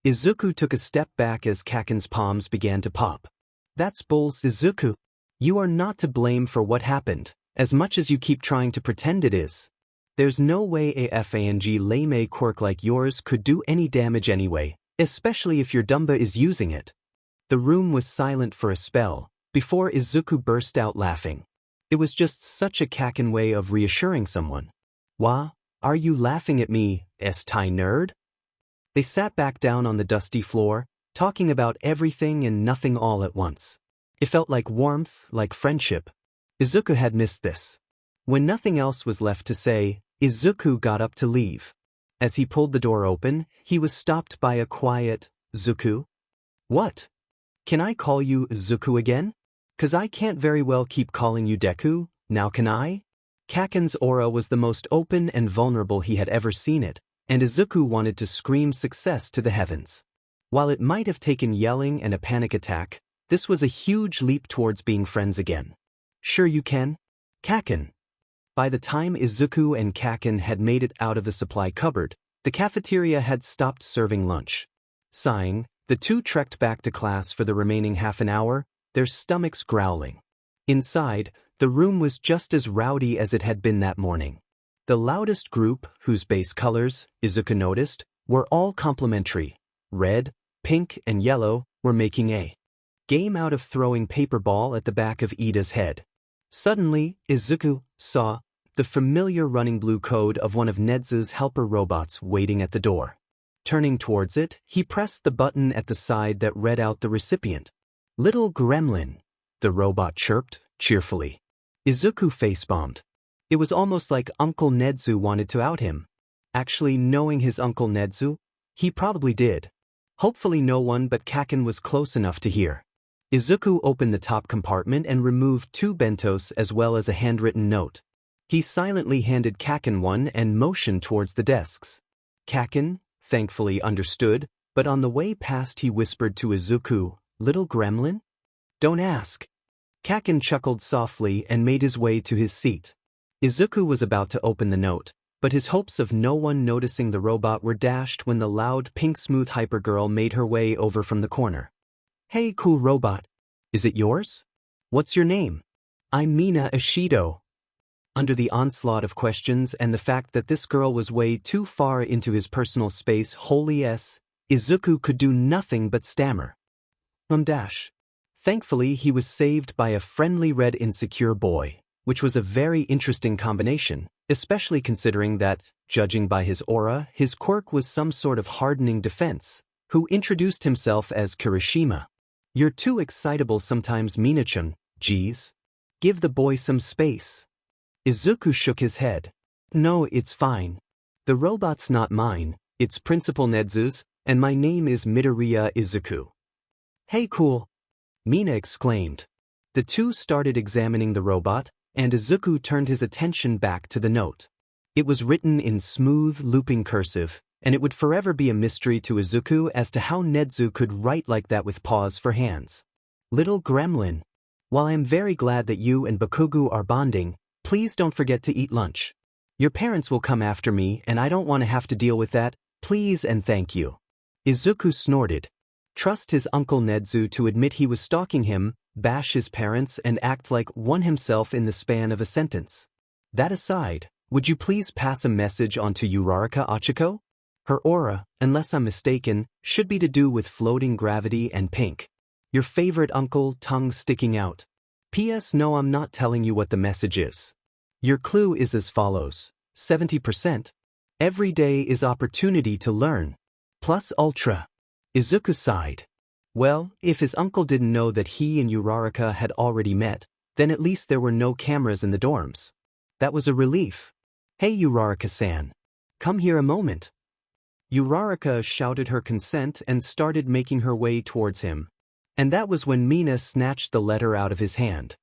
Izuku took a step back as Kaken's palms began to pop. "That's bulls, Izuku. You are not to blame for what happened, as much as you keep trying to pretend it is. There's no way a fang lame quirk like yours could do any damage anyway, especially if your Dumba is using it." The room was silent for a spell, before Izuku burst out laughing. It was just such a Kaken way of reassuring someone. "Wah, are you laughing at me, Is-Tai nerd?" They sat back down on the dusty floor, talking about everything and nothing all at once. It felt like warmth, like friendship. Izuku had missed this. When nothing else was left to say, Izuku got up to leave. As he pulled the door open, he was stopped by a quiet, "Zuku?" "What? Can I call you Izuku again? 'Cause I can't very well keep calling you Deku, now can I?" Kaken's aura was the most open and vulnerable he had ever seen it, and Izuku wanted to scream success to the heavens. While it might have taken yelling and a panic attack, this was a huge leap towards being friends again. "Sure you can, Kaken." By the time Izuku and Kaken had made it out of the supply cupboard, the cafeteria had stopped serving lunch. Sighing, the two trekked back to class for the remaining half an hour, their stomachs growling. Inside, the room was just as rowdy as it had been that morning. The loudest group, whose base colors, Izuku noticed, were all complementary. Red, pink, and yellow were making a game out of throwing paper ball at the back of Ida's head. Suddenly, Izuku saw the familiar running blue code of one of Nezu's helper robots waiting at the door. Turning towards it, he pressed the button at the side that read out the recipient. "Little gremlin," the robot chirped, cheerfully. Izuku face-bombed. It was almost like Uncle Nezu wanted to out him. Actually, knowing his Uncle Nezu, he probably did. Hopefully no one but Kaken was close enough to hear. Izuku opened the top compartment and removed 2 bentos as well as a handwritten note. He silently handed Kaken one and motioned towards the desks. Kaken, thankfully, understood, but on the way past he whispered to Izuku, "Little gremlin?" "Don't ask." Kaken chuckled softly and made his way to his seat. Izuku was about to open the note, but his hopes of no one noticing the robot were dashed when the loud pink-smooth hypergirl made her way over from the corner. "Hey, cool robot. Is it yours? What's your name?" "I'm Mina Ishido." Under the onslaught of questions and the fact that this girl was way too far into his personal space, Izuku could do nothing but stammer. Dash. Thankfully, he was saved by a friendly red insecure boy, which was a very interesting combination, especially considering that, judging by his aura, his quirk was some sort of hardening defense, who introduced himself as Kirishima. "You're too excitable sometimes, Mina-chan, geez. Give the boy some space." Izuku shook his head. "No, it's fine. The robot's not mine, it's Principal Nezu's, and my name is Midoriya Izuku." "Hey, cool!" Mina exclaimed. The two started examining the robot, and Izuku turned his attention back to the note. It was written in smooth, looping cursive, and it would forever be a mystery to Izuku as to how Nezu could write like that with paws for hands. "Little gremlin. While I am very glad that you and Bakugo are bonding, please don't forget to eat lunch. Your parents will come after me and I don't want to have to deal with that, Please and thank you. Izuku snorted. Trust his uncle Nezu to admit he was stalking him, bash his parents and act like one himself in the span of a sentence. That aside, would you please pass a message on to Uraraka Achiko? Her aura, unless I'm mistaken, should be to do with floating gravity and pink. Your favorite uncle, tongue sticking out. P.S. No, I'm not telling you what the message is. Your clue is as follows. 70%. Every day is opportunity to learn. Plus ultra. Izuku sighed. Well, if his uncle didn't know that he and Uraraka had already met, then at least there were no cameras in the dorms. That was a relief. Hey Uraraka-san. Come here a moment. Uraraka shouted her consent and started making her way towards him. And that was when Mina snatched the letter out of his hand.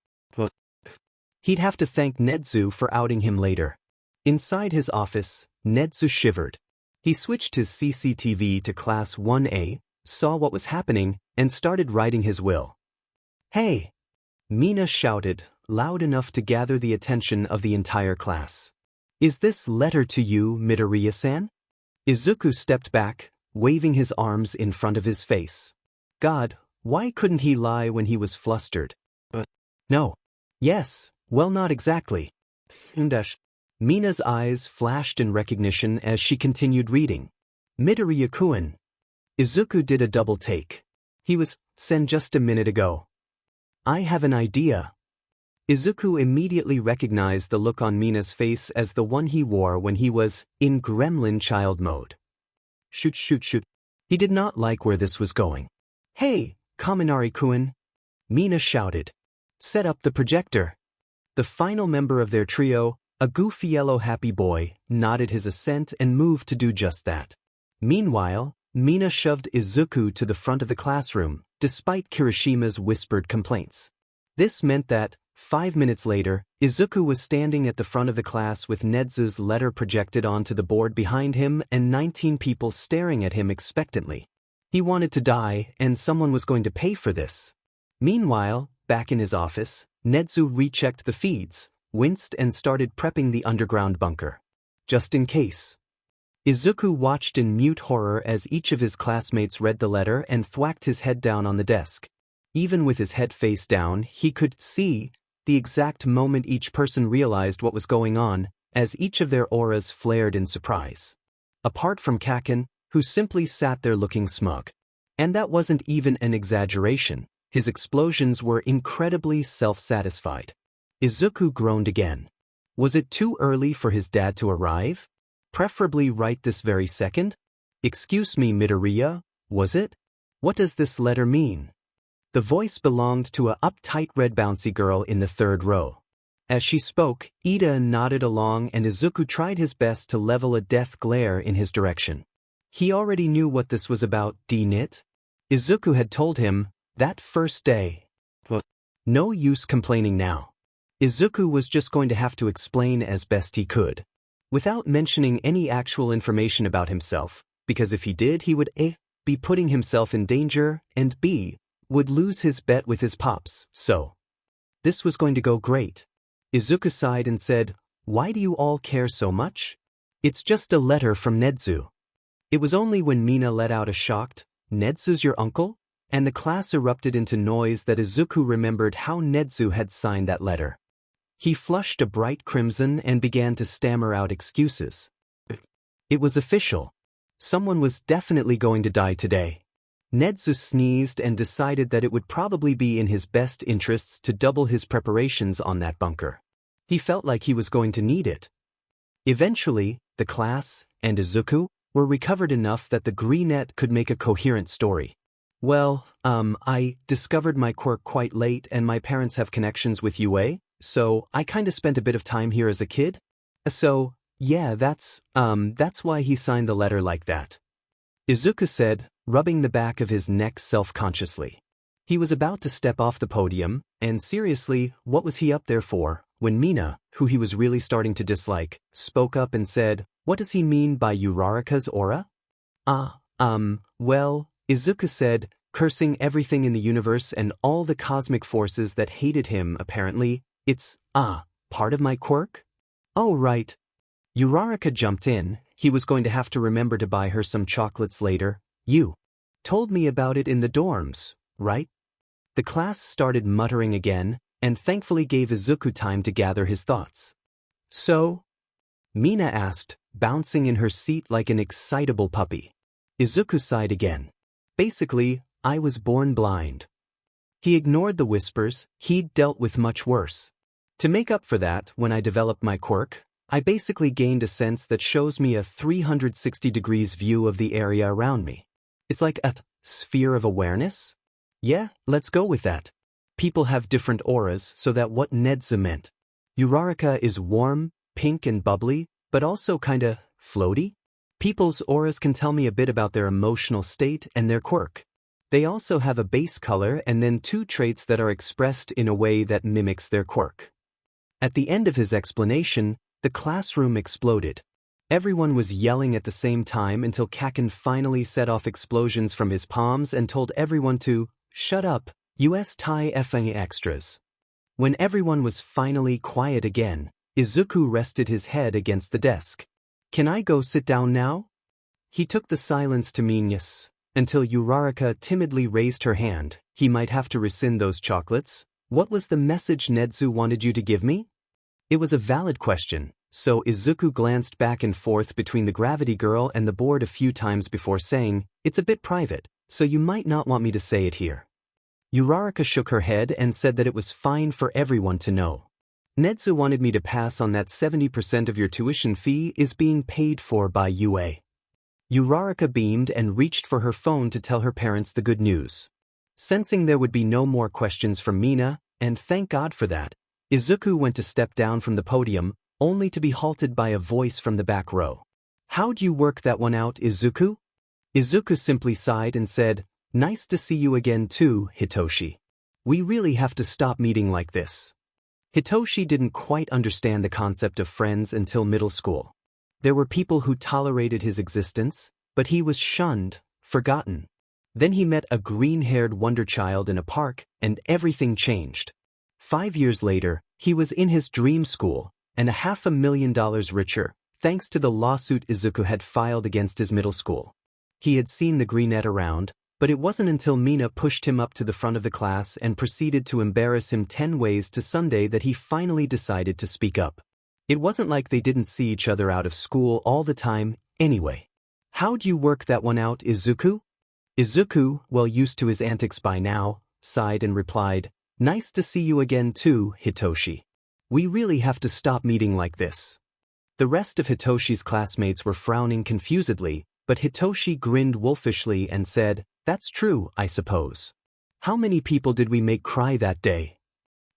He'd have to thank Nezu for outing him later. Inside his office, Nezu shivered. He switched his CCTV to Class 1A, saw what was happening, and started writing his will. Hey! Mina shouted, loud enough to gather the attention of the entire class. Is this letter to you, Midoriya-san? Izuku stepped back, waving his arms in front of his face. God, why couldn't he lie when he was flustered? No. Yes, well not exactly. Mina's eyes flashed in recognition as she continued reading. Midoriya-kun. Izuku did a double take. He was sent just a minute ago. I have an idea. Izuku immediately recognized the look on Mina's face as the one he wore when he was in gremlin child mode. Shoot. He did not like where this was going. Hey, Kaminari-kun. Mina shouted. Set up the projector. The final member of their trio, a goofy yellow happy boy, nodded his assent and moved to do just that. Meanwhile, Mina shoved Izuku to the front of the classroom, despite Kirishima's whispered complaints. This meant that, 5 minutes later, Izuku was standing at the front of the class with Nezu's letter projected onto the board behind him and 19 people staring at him expectantly. He wanted to die, and someone was going to pay for this. Meanwhile, back in his office, Nezu rechecked the feeds, winced and started prepping the underground bunker. Just in case. Izuku watched in mute horror as each of his classmates read the letter and thwacked his head down on the desk. Even with his head face down, he could see the exact moment each person realized what was going on, as each of their auras flared in surprise. Apart from Kaken, who simply sat there looking smug. And that wasn't even an exaggeration, his explosions were incredibly self-satisfied. Izuku groaned again. Was it too early for his dad to arrive? Preferably right this very second? Excuse me, Midoriya, was it? What does this letter mean? The voice belonged to a uptight red bouncy girl in the third row. As she spoke, Ida nodded along and Izuku tried his best to level a death glare in his direction. He already knew what this was about, D-Nit. Izuku had told him, that first day. No use complaining now. Izuku was just going to have to explain as best he could. Without mentioning any actual information about himself, because if he did he would A. be putting himself in danger, and B. would lose his bet with his pops, so. This was going to go great. Izuku sighed and said, why do you all care so much? It's just a letter from Nezu. It was only when Mina let out a shocked, Nezu's your uncle? And the class erupted into noise that Izuku remembered how Nezu had signed that letter. He flushed a bright crimson and began to stammer out excuses. It was official. Someone was definitely going to die today. Nezu sneezed and decided that it would probably be in his best interests to double his preparations on that bunker. He felt like he was going to need it. Eventually, the class and Izuku were recovered enough that the Greenette could make a coherent story. Well, I discovered my quirk quite late and my parents have connections with UA, so I kinda spent a bit of time here as a kid. So, yeah, that's why he signed the letter like that. Izuku said, rubbing the back of his neck self-consciously. He was about to step off the podium, and seriously, what was he up there for, when Mina, who he was really starting to dislike, spoke up and said, what does he mean by Uraraka's aura? Well, Izuku said, cursing everything in the universe and all the cosmic forces that hated him apparently, it's, part of my quirk? Oh right. Uraraka jumped in. He was going to have to remember to buy her some chocolates later. You told me about it in the dorms, right? The class started muttering again, and thankfully gave Izuku time to gather his thoughts. So? Mina asked, bouncing in her seat like an excitable puppy. Izuku sighed again. Basically, I was born blind. He ignored the whispers. He'd dealt with much worse. To make up for that, when I developed my quirk, I basically gained a sense that shows me a 360 degrees view of the area around me. It's like a sphere of awareness? Yeah, let's go with that. People have different auras, so that what Nezu meant. Uraraka is warm, pink and bubbly, but also kinda floaty? People's auras can tell me a bit about their emotional state and their quirk. They also have a base color and then two traits that are expressed in a way that mimics their quirk. At the end of his explanation, the classroom exploded. Everyone was yelling at the same time until Kaken finally set off explosions from his palms and told everyone to shut up, US Thai effing extras. When everyone was finally quiet again, Izuku rested his head against the desk. Can I go sit down now? He took the silence to mean yes, until Uraraka timidly raised her hand. He might have to rescind those chocolates. What was the message Nezu wanted you to give me? It was a valid question, so Izuku glanced back and forth between the gravity girl and the board a few times before saying, it's a bit private, so you might not want me to say it here. Uraraka shook her head and said that it was fine for everyone to know. Nezu wanted me to pass on that 70% of your tuition fee is being paid for by UA. Uraraka beamed and reached for her phone to tell her parents the good news. Sensing there would be no more questions from Mina, and thank God for that, Izuku went to step down from the podium, only to be halted by a voice from the back row. How'd you work that one out, Izuku? Izuku simply sighed and said, nice to see you again too, Hitoshi. We really have to stop meeting like this. Hitoshi didn't quite understand the concept of friends until middle school. There were people who tolerated his existence, but he was shunned, forgotten. Then he met a green-haired wonder child in a park, and everything changed. 5 years later, he was in his dream school, and $500,000 richer, thanks to the lawsuit Izuku had filed against his middle school. He had seen the greenette around, but it wasn't until Mina pushed him up to the front of the class and proceeded to embarrass him 10 ways to Sunday that he finally decided to speak up. It wasn't like they didn't see each other out of school all the time, anyway. How'd you work that one out, Izuku? Izuku, well used to his antics by now, sighed and replied, nice to see you again too, Hitoshi. We really have to stop meeting like this. The rest of Hitoshi's classmates were frowning confusedly, but Hitoshi grinned wolfishly and said, that's true, I suppose. How many people did we make cry that day?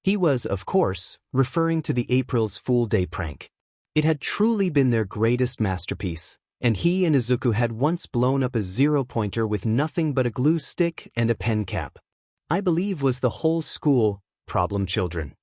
He was, of course, referring to the April's Fool Day prank. It had truly been their greatest masterpiece, and he and Izuku had once blown up a zero-pointer with nothing but a glue stick and a pen cap. I believe was the whole school, problem children.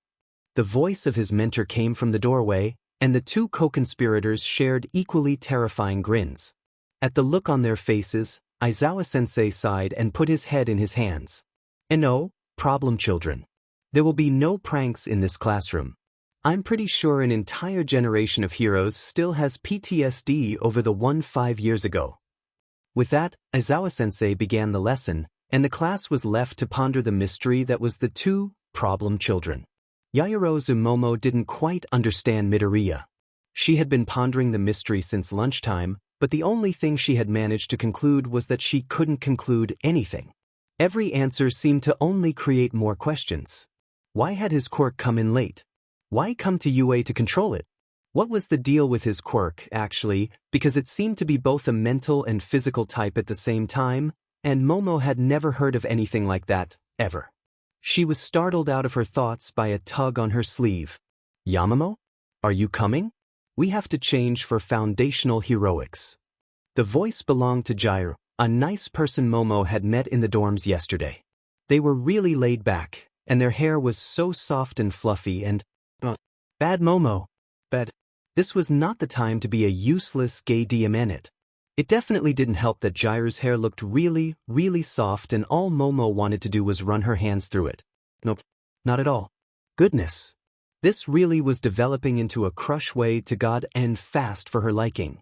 The voice of his mentor came from the doorway, and the two co-conspirators shared equally terrifying grins. At the look on their faces, Aizawa-sensei sighed and put his head in his hands. And no, problem children. There will be no pranks in this classroom. I'm pretty sure an entire generation of heroes still has PTSD over the one 5 years ago. With that, Aizawa-sensei began the lesson, and the class was left to ponder the mystery that was the two problem children. Yaoyorozu Momo didn't quite understand Midoriya. She had been pondering the mystery since lunchtime, but the only thing she had managed to conclude was that she couldn't conclude anything. Every answer seemed to only create more questions. Why had his quirk come in late? Why come to UA to control it? What was the deal with his quirk, actually, because it seemed to be both a mental and physical type at the same time, and Momo had never heard of anything like that, ever. She was startled out of her thoughts by a tug on her sleeve. Yamamo? Are you coming? We have to change for foundational heroics. The voice belonged to Jiro, a nice person Momo had met in the dorms yesterday. They were really laid back, and their hair was so soft and fluffy and... bad Momo. Bad. This was not the time to be a useless gay DMN. It definitely didn't help that Jiro's hair looked really, really soft and all Momo wanted to do was run her hands through it. Nope. Not at all. Goodness. This really was developing into a crush way to God and fast for her liking.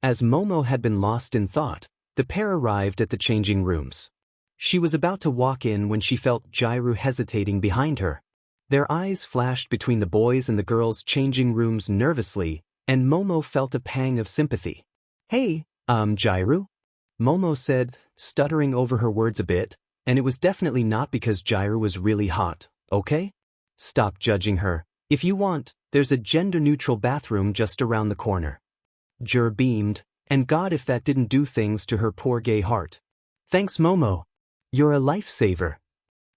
As Momo had been lost in thought, the pair arrived at the changing rooms. She was about to walk in when she felt Jairu hesitating behind her. Their eyes flashed between the boys and the girls' changing rooms nervously, and Momo felt a pang of sympathy. "Hey, Jairu?" Momo said, stuttering over her words a bit, and it was definitely not because Jairu was really hot, okay? "Stop judging her. If you want, there's a gender-neutral bathroom just around the corner." Jur beamed, and God if that didn't do things to her poor gay heart. "Thanks, Momo. You're a lifesaver,"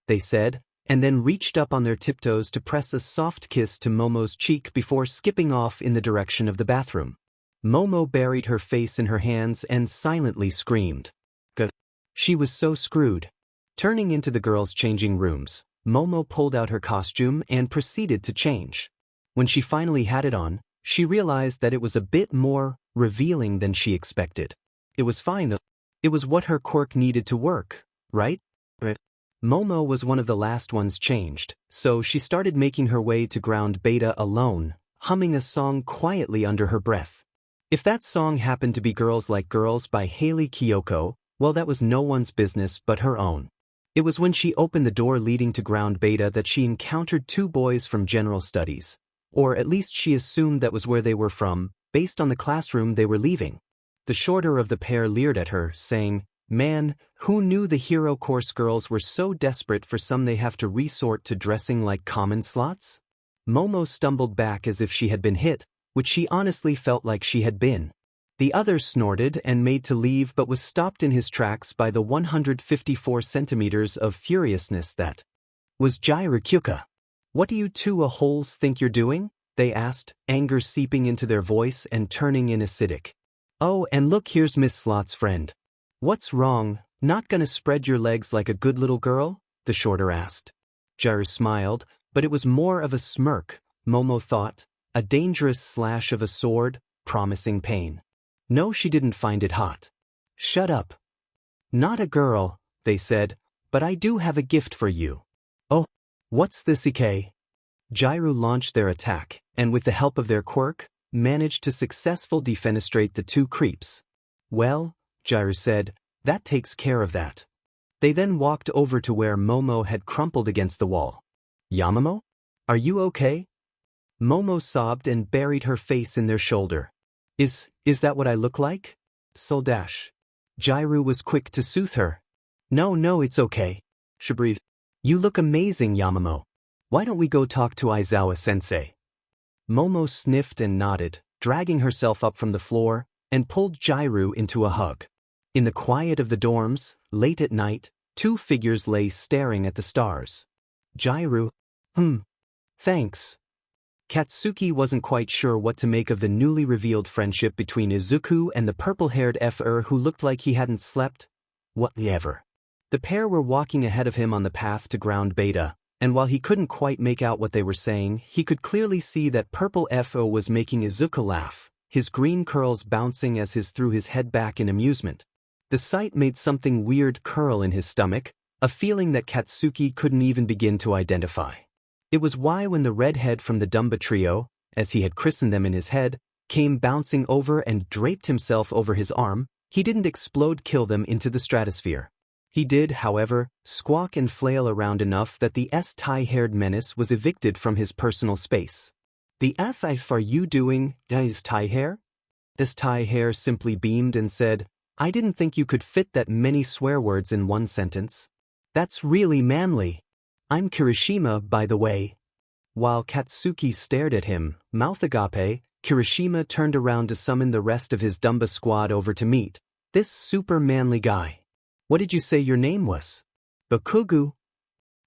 they said, and then reached up on their tiptoes to press a soft kiss to Momo's cheek before skipping off in the direction of the bathroom. Momo buried her face in her hands and silently screamed. "Good." She was so screwed. Turning into the girls' changing rooms, Momo pulled out her costume and proceeded to change. When she finally had it on, she realized that it was a bit more revealing than she expected. It was fine though. It was what her quirk needed to work, right? Momo was one of the last ones changed, so she started making her way to ground beta alone, humming a song quietly under her breath. If that song happened to be Girls Like Girls by Hayley Kiyoko, well, that was no one's business but her own. It was when she opened the door leading to ground beta that she encountered two boys from general studies, or at least she assumed that was where they were from, based on the classroom they were leaving. The shorter of the pair leered at her, saying, "Man, who knew the hero course girls were so desperate for some they have to resort to dressing like common slots?" Momo stumbled back as if she had been hit, which she honestly felt like she had been. The other snorted and made to leave but was stopped in his tracks by the 154 centimeters of furiousness that was Jairu Kyuka. "What do you two a-holes think you're doing?" they asked, anger seeping into their voice and turning in acidic. "Oh, and look, here's Miss Slot's friend." "What's wrong, not gonna spread your legs like a good little girl?" the shorter asked. Jairu smiled, but it was more of a smirk, Momo thought, a dangerous slash of a sword, promising pain. No, she didn't find it hot. "Shut up. Not a girl," they said, "but I do have a gift for you." "Oh, what's this, Ike?" Jairu launched their attack, and with the help of their quirk, managed to successfully defenestrate the two creeps. "Well," Jairu said, "that takes care of that." They then walked over to where Momo had crumpled against the wall. "Yamamo? Are you okay?" Momo sobbed and buried her face in their shoulder. Is that what I look like?" Soldash. Jairu was quick to soothe her. No, it's okay." She breathed. "You look amazing, Yamamo. Why don't we go talk to Aizawa-sensei?" Momo sniffed and nodded, dragging herself up from the floor, and pulled Jairu into a hug. In the quiet of the dorms, late at night, two figures lay staring at the stars. Jairu. Thanks." Katsuki wasn't quite sure what to make of the newly revealed friendship between Izuku and the purple-haired F.er who looked like he hadn't slept. Whatever. The pair were walking ahead of him on the path to ground beta, and while he couldn't quite make out what they were saying, he could clearly see that purple F.o was making Izuku laugh, his green curls bouncing as he threw his head back in amusement. The sight made something weird curl in his stomach, a feeling that Katsuki couldn't even begin to identify. It was why when the redhead from the Dumba trio, as he had christened them in his head, came bouncing over and draped himself over his arm, he didn't kill them into the stratosphere. He did, however, squawk and flail around enough that the tie-haired menace was evicted from his personal space. "The F are you doing, guys, tie-hair?" This tie-hair simply beamed and said, "I didn't think you could fit that many swear words in one sentence. That's really manly. I'm Kirishima, by the way." While Katsuki stared at him, mouth agape, Kirishima turned around to summon the rest of his Dumba squad over to meet this super manly guy. "What did you say your name was?" "Bakugo."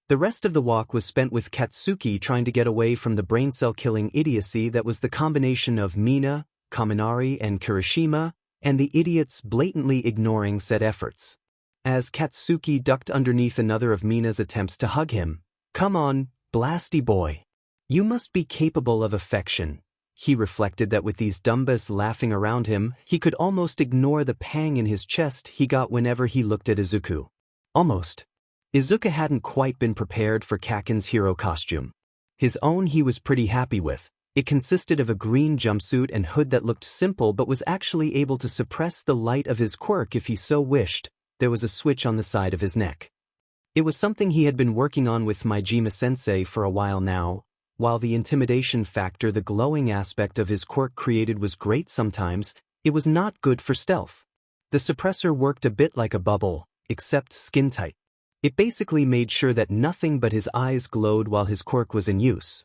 The rest of the walk was spent with Katsuki trying to get away from the brain cell-killing idiocy that was the combination of Mina, Kaminari, and Kirishima, and the idiots blatantly ignoring said efforts. As Katsuki ducked underneath another of Mina's attempts to hug him, "Come on, blasty boy. You must be capable of affection." He reflected that with these Dumbas laughing around him, he could almost ignore the pang in his chest he got whenever he looked at Izuku. Almost. Izuku hadn't quite been prepared for Kaken's hero costume. His own he was pretty happy with. It consisted of a green jumpsuit and hood that looked simple but was actually able to suppress the light of his quirk if he so wished. There was a switch on the side of his neck. It was something he had been working on with Majima-sensei for a while now. While the intimidation factor, the glowing aspect of his quirk created was great sometimes, it was not good for stealth. The suppressor worked a bit like a bubble, except skin-tight. It basically made sure that nothing but his eyes glowed while his quirk was in use.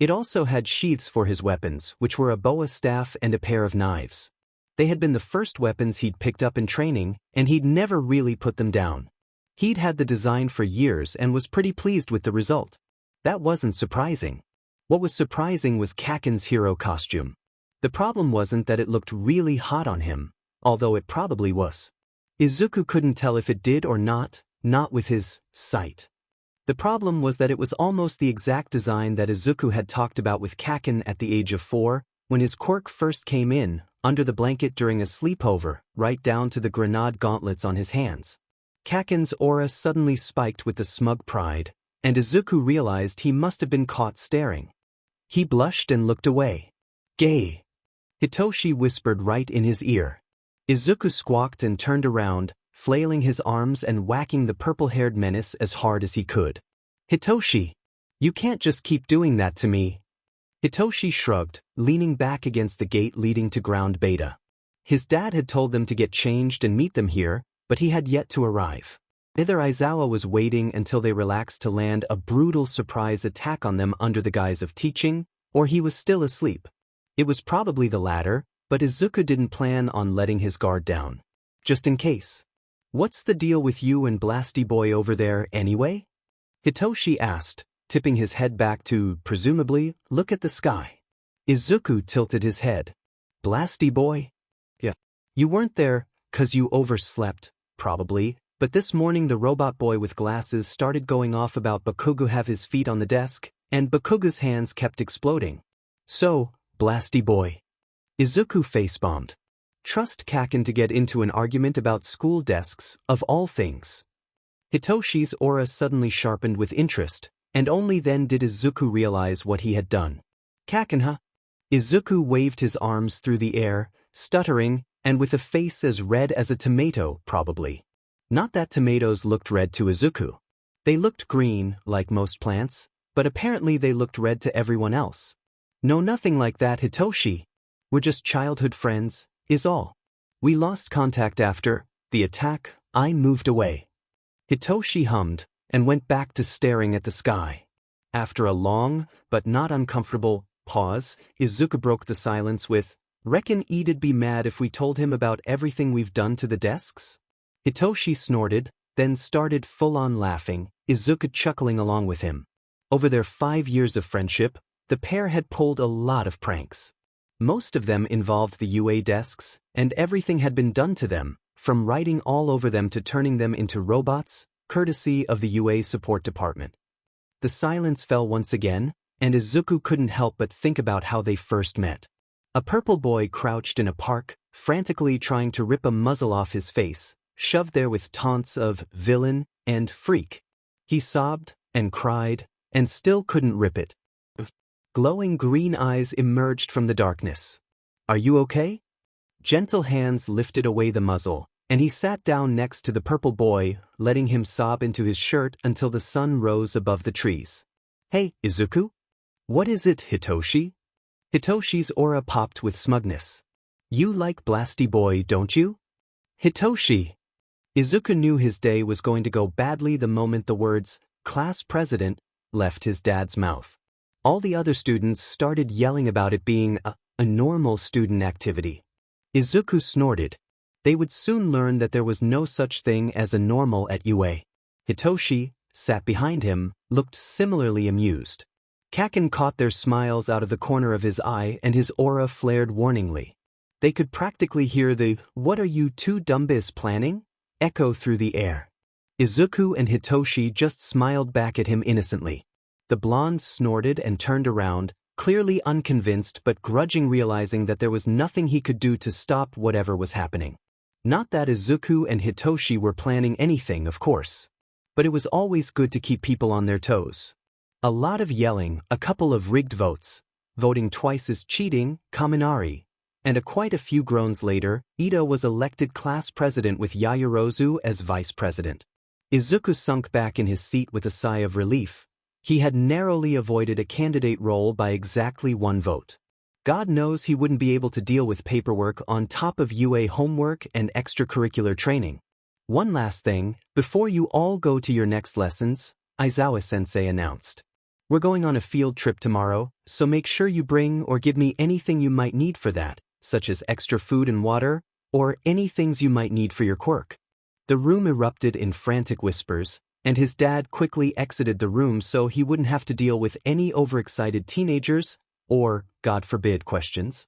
It also had sheaths for his weapons, which were a boa staff and a pair of knives. They had been the first weapons he'd picked up in training, and he'd never really put them down. He'd had the design for years and was pretty pleased with the result. That wasn't surprising. What was surprising was Kaken's hero costume. The problem wasn't that it looked really hot on him, although it probably was. Izuku couldn't tell if it did or not with his sight. The problem was that it was almost the exact design that Izuku had talked about with Kaken at the age of 4, when his quirk first came in, under the blanket during a sleepover, right down to the grenade gauntlets on his hands. Kaken's aura suddenly spiked with the smug pride, and Izuku realized he must have been caught staring. He blushed and looked away. "Gay," Hitoshi whispered right in his ear. Izuku squawked and turned around, flailing his arms and whacking the purple-haired menace as hard as he could. "Hitoshi, you can't just keep doing that to me." Hitoshi shrugged, leaning back against the gate leading to ground beta. His dad had told them to get changed and meet them here, but he had yet to arrive. Either Aizawa was waiting until they relaxed to land a brutal surprise attack on them under the guise of teaching, or he was still asleep. It was probably the latter, but Izuku didn't plan on letting his guard down. Just in case. "What's the deal with you and Blasty Boy over there, anyway?" Hitoshi asked, tipping his head back to, presumably, look at the sky. Izuku tilted his head. "Blasty Boy? Yeah. You weren't there, 'cause you overslept, probably, but this morning the robot boy with glasses started going off about Bakugo have his feet on the desk, and Bakugo's hands kept exploding. So, Blasty Boy." Izuku facebombed. Trust Kaken to get into an argument about school desks, of all things. Hitoshi's aura suddenly sharpened with interest, and only then did Izuku realize what he had done. "Kaken, huh?" Izuku waved his arms through the air, stuttering, and with a face as red as a tomato, probably. Not that tomatoes looked red to Izuku. They looked green, like most plants, but apparently they looked red to everyone else. "No, nothing like that, Hitoshi. We're just childhood friends, is all. We lost contact after the attack. I moved away." Hitoshi hummed, and went back to staring at the sky. After a long, but not uncomfortable, pause, Izuku broke the silence with, "Reckon Eda'd be mad if we told him about everything we've done to the desks?" Hitoshi snorted, then started full-on laughing, Izuku chuckling along with him. Over their 5 years of friendship, the pair had pulled a lot of pranks. Most of them involved the UA desks, and everything had been done to them, from writing all over them to turning them into robots, courtesy of the UA support department. The silence fell once again, and Izuku couldn't help but think about how they first met. A purple boy crouched in a park, frantically trying to rip a muzzle off his face, shoved there with taunts of villain and freak. He sobbed and cried, and still couldn't rip it. Glowing green eyes emerged from the darkness. "Are you okay?" Gentle hands lifted away the muzzle, and he sat down next to the purple boy, letting him sob into his shirt until the sun rose above the trees. "Hey, Izuku?" "What is it, Hitoshi?" Hitoshi's aura popped with smugness. "You like Blasty Boy, don't you?" "Hitoshi!" Izuku knew his day was going to go badly the moment the words, "class president," left his dad's mouth. All the other students started yelling about it being a normal student activity. Izuku snorted. They would soon learn that there was no such thing as a normal at UA. Hitoshi, sat behind him, looked similarly amused. Kaken caught their smiles out of the corner of his eye and his aura flared warningly. They could practically hear the, "What are you two dumbis planning?" echo through the air. Izuku and Hitoshi just smiled back at him innocently. The blonde snorted and turned around, clearly unconvinced but grudging, realizing that there was nothing he could do to stop whatever was happening. Not that Izuku and Hitoshi were planning anything, of course. But it was always good to keep people on their toes. A lot of yelling, a couple of rigged votes, voting twice is cheating, Kaminari. And quite a few groans later, Ida was elected class president with Yaoyorozu as vice president. Izuku sunk back in his seat with a sigh of relief. He had narrowly avoided a candidate role by exactly 1 vote. God knows he wouldn't be able to deal with paperwork on top of UA homework and extracurricular training. One last thing, before you all go to your next lessons, Aizawa-sensei announced. We're going on a field trip tomorrow, so make sure you bring or give me anything you might need for that, such as extra food and water, or any things you might need for your quirk. The room erupted in frantic whispers, and his dad quickly exited the room so he wouldn't have to deal with any overexcited teenagers, or, God forbid, questions.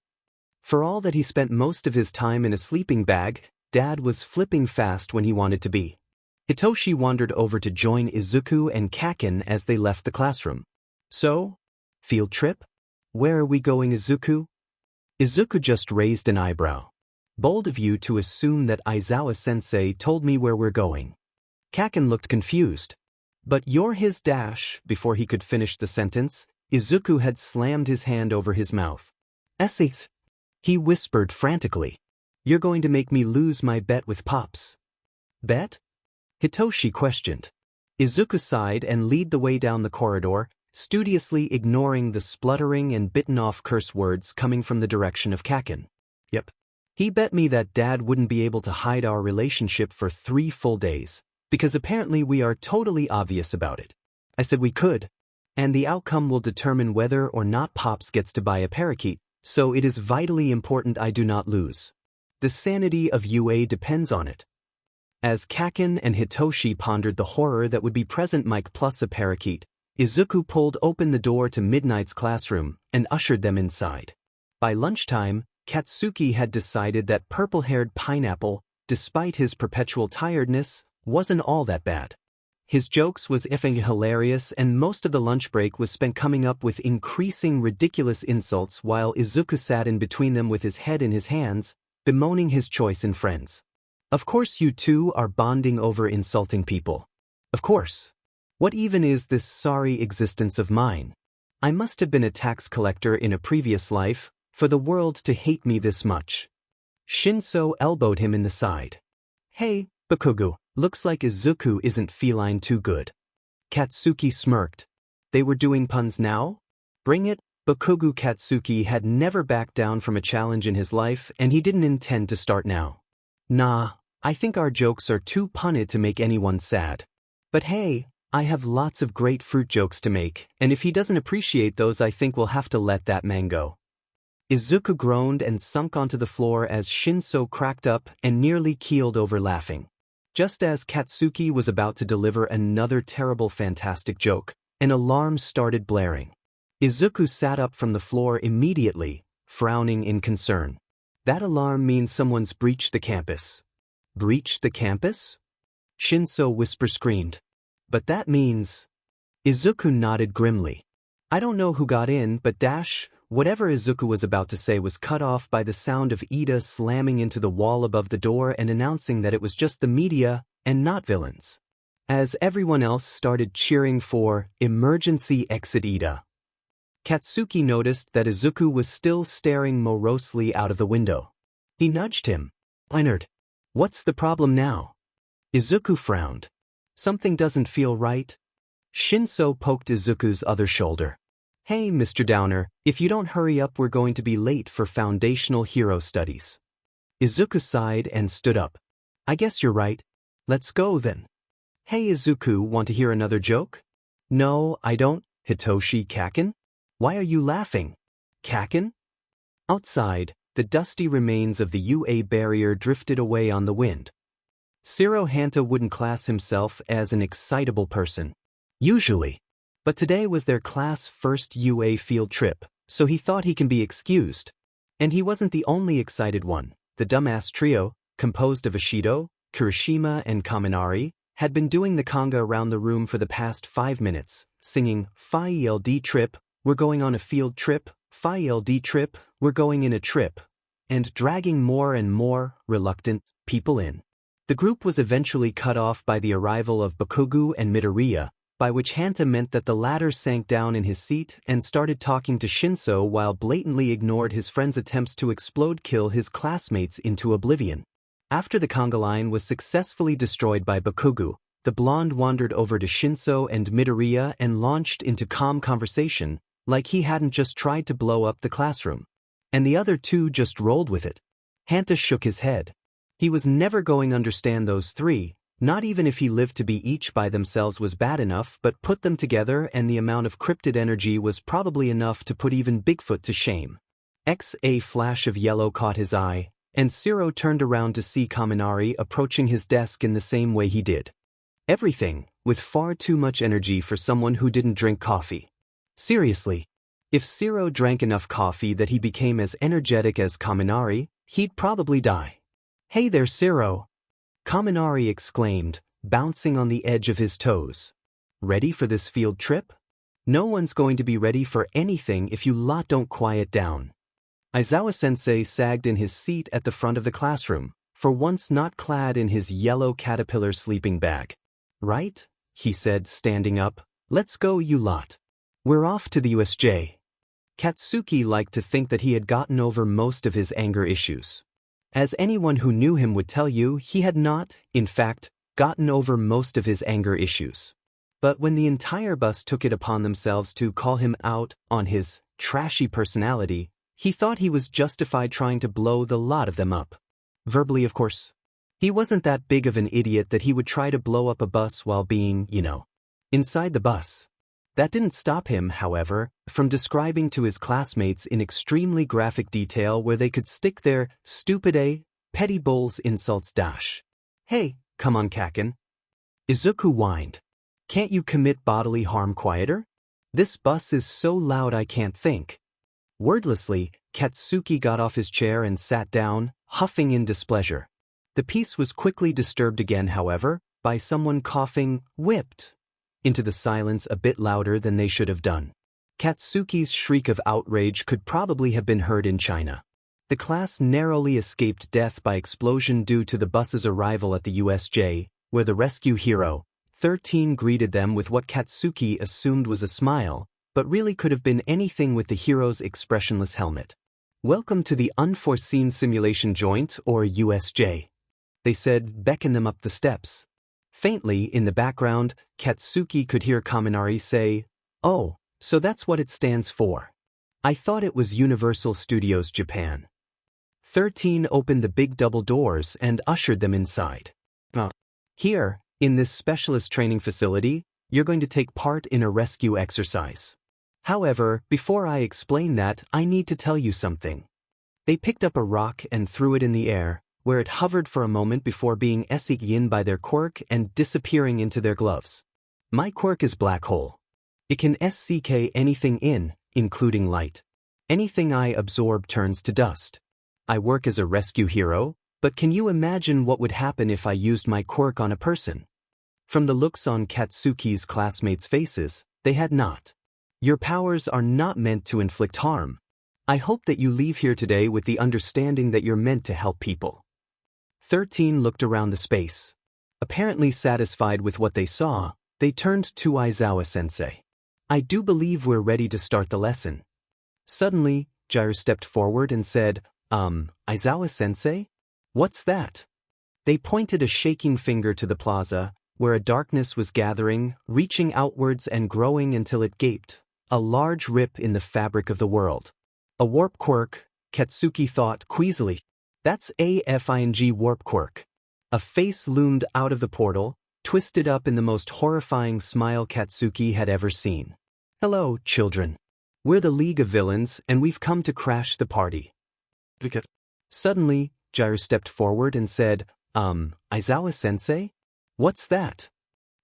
For all that he spent most of his time in a sleeping bag, Dad was flipping fast when he wanted to be. Hitoshi wandered over to join Izuku and Kaken as they left the classroom. So? Field trip? Where are we going, Izuku? Izuku just raised an eyebrow. Bold of you to assume that Aizawa-sensei told me where we're going. Kaken looked confused. But you're his dash. Before he could finish the sentence, Izuku had slammed his hand over his mouth. Essays. He whispered frantically. You're going to make me lose my bet with Pops. Bet? Hitoshi questioned. Izuku sighed and led the way down the corridor, studiously ignoring the spluttering and bitten-off curse words coming from the direction of Kaken. Yep. He bet me that Dad wouldn't be able to hide our relationship for 3 full days, because apparently we are totally obvious about it. I said we could, and the outcome will determine whether or not Pops gets to buy a parakeet, so it is vitally important I do not lose. The sanity of UA depends on it. As Kaken and Hitoshi pondered the horror that would be present Mike plus a parakeet, Izuku pulled open the door to Midnight's classroom and ushered them inside. By lunchtime, Katsuki had decided that purple-haired Pineapple, despite his perpetual tiredness, wasn't all that bad. His jokes was effing hilarious, and most of the lunch break was spent coming up with increasing ridiculous insults while Izuku sat in between them with his head in his hands, bemoaning his choice in friends. Of course you two are bonding over insulting people. Of course. What even is this sorry existence of mine? I must have been a tax collector in a previous life, for the world to hate me this much. Shinso elbowed him in the side. Hey, Bakugo, looks like Izuku isn't feline too good. Katsuki smirked. They were doing puns now? Bring it. Bakugo. Katsuki had never backed down from a challenge in his life, and he didn't intend to start now. Nah, I think our jokes are too punny to make anyone sad. But hey, I have lots of great fruit jokes to make, and if he doesn't appreciate those I think we'll have to let that man go. Izuku groaned and sunk onto the floor as Shinso cracked up and nearly keeled over laughing. Just as Katsuki was about to deliver another terrible fantastic joke, an alarm started blaring. Izuku sat up from the floor immediately, frowning in concern. That alarm means someone's breached the campus. Breached the campus? Shinso whisper-screamed. But that means... Izuku nodded grimly. I don't know who got in, but whatever Izuku was about to say was cut off by the sound of Ida slamming into the wall above the door and announcing that it was just the media and not villains. As everyone else started cheering for emergency exit Ida. Katsuki noticed that Izuku was still staring morosely out of the window. He nudged him. Leonard, what's the problem now? Izuku frowned. Something doesn't feel right. Shinso poked Izuku's other shoulder. Hey, Mr. Downer, if you don't hurry up we're going to be late for foundational hero studies. Izuku sighed and stood up. I guess you're right. Let's go then. Hey Izuku, want to hear another joke? No, I don't. Hitoshi. Kaken? Why are you laughing? Kaken? Outside, the dusty remains of the UA barrier drifted away on the wind. Shiro Hanta wouldn't class himself as an excitable person. Usually. But today was their class first UA field trip, so he thought he can be excused. And he wasn't the only excited one. The dumbass trio, composed of Ishido, Kirishima and Kaminari, had been doing the conga around the room for the past 5 minutes, singing, Field trip, we're going on a field trip, Field trip, we're going in a trip, and dragging more and more reluctant people in. The group was eventually cut off by the arrival of Bakugo and Midoriya, by which Hanta meant that the latter sank down in his seat and started talking to Shinso while blatantly ignored his friend's attempts to kill his classmates into oblivion. After the conga line was successfully destroyed by Bakugo, the blonde wandered over to Shinso and Midoriya and launched into calm conversation, like he hadn't just tried to blow up the classroom. And the other two just rolled with it. Hanta shook his head. He was never going to understand those three, not even if he lived to be each by themselves was bad enough, but put them together and the amount of cryptid energy was probably enough to put even Bigfoot to shame. A flash of yellow caught his eye, and Shiro turned around to see Kaminari approaching his desk in the same way he did. Everything, with far too much energy for someone who didn't drink coffee. Seriously. If Shiro drank enough coffee that he became as energetic as Kaminari, he'd probably die. "Hey there, Shiro!" Kaminari exclaimed, bouncing on the edge of his toes. "Ready for this field trip? No one's going to be ready for anything if you lot don't quiet down." Aizawa-sensei sagged in his seat at the front of the classroom, for once not clad in his yellow caterpillar sleeping bag. "Right?" he said, standing up. "Let's go, you lot. We're off to the USJ." Katsuki liked to think that he had gotten over most of his anger issues. As anyone who knew him would tell you, he had not, in fact, gotten over most of his anger issues. But when the entire bus took it upon themselves to call him out on his trashy personality, he thought he was justified trying to blow the lot of them up. Verbally, of course. He wasn't that big of an idiot that he would try to blow up a bus while being, inside the bus. That didn't stop him, however, from describing to his classmates in extremely graphic detail where they could stick their stupid petty bulls insults dash. "Hey, come on, Kaken." Izuku whined. "Can't you commit bodily harm quieter? This bus is so loud I can't think." Wordlessly, Katsuki got off his chair and sat down, huffing in displeasure. The peace was quickly disturbed again, however, by someone coughing, "whipped," into the silence a bit louder than they should have done. Katsuki's shriek of outrage could probably have been heard in China. The class narrowly escaped death by explosion due to the bus's arrival at the USJ, where the rescue hero, 13, greeted them with what Katsuki assumed was a smile, but really could have been anything with the hero's expressionless helmet. "Welcome to the Unforeseen Simulation Joint, or USJ," they said, beckoning them up the steps. Faintly, in the background, Katsuki could hear Kaminari say, "Oh, so that's what it stands for. I thought it was Universal Studios Japan." 13 opened the big double doors and ushered them inside. "Here, in this specialist training facility, you're going to take part in a rescue exercise. However, before I explain that, I need to tell you something." They picked up a rock and threw it in the air, where it hovered for a moment before being sucked in by their quirk and disappearing into their gloves. "My quirk is black hole. It can suck anything in, including light. Anything I absorb turns to dust. I work as a rescue hero, but can you imagine what would happen if I used my quirk on a person?" From the looks on Katsuki's classmates' faces, they had not. "Your powers are not meant to inflict harm. I hope that you leave here today with the understanding that you're meant to help people." 13 looked around the space. Apparently satisfied with what they saw, they turned to Aizawa-sensei. "I do believe we're ready to start the lesson." Suddenly, Jair stepped forward and said, Aizawa-sensei? What's that?" They pointed a shaking finger to the plaza, where a darkness was gathering, reaching outwards and growing until it gaped, a large rip in the fabric of the world. "A warp quirk," Katsuki thought queasily. "That's a FING warp quirk." A face loomed out of the portal, twisted up in the most horrifying smile Katsuki had ever seen. "Hello, children. We're the League of Villains, and we've come to crash the party." Suddenly, Jair stepped forward and said, Aizawa-sensei? What's that?"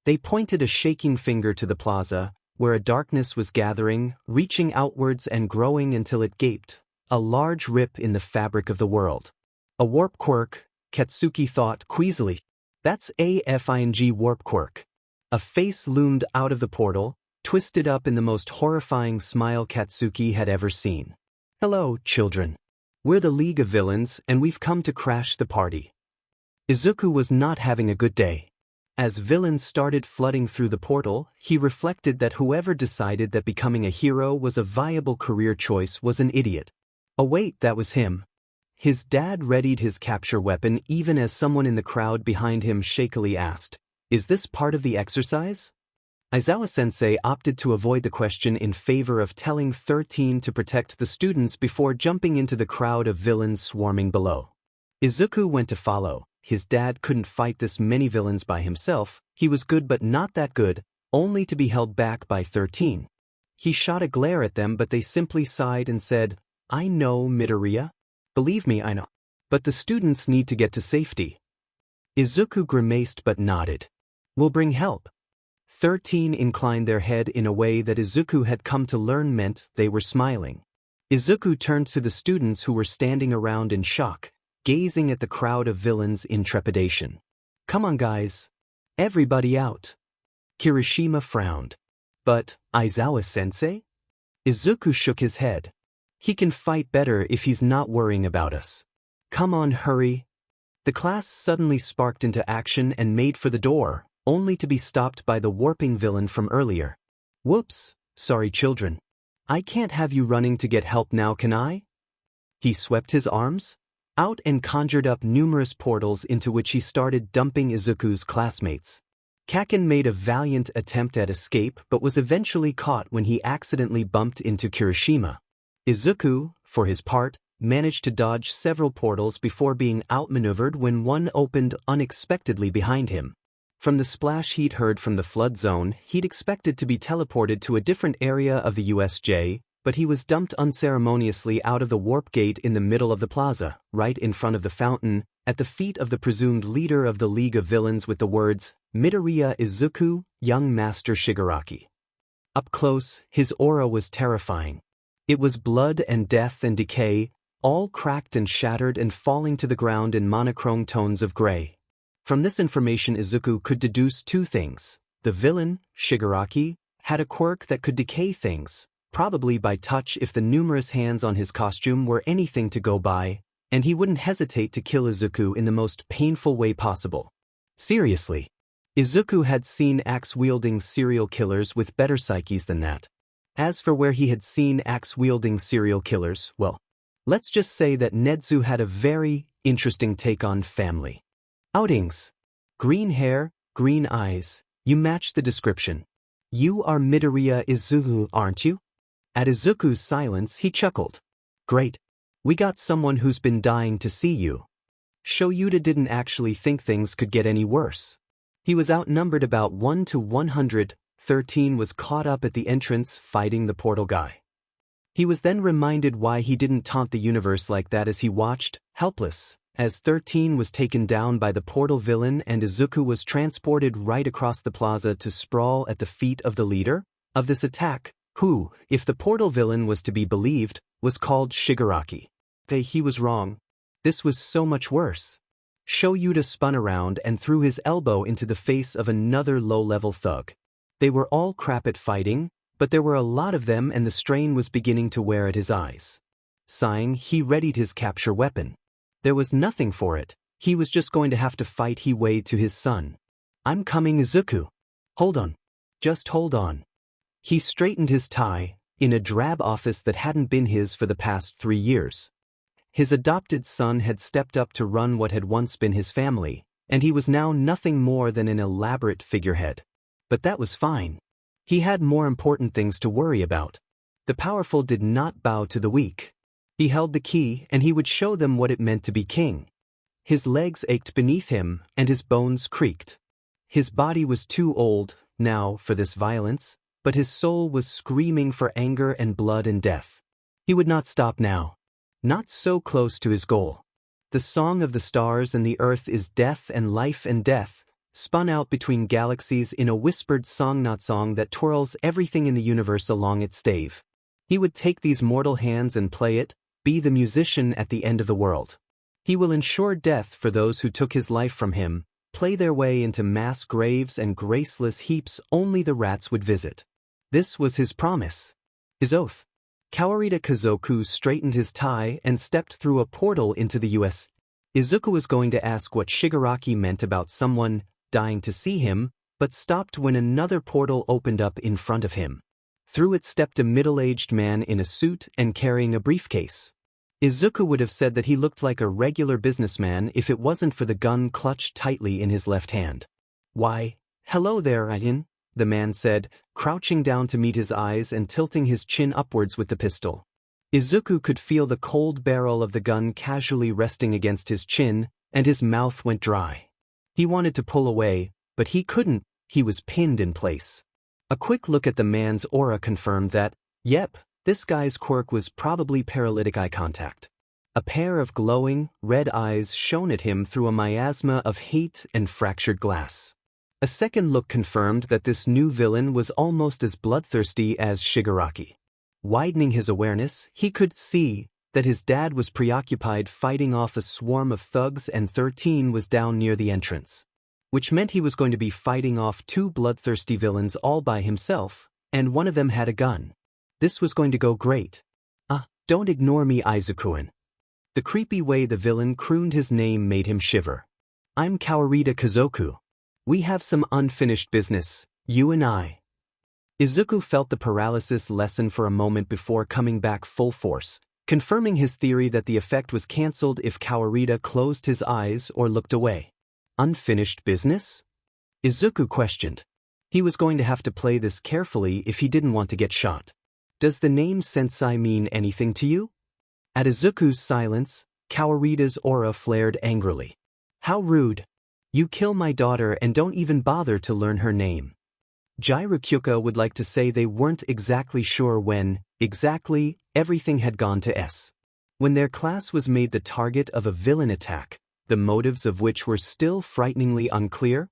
They pointed a shaking finger to the plaza, where a darkness was gathering, reaching outwards and growing until it gaped, a large rip in the fabric of the world. "A warp quirk," Katsuki thought queasily. "That's a FING warp quirk." A face loomed out of the portal, twisted up in the most horrifying smile Katsuki had ever seen. "Hello, children. We're the League of Villains, and we've come to crash the party." Izuku was not having a good day. As villains started flooding through the portal, he reflected that whoever decided that becoming a hero was a viable career choice was an idiot. Oh wait, that was him. His dad readied his capture weapon even as someone in the crowd behind him shakily asked, "Is this part of the exercise?" Aizawa-sensei opted to avoid the question in favor of telling 13 to protect the students before jumping into the crowd of villains swarming below. Izuku went to follow. His dad couldn't fight this many villains by himself, he was good but not that good, only to be held back by 13. He shot a glare at them but they simply sighed and said, "I know, Midoriya. Believe me, I know. But the students need to get to safety." Izuku grimaced but nodded. "We'll bring help." 13 inclined their head in a way that Izuku had come to learn meant they were smiling. Izuku turned to the students who were standing around in shock, gazing at the crowd of villains in trepidation. "Come on guys. Everybody out." Kirishima frowned. "But, Aizawa-sensei?" Izuku shook his head. "He can fight better if he's not worrying about us. Come on, hurry." The class suddenly sparked into action and made for the door, only to be stopped by the warping villain from earlier. "Whoops, sorry children. I can't have you running to get help now, can I?" He swept his arms out and conjured up numerous portals into which he started dumping Izuku's classmates. Kaken made a valiant attempt at escape but was eventually caught when he accidentally bumped into Kirishima. Izuku, for his part, managed to dodge several portals before being outmaneuvered when one opened unexpectedly behind him. From the splash he'd heard from the flood zone, he'd expected to be teleported to a different area of the USJ, but he was dumped unceremoniously out of the warp gate in the middle of the plaza, right in front of the fountain, at the feet of the presumed leader of the League of Villains with the words, "Midoriya Izuku, young master Shigaraki." Up close, his aura was terrifying. It was blood and death and decay, all cracked and shattered and falling to the ground in monochrome tones of gray. From this information Izuku could deduce two things. The villain, Shigaraki, had a quirk that could decay things, probably by touch if the numerous hands on his costume were anything to go by, and he wouldn't hesitate to kill Izuku in the most painful way possible. Seriously. Izuku had seen axe-wielding serial killers with better psyches than that. As for where he had seen axe-wielding serial killers, well, let's just say that Nezu had a very interesting take on family. Outings. Green hair, green eyes, you match the description. You are Midoriya Izuku, aren't you? At Izuku's silence, he chuckled. Great. We got someone who's been dying to see you. Shoyuta didn't actually think things could get any worse. He was outnumbered about 1 to 100, 13 was caught up at the entrance fighting the portal guy. He was then reminded why he didn't taunt the universe like that as he watched, helpless, as 13 was taken down by the portal villain and Izuku was transported right across the plaza to sprawl at the feet of the leader of this attack, who, if the portal villain was to be believed, was called Shigaraki. He was wrong. This was so much worse. Shoyuta spun around and threw his elbow into the face of another low-level thug. They were all crap at fighting, but there were a lot of them and the strain was beginning to wear at his eyes. Sighing, he readied his capture weapon. There was nothing for it. He was just going to have to fight his way to his son. "I'm coming, Izuku. Hold on. Just hold on." He straightened his tie, in a drab office that hadn't been his for the past 3 years. His adopted son had stepped up to run what had once been his family, and he was now nothing more than an elaborate figurehead. But that was fine. He had more important things to worry about. The powerful did not bow to the weak. He held the key and he would show them what it meant to be king. His legs ached beneath him and his bones creaked. His body was too old, now, for this violence, but his soul was screaming for anger and blood and death. He would not stop now. Not so close to his goal. The song of the stars and the earth is death and life and death, spun out between galaxies in a whispered song not song that twirls everything in the universe along its stave. He would take these mortal hands and play it, be the musician at the end of the world. He will ensure death for those who took his life from him, play their way into mass graves and graceless heaps only the rats would visit. This was his promise. His oath. Kawarita Kazoku straightened his tie and stepped through a portal into the US. Izuku was going to ask what Shigaraki meant about someone dying to see him, but stopped when another portal opened up in front of him. Through it stepped a middle-aged man in a suit and carrying a briefcase. Izuku would have said that he looked like a regular businessman if it wasn't for the gun clutched tightly in his left hand. "Why, hello there, Aiin," the man said, crouching down to meet his eyes and tilting his chin upwards with the pistol. Izuku could feel the cold barrel of the gun casually resting against his chin, and his mouth went dry. He wanted to pull away, but he couldn't. He was pinned in place. A quick look at the man's aura confirmed that, yep, this guy's quirk was probably paralytic eye contact. A pair of glowing, red eyes shone at him through a miasma of hate and fractured glass. A second look confirmed that this new villain was almost as bloodthirsty as Shigaraki. Widening his awareness, he could see that his dad was preoccupied fighting off a swarm of thugs and 13 was down near the entrance. Which meant he was going to be fighting off two bloodthirsty villains all by himself, and one of them had a gun. This was going to go great. Don't ignore me, Izuku. The creepy way the villain crooned his name made him shiver. "I'm Kawarita Kazoku. We have some unfinished business, you and I." Izuku felt the paralysis lessen for a moment before coming back full force, confirming his theory that the effect was cancelled if Kawarita closed his eyes or looked away. Unfinished business? Izuku questioned. He was going to have to play this carefully if he didn't want to get shot. "Does the name Sensei mean anything to you?" At Izuku's silence, Kawarita's aura flared angrily. "How rude. You kill my daughter and don't even bother to learn her name." Jirokyuka would like to say they weren't exactly sure when, exactly, everything had gone to S. When their class was made the target of a villain attack, the motives of which were still frighteningly unclear?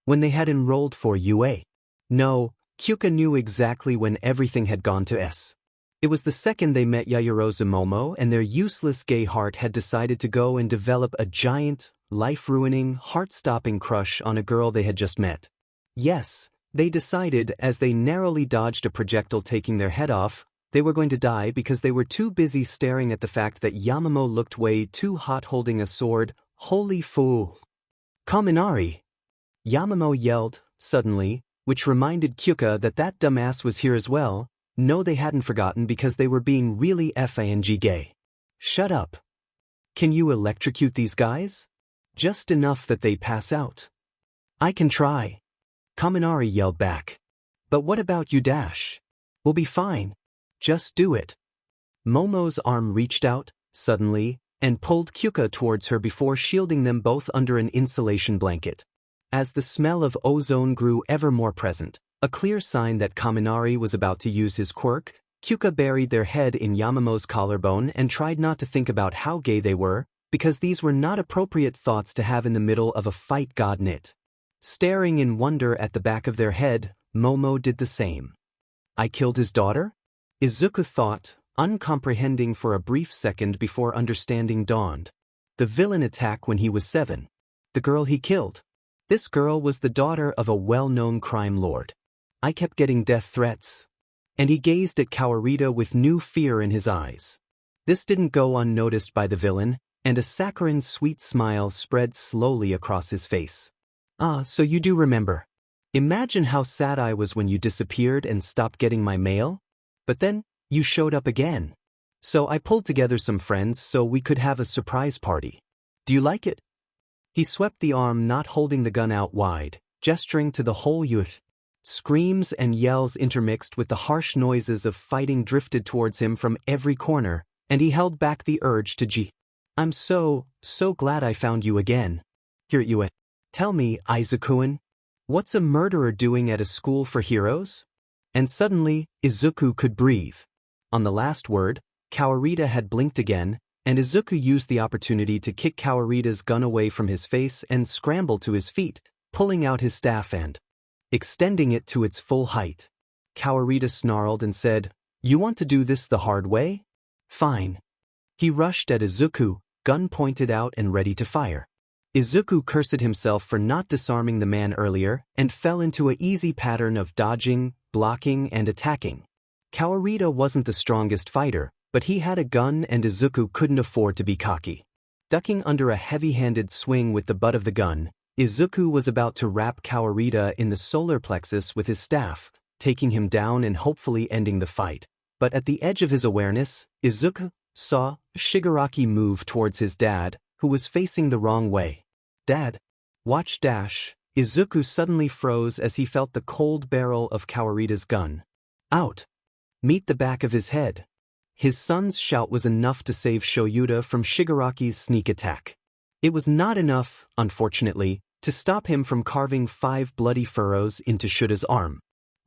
When they had enrolled for UA. No, Kyuka knew exactly when everything had gone to S. It was the second they met Yaoyorozu Momo and their useless gay heart had decided to go and develop a giant, life-ruining, heart-stopping crush on a girl they had just met. Yes, they decided as they narrowly dodged a projectile taking their head off, they were going to die because they were too busy staring at the fact that Yamamo looked way too hot holding a sword. Holy fool. "Kaminari!" Yamamo yelled, suddenly, which reminded Kyuka that that dumbass was here as well. No, they hadn't forgotten because they were being really fang gay. "Shut up. Can you electrocute these guys? Just enough that they pass out." "I can try." Kaminari yelled back. "But what about you, Dash? We'll be fine. Just do it." Momo's arm reached out, suddenly, and pulled Kyuka towards her before shielding them both under an insulation blanket. As the smell of ozone grew ever more present, a clear sign that Kaminari was about to use his quirk, Kyuka buried their head in Yamamo's collarbone and tried not to think about how gay they were, because these were not appropriate thoughts to have in the middle of a fight God knit. Staring in wonder at the back of their head, Momo did the same. "I killed his daughter?" Izuku thought, uncomprehending for a brief second before understanding dawned. The villain attack when he was 7. The girl he killed. This girl was the daughter of a well-known crime lord. "I kept getting death threats." And he gazed at Kawarita with new fear in his eyes. This didn't go unnoticed by the villain, and a saccharine sweet smile spread slowly across his face. "Ah, so you do remember. Imagine how sad I was when you disappeared and stopped getting my mail. But then, you showed up again. So I pulled together some friends so we could have a surprise party. Do you like it?" He swept the arm not holding the gun out wide, gesturing to the whole youth. Screams and yells intermixed with the harsh noises of fighting drifted towards him from every corner, and he held back the urge to "I'm so glad I found you again. Here you are. Tell me, Izuku, what's a murderer doing at a school for heroes?" And suddenly, Izuku could breathe. On the last word, Kawarita had blinked again, and Izuku used the opportunity to kick Kawarita's gun away from his face and scramble to his feet, pulling out his staff and extending it to its full height. Kawarita snarled and said, "You want to do this the hard way? Fine." He rushed at Izuku, gun pointed out and ready to fire. Izuku cursed himself for not disarming the man earlier and fell into an easy pattern of dodging, blocking, and attacking. Kawarita wasn't the strongest fighter, but he had a gun and Izuku couldn't afford to be cocky. Ducking under a heavy-handed swing with the butt of the gun, Izuku was about to wrap Kawarita in the solar plexus with his staff, taking him down and hopefully ending the fight. But at the edge of his awareness, Izuku saw Shigaraki move towards his dad, who was facing the wrong way. "Dad, watch dash." Izuku suddenly froze as he felt the cold barrel of Kawarita's gun. "Out!" Meet the back of his head. His son's shout was enough to save Shoyuta from Shigaraki's sneak attack. It was not enough, unfortunately, to stop him from carving 5 bloody furrows into Shuta's arm.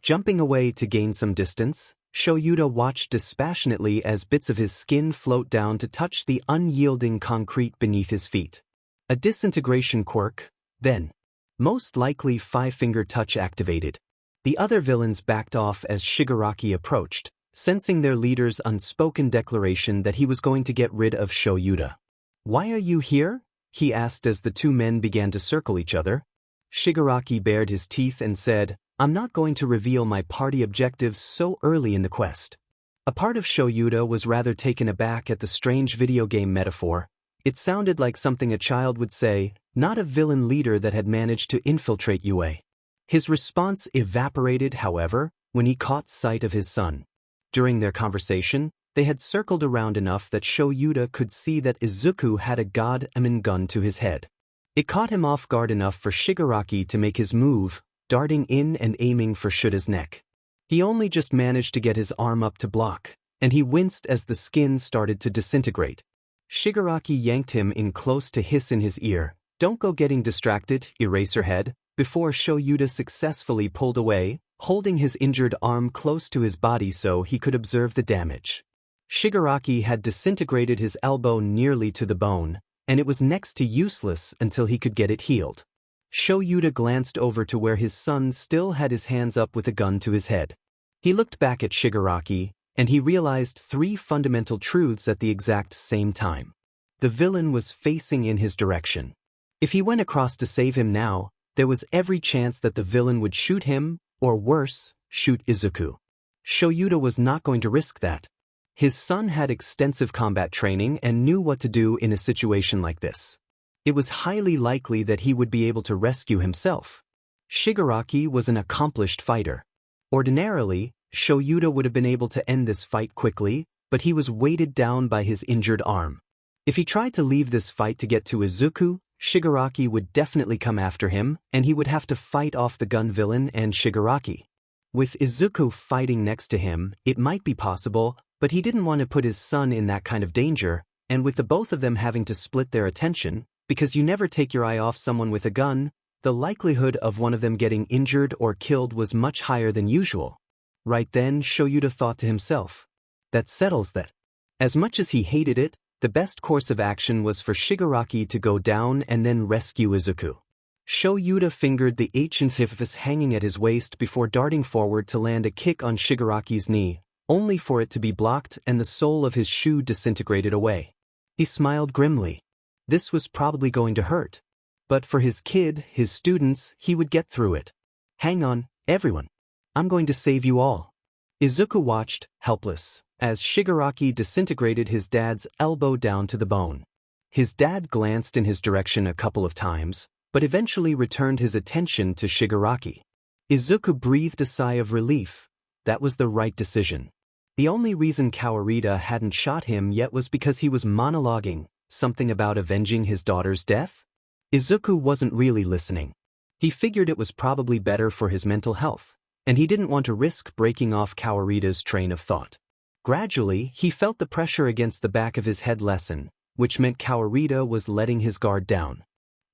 Jumping away to gain some distance, Shoyuta watched dispassionately as bits of his skin float down to touch the unyielding concrete beneath his feet. A disintegration quirk, then. Most likely 5-finger touch activated. The other villains backed off as Shigaraki approached, sensing their leader's unspoken declaration that he was going to get rid of Shoyuta. "Why are you here?" he asked as the two men began to circle each other. Shigaraki bared his teeth and said, "I'm not going to reveal my party objectives so early in the quest." A part of Shoyuta was rather taken aback at the strange video game metaphor. It sounded like something a child would say, not a villain leader that had managed to infiltrate UA. His response evaporated, however, when he caught sight of his son. During their conversation, they had circled around enough that Shoyuta could see that Izuku had a god-aiming gun to his head. It caught him off guard enough for Shigaraki to make his move, darting in and aiming for Shuta's neck. He only just managed to get his arm up to block, and he winced as the skin started to disintegrate. Shigaraki yanked him in close to hiss in his ear, "Don't go getting distracted, Eraserhead," before Shoyuta successfully pulled away, holding his injured arm close to his body so he could observe the damage. Shigaraki had disintegrated his elbow nearly to the bone, and it was next to useless until he could get it healed. Shoyuta glanced over to where his son still had his hands up with a gun to his head. He looked back at Shigaraki, and he realized 3 fundamental truths at the exact same time. The villain was facing in his direction. If he went across to save him now, there was every chance that the villain would shoot him, or worse, shoot Izuku. Shoyuta was not going to risk that. His son had extensive combat training and knew what to do in a situation like this. It was highly likely that he would be able to rescue himself. Shigaraki was an accomplished fighter. Ordinarily, Shoyuta would have been able to end this fight quickly, but he was weighted down by his injured arm. If he tried to leave this fight to get to Izuku, Shigaraki would definitely come after him, and he would have to fight off the gun villain and Shigaraki. With Izuku fighting next to him, it might be possible, but he didn't want to put his son in that kind of danger, and with the both of them having to split their attention, because you never take your eye off someone with a gun, the likelihood of one of them getting injured or killed was much higher than usual. Right then, Shoyuta thought to himself, "That settles that." As much as he hated it, the best course of action was for Shigaraki to go down and then rescue Izuku. Shoyuta fingered the ancient hyphus hanging at his waist before darting forward to land a kick on Shigaraki's knee, only for it to be blocked and the sole of his shoe disintegrated away. He smiled grimly. This was probably going to hurt. But for his kid, his students, he would get through it. "Hang on, everyone. I'm going to save you all." Izuku watched, helpless, as Shigaraki disintegrated his dad's elbow down to the bone. His dad glanced in his direction a couple of times, but eventually returned his attention to Shigaraki. Izuku breathed a sigh of relief. That was the right decision. The only reason Kawarita hadn't shot him yet was because he was monologuing, something about avenging his daughter's death? Izuku wasn't really listening. He figured it was probably better for his mental health, and he didn't want to risk breaking off Kawarita's train of thought. Gradually, he felt the pressure against the back of his head lessen, which meant Kawarita was letting his guard down.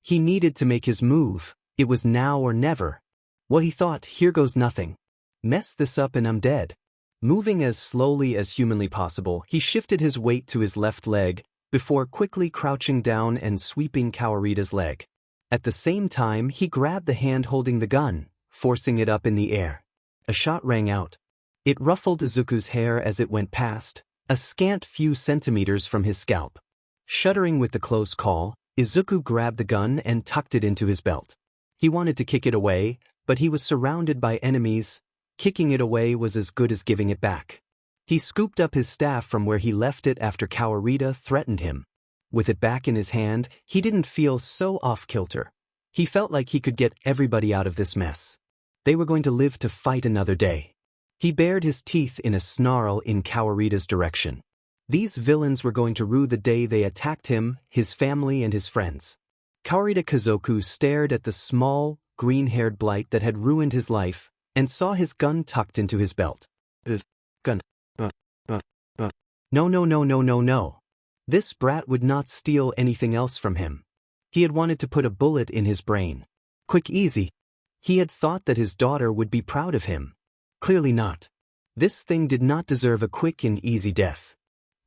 He needed to make his move. It was now or never. Well, he thought, here goes nothing. Mess this up and I'm dead. Moving as slowly as humanly possible, he shifted his weight to his left leg, before quickly crouching down and sweeping Kawarita's leg. At the same time, he grabbed the hand holding the gun, forcing it up in the air. A shot rang out. It ruffled Izuku's hair as it went past, a scant few centimeters from his scalp. Shuddering with the close call, Izuku grabbed the gun and tucked it into his belt. He wanted to kick it away, but he was surrounded by enemies. Kicking it away was as good as giving it back. He scooped up his staff from where he left it after Kawarita threatened him. With it back in his hand, he didn't feel so off-kilter. He felt like he could get everybody out of this mess. They were going to live to fight another day. He bared his teeth in a snarl in Kawarita's direction. These villains were going to rue the day they attacked him, his family and his friends. Kawarita Kazoku stared at the small, green-haired blight that had ruined his life, and saw his gun tucked into his belt. Gun. No. This brat would not steal anything else from him. He had wanted to put a bullet in his brain. Quick, easy. He had thought that his daughter would be proud of him. Clearly not. This thing did not deserve a quick and easy death.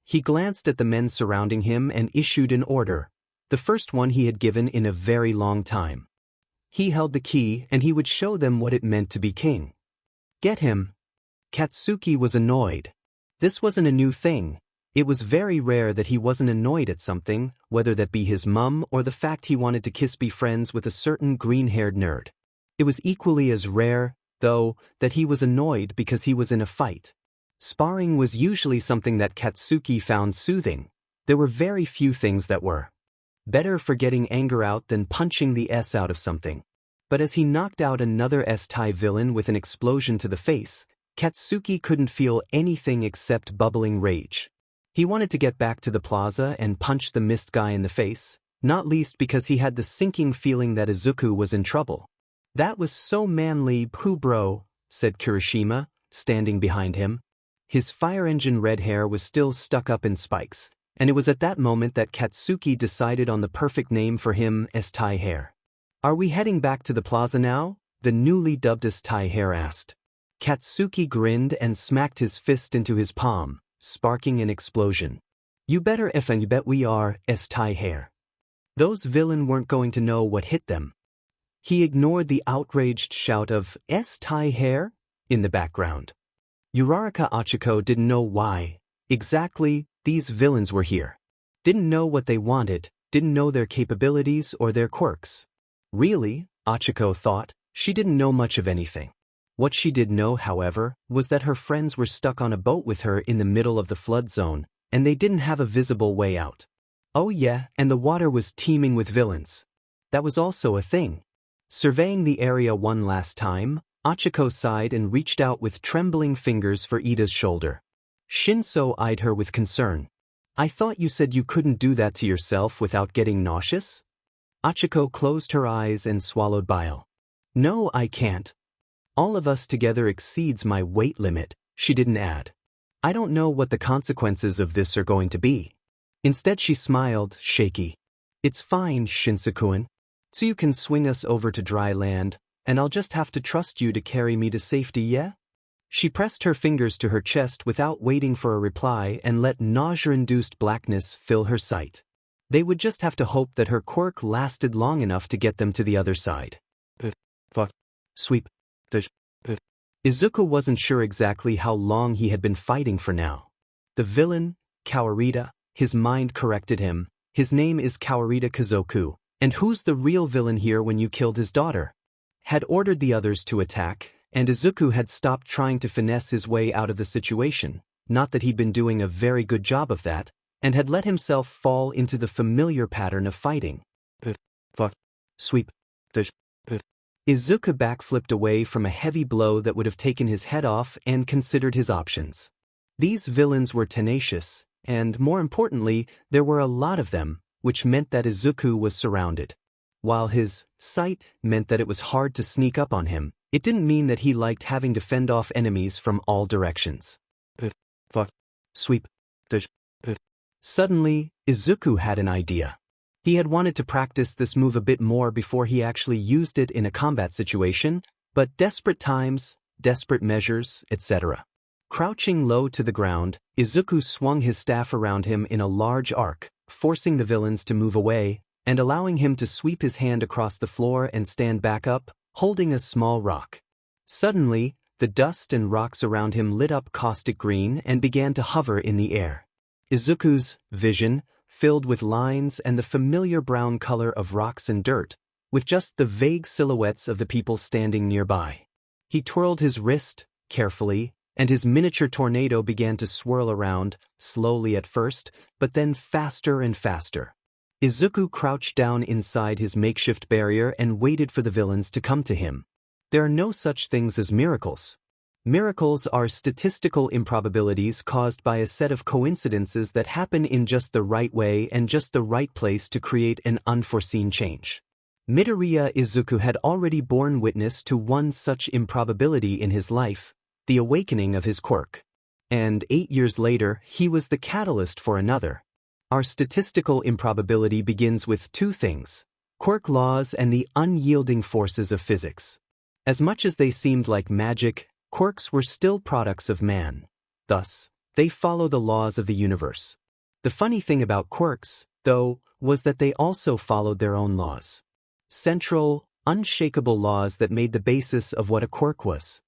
He glanced at the men surrounding him and issued an order, the first one he had given in a very long time. He held the key and he would show them what it meant to be king. Get him. Katsuki was annoyed. This wasn't a new thing. It was very rare that he wasn't annoyed at something, whether that be his mum or the fact he wanted to be friends with a certain green-haired nerd. It was equally as rare, though, that he was annoyed because he was in a fight. Sparring was usually something that Katsuki found soothing. There were very few things that were better for getting anger out than punching the S out of something. But as he knocked out another S-Tai villain with an explosion to the face, Katsuki couldn't feel anything except bubbling rage. He wanted to get back to the plaza and punch the mist guy in the face, not least because he had the sinking feeling that Izuku was in trouble. That was so manly, bro, said Kirishima, standing behind him. His fire engine red hair was still stuck up in spikes, and it was at that moment that Katsuki decided on the perfect name for him, S-Tai Hair. Are we heading back to the plaza now? The newly dubbed S-Tai Hair asked. Katsuki grinned and smacked his fist into his palm, sparking an explosion. You better effing you bet we are, S-Tai Hair. Those villains weren't going to know what hit them. He ignored the outraged shout of S-Tai Hair in the background. Uraraka Achiko didn't know why, exactly, these villains were here. Didn't know what they wanted, didn't know their capabilities or their quirks. Really, Achiko thought, she didn't know much of anything. What she did know, however, was that her friends were stuck on a boat with her in the middle of the flood zone, and they didn't have a visible way out. Oh yeah, and the water was teeming with villains. That was also a thing. Surveying the area one last time, Achiko sighed and reached out with trembling fingers for Ida's shoulder. Shinso eyed her with concern. I thought you said you couldn't do that to yourself without getting nauseous? Achiko closed her eyes and swallowed bile. No, I can't. All of us together exceeds my weight limit, she didn't add. I don't know what the consequences of this are going to be. Instead she smiled, shaky. It's fine, Shinso-kun. So you can swing us over to dry land, and I'll just have to trust you to carry me to safety, yeah? She pressed her fingers to her chest without waiting for a reply and let nausea-induced blackness fill her sight. They would just have to hope that her quirk lasted long enough to get them to the other side. Sweep. Izuku wasn't sure exactly how long he had been fighting for now. The villain, Kawarita, his mind corrected him. His name is Kawarita Kazoku, and who's the real villain here when you killed his daughter? Had ordered the others to attack, and Izuku had stopped trying to finesse his way out of the situation, not that he'd been doing a very good job of that, and had let himself fall into the familiar pattern of fighting. Sweep. Izuku backflipped away from a heavy blow that would have taken his head off and considered his options. These villains were tenacious, and more importantly, there were a lot of them, which meant that Izuku was surrounded. While his sight meant that it was hard to sneak up on him, it didn't mean that he liked having to fend off enemies from all directions. Sweep. Suddenly, Izuku had an idea. He had wanted to practice this move a bit more before he actually used it in a combat situation, but desperate times, desperate measures, etc. Crouching low to the ground, Izuku swung his staff around him in a large arc, forcing the villains to move away, and allowing him to sweep his hand across the floor and stand back up, holding a small rock. Suddenly, the dust and rocks around him lit up caustic green and began to hover in the air. Izuku's vision filled with lines and the familiar brown color of rocks and dirt, with just the vague silhouettes of the people standing nearby. He twirled his wrist, carefully, and his miniature tornado began to swirl around, slowly at first, but then faster and faster. Izuku crouched down inside his makeshift barrier and waited for the villains to come to him. There are no such things as miracles. Miracles are statistical improbabilities caused by a set of coincidences that happen in just the right way and just the right place to create an unforeseen change. Midoriya Izuku had already borne witness to one such improbability in his life, the awakening of his quirk. And 8 years later, he was the catalyst for another. Our statistical improbability begins with two things: quirk laws and the unyielding forces of physics. As much as they seemed like magic, quirks were still products of man. Thus, they follow the laws of the universe. The funny thing about quirks, though, was that they also followed their own laws. Central, unshakable laws that made the basis of what a quirk was.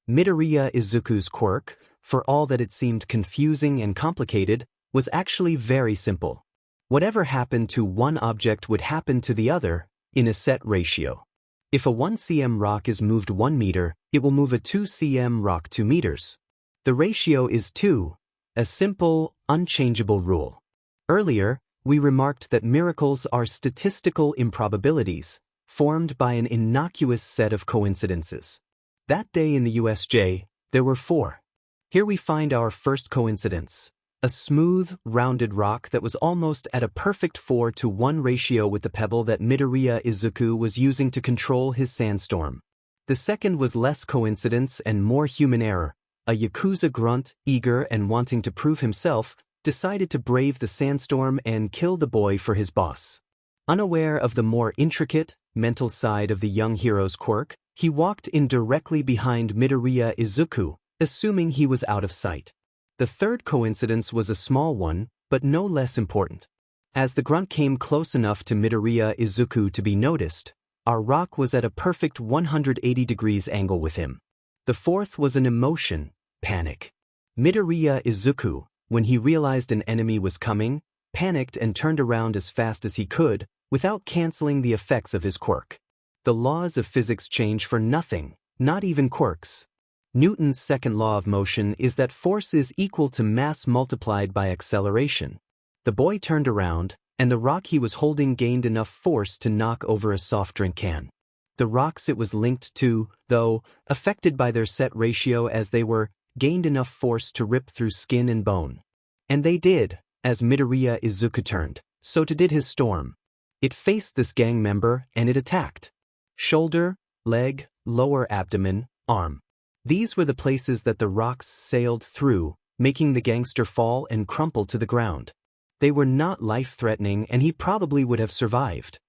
Midoriya Izuku's quirk, for all that it seemed confusing and complicated, was actually very simple. Whatever happened to one object would happen to the other, in a set ratio. If a 1 cm rock is moved 1 meter, it will move a 2 cm rock 2 meters. The ratio is 2, a simple, unchangeable rule. Earlier, we remarked that miracles are statistical improbabilities, formed by an innocuous set of coincidences. That day in the USJ, there were 4. Here we find our first coincidence. A smooth, rounded rock that was almost at a perfect 4-to-1 ratio with the pebble that Midoriya Izuku was using to control his sandstorm. The second was less coincidence and more human error. A Yakuza grunt, eager and wanting to prove himself, decided to brave the sandstorm and kill the boy for his boss. Unaware of the more intricate, mental side of the young hero's quirk, he walked in directly behind Midoriya Izuku, assuming he was out of sight. The third coincidence was a small one, but no less important. As the grunt came close enough to Midoriya Izuku to be noticed, our rock was at a perfect 180 degrees angle with him. The fourth was an emotion: panic. Midoriya Izuku, when he realized an enemy was coming, panicked and turned around as fast as he could, without canceling the effects of his quirk. The laws of physics change for nothing, not even quirks. Newton's second law of motion is that force is equal to mass multiplied by acceleration. The boy turned around, and the rock he was holding gained enough force to knock over a soft drink can. The rocks it was linked to, though, affected by their set ratio as they were, gained enough force to rip through skin and bone. And they did. As Midoriya Izuku turned, so too did his storm. It faced this gang member, and it attacked. Shoulder, leg, lower abdomen, arm. These were the places that the rocks sailed through, making the gangster fall and crumple to the ground. They were not life-threatening, and he probably would have survived.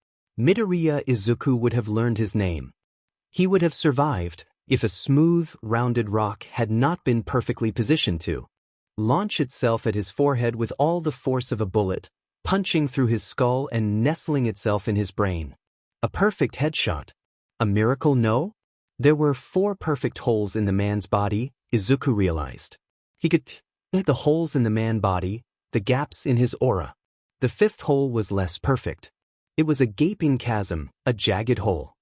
Midoriya Izuku would have learned his name. He would have survived if a smooth, rounded rock had not been perfectly positioned to launch itself at his forehead with all the force of a bullet, punching through his skull and nestling itself in his brain. A perfect headshot. A miracle, no? There were 4 perfect holes in the man's body, Izuku realized. He could hit the holes in the man's body, the gaps in his aura. The 5th hole was less perfect. It was a gaping chasm, a jagged hole.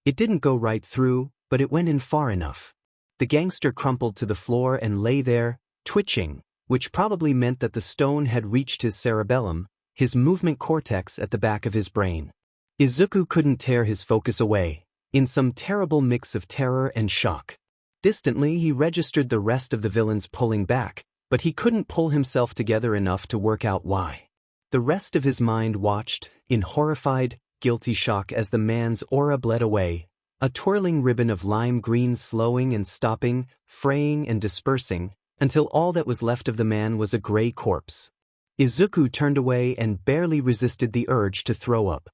It didn't go right through, but it went in far enough. The gangster crumpled to the floor and lay there, twitching, which probably meant that the stone had reached his cerebellum, his movement cortex at the back of his brain. Izuku couldn't tear his focus away, in some terrible mix of terror and shock. Distantly, he registered the rest of the villains pulling back, but he couldn't pull himself together enough to work out why. The rest of his mind watched, in horrified, guilty shock as the man's aura bled away, a twirling ribbon of lime green slowing and stopping, fraying and dispersing, until all that was left of the man was a gray corpse. Izuku turned away and barely resisted the urge to throw up.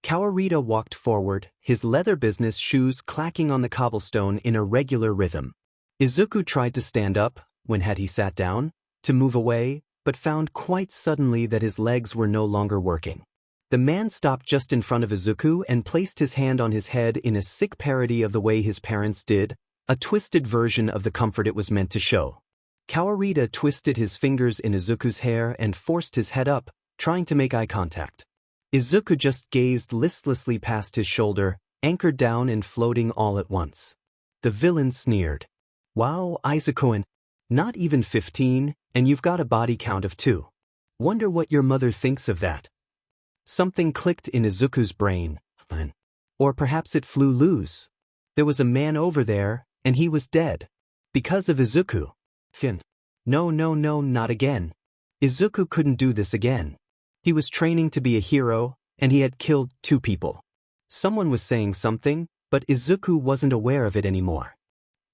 Kawarita walked forward, his leather business shoes clacking on the cobblestone in a regular rhythm. Izuku tried to stand up, when had he sat down, to move away, but found quite suddenly that his legs were no longer working. The man stopped just in front of Izuku and placed his hand on his head in a sick parody of the way his parents did, a twisted version of the comfort it was meant to show. Kawarita twisted his fingers in Izuku's hair and forced his head up, trying to make eye contact. Izuku just gazed listlessly past his shoulder, anchored down and floating all at once. The villain sneered. "Wow, Izuku, not even 15, and you've got a body count of 2. Wonder what your mother thinks of that." Something clicked in Izuku's brain. Or perhaps it flew loose. There was a man over there, and he was dead. Because of Izuku. No, not again. Izuku couldn't do this again. He was training to be a hero, and he had killed 2 people. Someone was saying something, but Izuku wasn't aware of it anymore.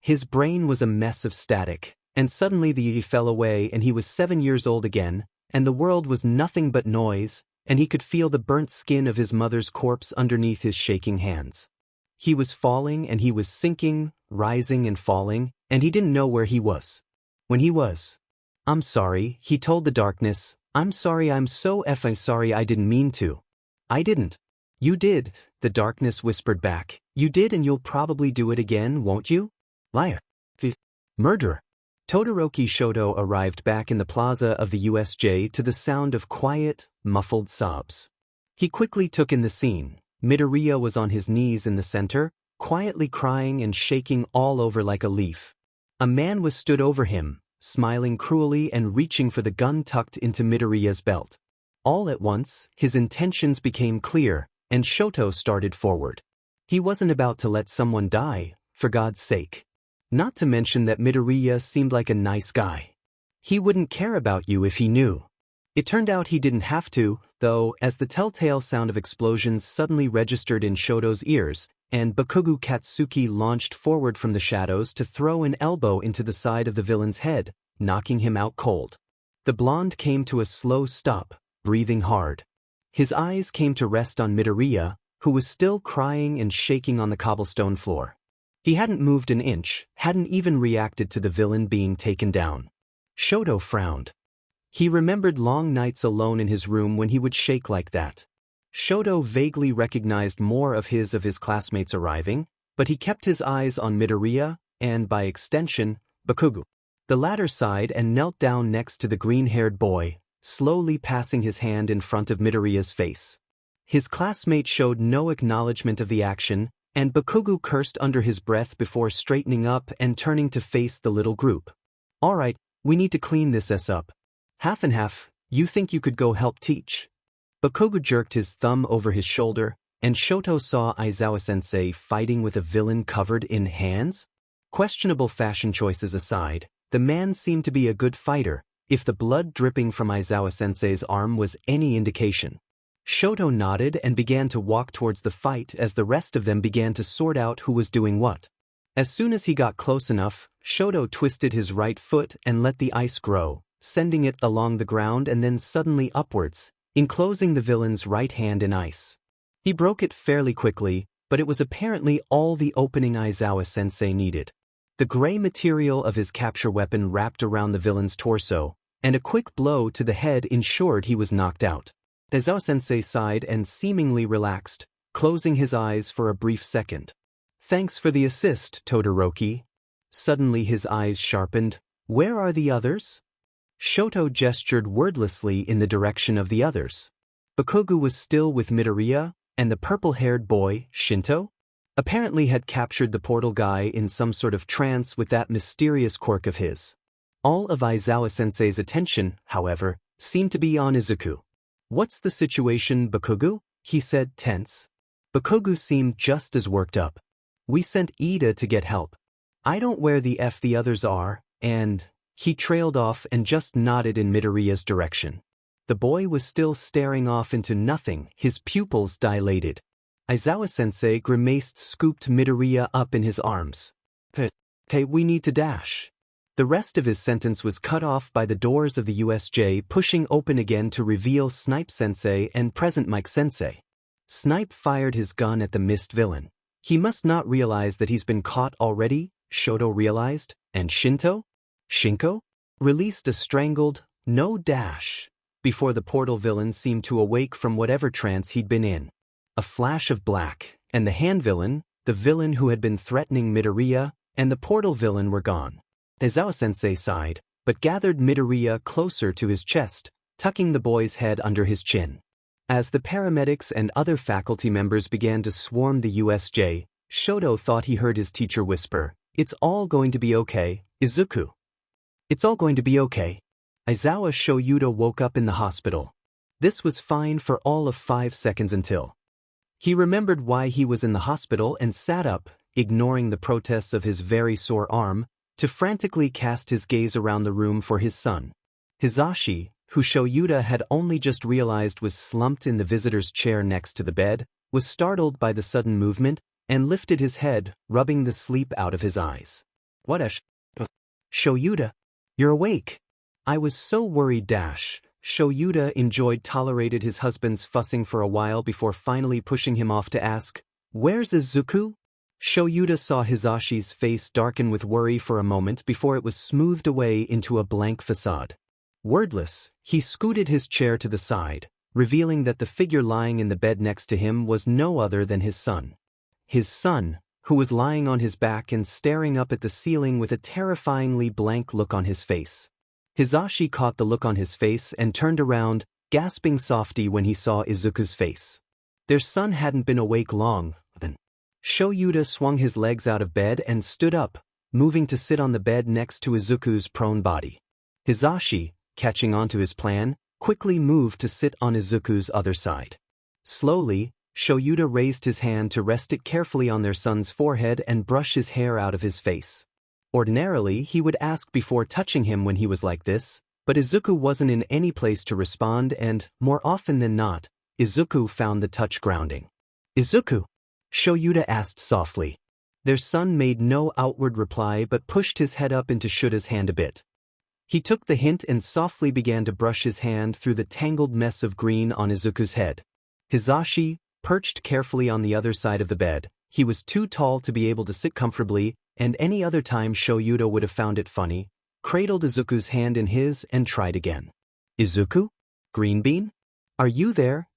His brain was a mess of static, and suddenly the Yi fell away and he was 7 years old again, and the world was nothing but noise, and he could feel the burnt skin of his mother's corpse underneath his shaking hands. He was falling and he was sinking, rising and falling, and he didn't know where he was. When he was. I'm sorry, he told the darkness. I'm sorry, I'm so effing sorry, I didn't mean to. I didn't. You did, the darkness whispered back. You did, and you'll probably do it again, won't you? Liar. Murderer. Todoroki Shoto arrived back in the plaza of the USJ to the sound of quiet, muffled sobs. He quickly took in the scene. Midoriya was on his knees in the center, quietly crying and shaking all over like a leaf. A man was stood over him, smiling cruelly and reaching for the gun tucked into Midoriya's belt. All at once, his intentions became clear, and Shoto started forward. He wasn't about to let someone die, for God's sake. Not to mention that Midoriya seemed like a nice guy. He wouldn't care about you if he knew. It turned out he didn't have to, though, as the telltale sound of explosions suddenly registered in Shoto's ears, and Bakugo Katsuki launched forward from the shadows to throw an elbow into the side of the villain's head, knocking him out cold. The blonde came to a slow stop, breathing hard. His eyes came to rest on Midoriya, who was still crying and shaking on the cobblestone floor. He hadn't moved an inch, hadn't even reacted to the villain being taken down. Shoto frowned. He remembered long nights alone in his room when he would shake like that. Shoto vaguely recognized more of his classmates arriving, but he kept his eyes on Midoriya, and by extension, Bakugo. The latter sighed and knelt down next to the green-haired boy, slowly passing his hand in front of Midoriya's face. His classmate showed no acknowledgement of the action, and Bakugo cursed under his breath before straightening up and turning to face the little group. All right, we need to clean this up. Half and half, you think you could go help teach? Bakugo jerked his thumb over his shoulder, and Shoto saw Aizawa-sensei fighting with a villain covered in hands? Questionable fashion choices aside, the man seemed to be a good fighter, if the blood dripping from Aizawa-sensei's arm was any indication. Shoto nodded and began to walk towards the fight as the rest of them began to sort out who was doing what. As soon as he got close enough, Shoto twisted his right foot and let the ice grow, sending it along the ground and then suddenly upwards, enclosing the villain's right hand in ice. He broke it fairly quickly, but it was apparently all the opening Aizawa-sensei needed. The gray material of his capture weapon wrapped around the villain's torso, and a quick blow to the head ensured he was knocked out. Aizawa-sensei sighed and seemingly relaxed, closing his eyes for a brief second. Thanks for the assist, Todoroki. Suddenly his eyes sharpened. Where are the others? Shoto gestured wordlessly in the direction of the others. Bakugo was still with Midoriya, and the purple-haired boy, Shinto, apparently had captured the portal guy in some sort of trance with that mysterious quirk of his. All of Aizawa-sensei's attention, however, seemed to be on Izuku. What's the situation, Bakugo? He said, tense. Bakugo seemed just as worked up. We sent Ida to get help. I don't where the F the others are, and... He trailed off and just nodded in Midoriya's direction. The boy was still staring off into nothing, his pupils dilated. Aizawa-sensei grimaced, scooped Midoriya up in his arms. Hey, we need to dash. The rest of his sentence was cut off by the doors of the USJ pushing open again to reveal Snipe-sensei and present Mike-sensei. Snipe fired his gun at the missed villain. He must not realize that he's been caught already, Shoto realized, and Shinko released a strangled, no dash, before the portal villain seemed to awake from whatever trance he'd been in. A flash of black, and the hand villain, the villain who had been threatening Midoriya, and the portal villain were gone. Aizawa-sensei sighed, but gathered Midoriya closer to his chest, tucking the boy's head under his chin. As the paramedics and other faculty members began to swarm the USJ, Shoto thought he heard his teacher whisper, "It's all going to be okay, Izuku. It's all going to be okay." Aizawa Shoyuta woke up in the hospital. This was fine for all of 5 seconds until he remembered why he was in the hospital and sat up, ignoring the protests of his very sore arm, to frantically cast his gaze around the room for his son. Hizashi, who Shoyuta had only just realized was slumped in the visitor's chair next to the bed, was startled by the sudden movement and lifted his head, rubbing the sleep out of his eyes. What a Shoyuta, you're awake. I was so worried. Shoyuta tolerated his husband's fussing for a while before finally pushing him off to ask, "Where's Izuku?" Shoyuta saw Hizashi's face darken with worry for a moment before it was smoothed away into a blank facade. Wordless, he scooted his chair to the side, revealing that the figure lying in the bed next to him was no other than his son. His son, who was lying on his back and staring up at the ceiling with a terrifyingly blank look on his face. Hizashi caught the look on his face and turned around, gasping softly when he saw Izuku's face. Their son hadn't been awake long, then. Shoyuta swung his legs out of bed and stood up, moving to sit on the bed next to Izuku's prone body. Hizashi, catching on to his plan, quickly moved to sit on Izuku's other side. Slowly, Shoyuta raised his hand to rest it carefully on their son's forehead and brush his hair out of his face. Ordinarily, he would ask before touching him when he was like this, but Izuku wasn't in any place to respond and, more often than not, Izuku found the touch grounding. "Izuku?" Shoyuta asked softly. Their son made no outward reply but pushed his head up into Shuta's hand a bit. He took the hint and softly began to brush his hand through the tangled mess of green on Izuku's head. Hizashi, perched carefully on the other side of the bed, he was too tall to be able to sit comfortably, and any other time Shoyuta would have found it funny, cradled Izuku's hand in his and tried again. "Izuku? Greenbean? Are you there?"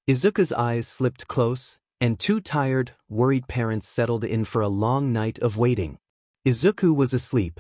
Izuku's eyes slipped close, and 2 tired, worried parents settled in for a long night of waiting. Izuku was asleep.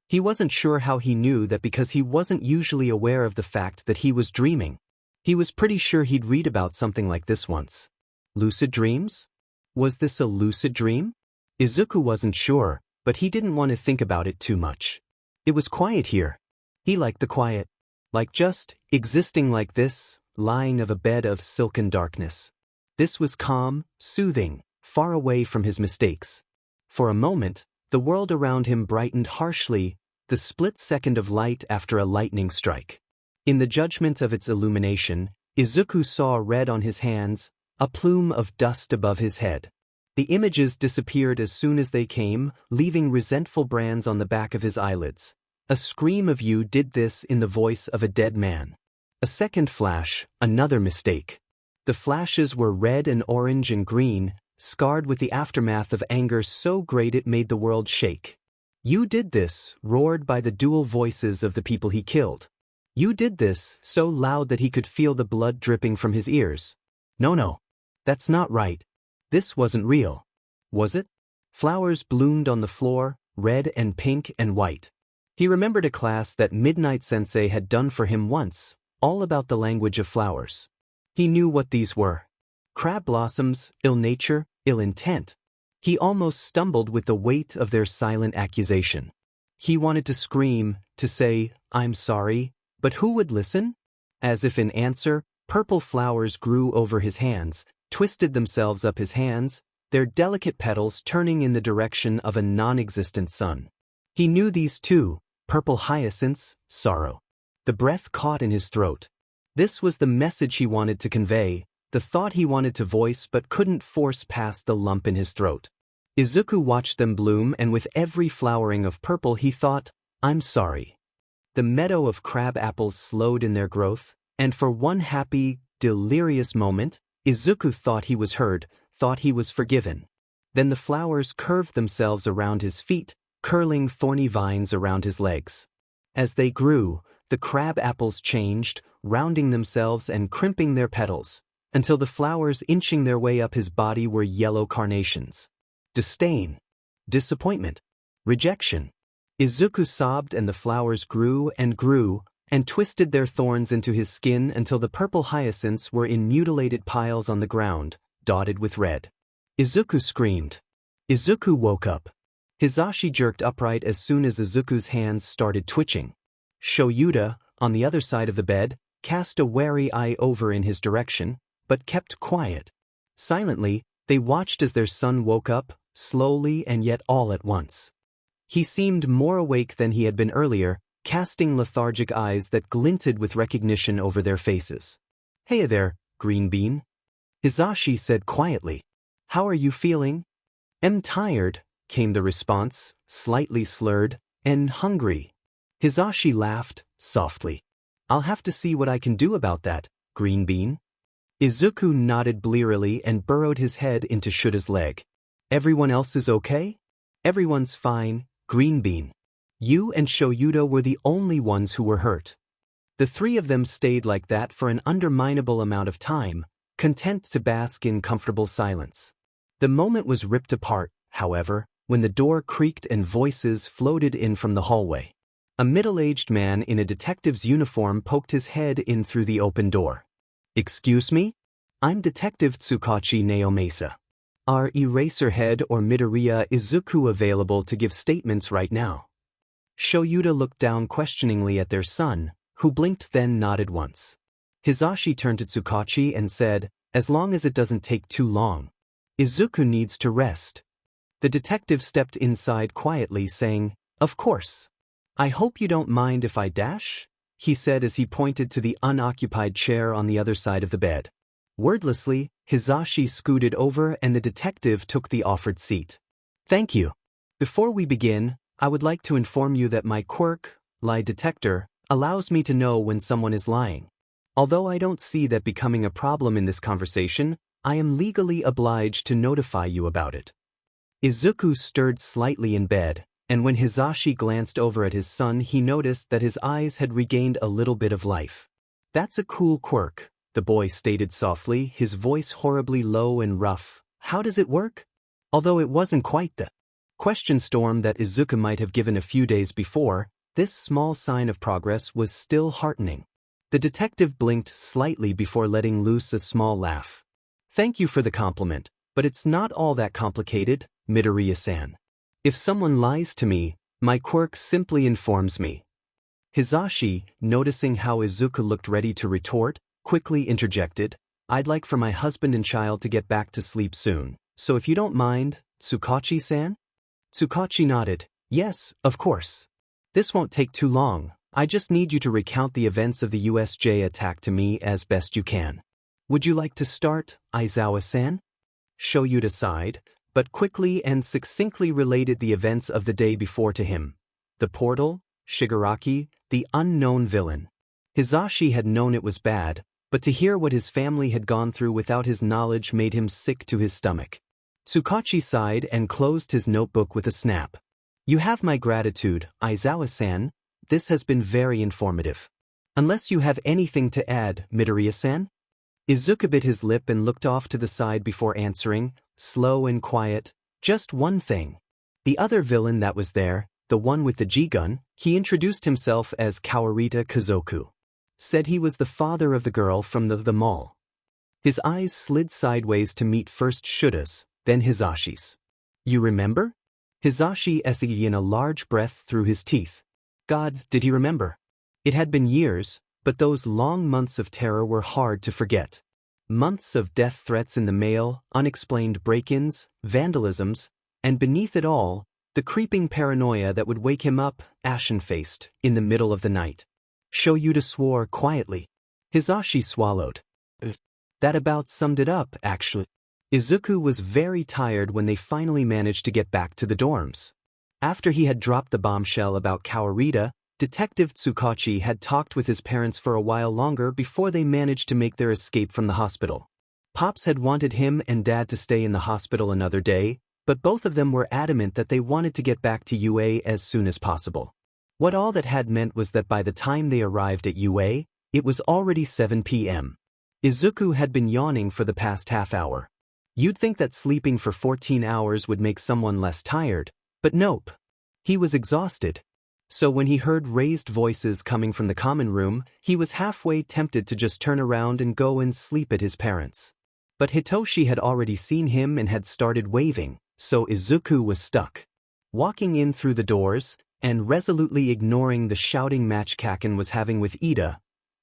He wasn't sure how he knew that because he wasn't usually aware of the fact that he was dreaming. He was pretty sure he'd read about something like this once. Lucid dreams? Was this a lucid dream? Izuku wasn't sure, but he didn't want to think about it too much. It was quiet here. He liked the quiet. Like just existing like this, lying of a bed of silken darkness. This was calm, soothing, far away from his mistakes. For a moment, the world around him brightened harshly, the split second of light after a lightning strike. In the judgment of its illumination, Izuku saw red on his hands, a plume of dust above his head. The images disappeared as soon as they came, leaving resentful brands on the back of his eyelids. A scream of "You did this" in the voice of a dead man. A second flash, another mistake. The flashes were red and orange and green, scarred with the aftermath of anger so great it made the world shake. "You did this," roared by the dual voices of the people he killed. "You did this," so loud that he could feel the blood dripping from his ears. No, that's not right. This wasn't real. Was it? Flowers bloomed on the floor, red and pink and white. He remembered a class that Midnight Sensei had done for him once, all about the language of flowers. He knew what these were. Crab blossoms, ill nature, ill intent. He almost stumbled with the weight of their silent accusation. He wanted to scream, to say, "I'm sorry," but who would listen? As if in answer, purple flowers grew over his hands, twisted themselves up his hands, their delicate petals turning in the direction of a non-existent sun. He knew these too, purple hyacinths, sorrow. The breath caught in his throat. This was the message he wanted to convey, the thought he wanted to voice but couldn't force past the lump in his throat. Izuku watched them bloom, and with every flowering of purple he thought, "I'm sorry." The meadow of crab apples slowed in their growth, and for one happy, delirious moment, Izuku thought he was heard, thought he was forgiven. Then the flowers curved themselves around his feet, curling thorny vines around his legs. As they grew, the crab apples changed, rounding themselves and crimping their petals, until the flowers inching their way up his body were yellow carnations. Disdain. Disappointment. Rejection. Izuku sobbed, and the flowers grew and twisted their thorns into his skin until the purple hyacinths were in mutilated piles on the ground, dotted with red. Izuku screamed. Izuku woke up. Hizashi jerked upright as soon as Izuku's hands started twitching. Shoyuta, on the other side of the bed, cast a wary eye over in his direction, but kept quiet. Silently, they watched as their son woke up, slowly and yet all at once. He seemed more awake than he had been earlier, casting lethargic eyes that glinted with recognition over their faces. "Hey there, Green Bean," Hizashi said quietly. "How are you feeling?" "I'm tired," came the response, slightly slurred, "and hungry." Hizashi laughed, softly. "I'll have to see what I can do about that, Green Bean." Izuku nodded blearily and burrowed his head into Shuta's leg. "Everyone else is okay?" "Everyone's fine, Green Bean. You and Shoyuda were the only ones who were hurt." The three of them stayed like that for an undeterminable amount of time, content to bask in comfortable silence. The moment was ripped apart, however, when the door creaked and voices floated in from the hallway. A middle-aged man in a detective's uniform poked his head in through the open door. "Excuse me? I'm Detective Tsukachi Naomasa. Are Eraserhead or Midoriya Izuku available to give statements right now?" Shoyuda looked down questioningly at their son, who blinked then nodded once. Hizashi turned to Tsukachi and said, "As long as it doesn't take too long. Izuku needs to rest." The detective stepped inside quietly, saying, "Of course. I hope you don't mind if I dash?" he said as he pointed to the unoccupied chair on the other side of the bed. Wordlessly, Hizashi scooted over and the detective took the offered seat. "Thank you. Before we begin, I would like to inform you that my quirk, lie detector, allows me to know when someone is lying. Although I don't see that becoming a problem in this conversation, I am legally obliged to notify you about it." Izuku stirred slightly in bed, and when Hizashi glanced over at his son he noticed that his eyes had regained a little bit of life. "That's a cool quirk," the boy stated softly, his voice horribly low and rough. "How does it work?" Although it wasn't quite the question storm that Izuku might have given a few days before, this small sign of progress was still heartening. The detective blinked slightly before letting loose a small laugh. "Thank you for the compliment, but it's not all that complicated, Midoriya-san. If someone lies to me, my quirk simply informs me." Hizashi, noticing how Izuku looked ready to retort, quickly interjected, "I'd like for my husband and child to get back to sleep soon, so if you don't mind, Tsukachi-san?" Tsukachi nodded, "Yes, of course. This won't take too long. I just need you to recount the events of the USJ attack to me as best you can. Would you like to start, Aizawa-san?" Shoyuda sighed, but quickly and succinctly related the events of the day before to him. The portal, Shigaraki, the unknown villain. Hizashi had known it was bad, but to hear what his family had gone through without his knowledge made him sick to his stomach. Tsukachi sighed and closed his notebook with a snap. "You have my gratitude, Aizawa-san. This has been very informative. Unless you have anything to add, Midoriya-san?" Izuku bit his lip and looked off to the side before answering, slow and quiet, "Just one thing. The other villain that was there, the one with the G-gun, he introduced himself as Kawarita Kazoku. Said he was the father of the girl from the mall." His eyes slid sideways to meet first Shuta's, then Hizashi's. "You remember?" Hizashi essayed in a large breath through his teeth. God, did he remember? It had been years, but those long months of terror were hard to forget. Months of death threats in the mail, unexplained break-ins, vandalisms, and beneath it all, the creeping paranoia that would wake him up, ashen-faced, in the middle of the night. Shoyuda swore quietly. Hizashi swallowed. That about summed it up, actually. Izuku was very tired when they finally managed to get back to the dorms. After he had dropped the bombshell about Kawarita, Detective Tsukachi had talked with his parents for a while longer before they managed to make their escape from the hospital. Pops had wanted him and Dad to stay in the hospital another day, but both of them were adamant that they wanted to get back to UA as soon as possible. What all that had meant was that by the time they arrived at UA, it was already 7 p.m. Izuku had been yawning for the past half hour. You'd think that sleeping for 14 hours would make someone less tired, but nope. He was exhausted. So when he heard raised voices coming from the common room, he was halfway tempted to just turn around and go and sleep at his parents'. But Hitoshi had already seen him and had started waving, so Izuku was stuck. Walking in through the doors, and resolutely ignoring the shouting match Kaken was having with Ida,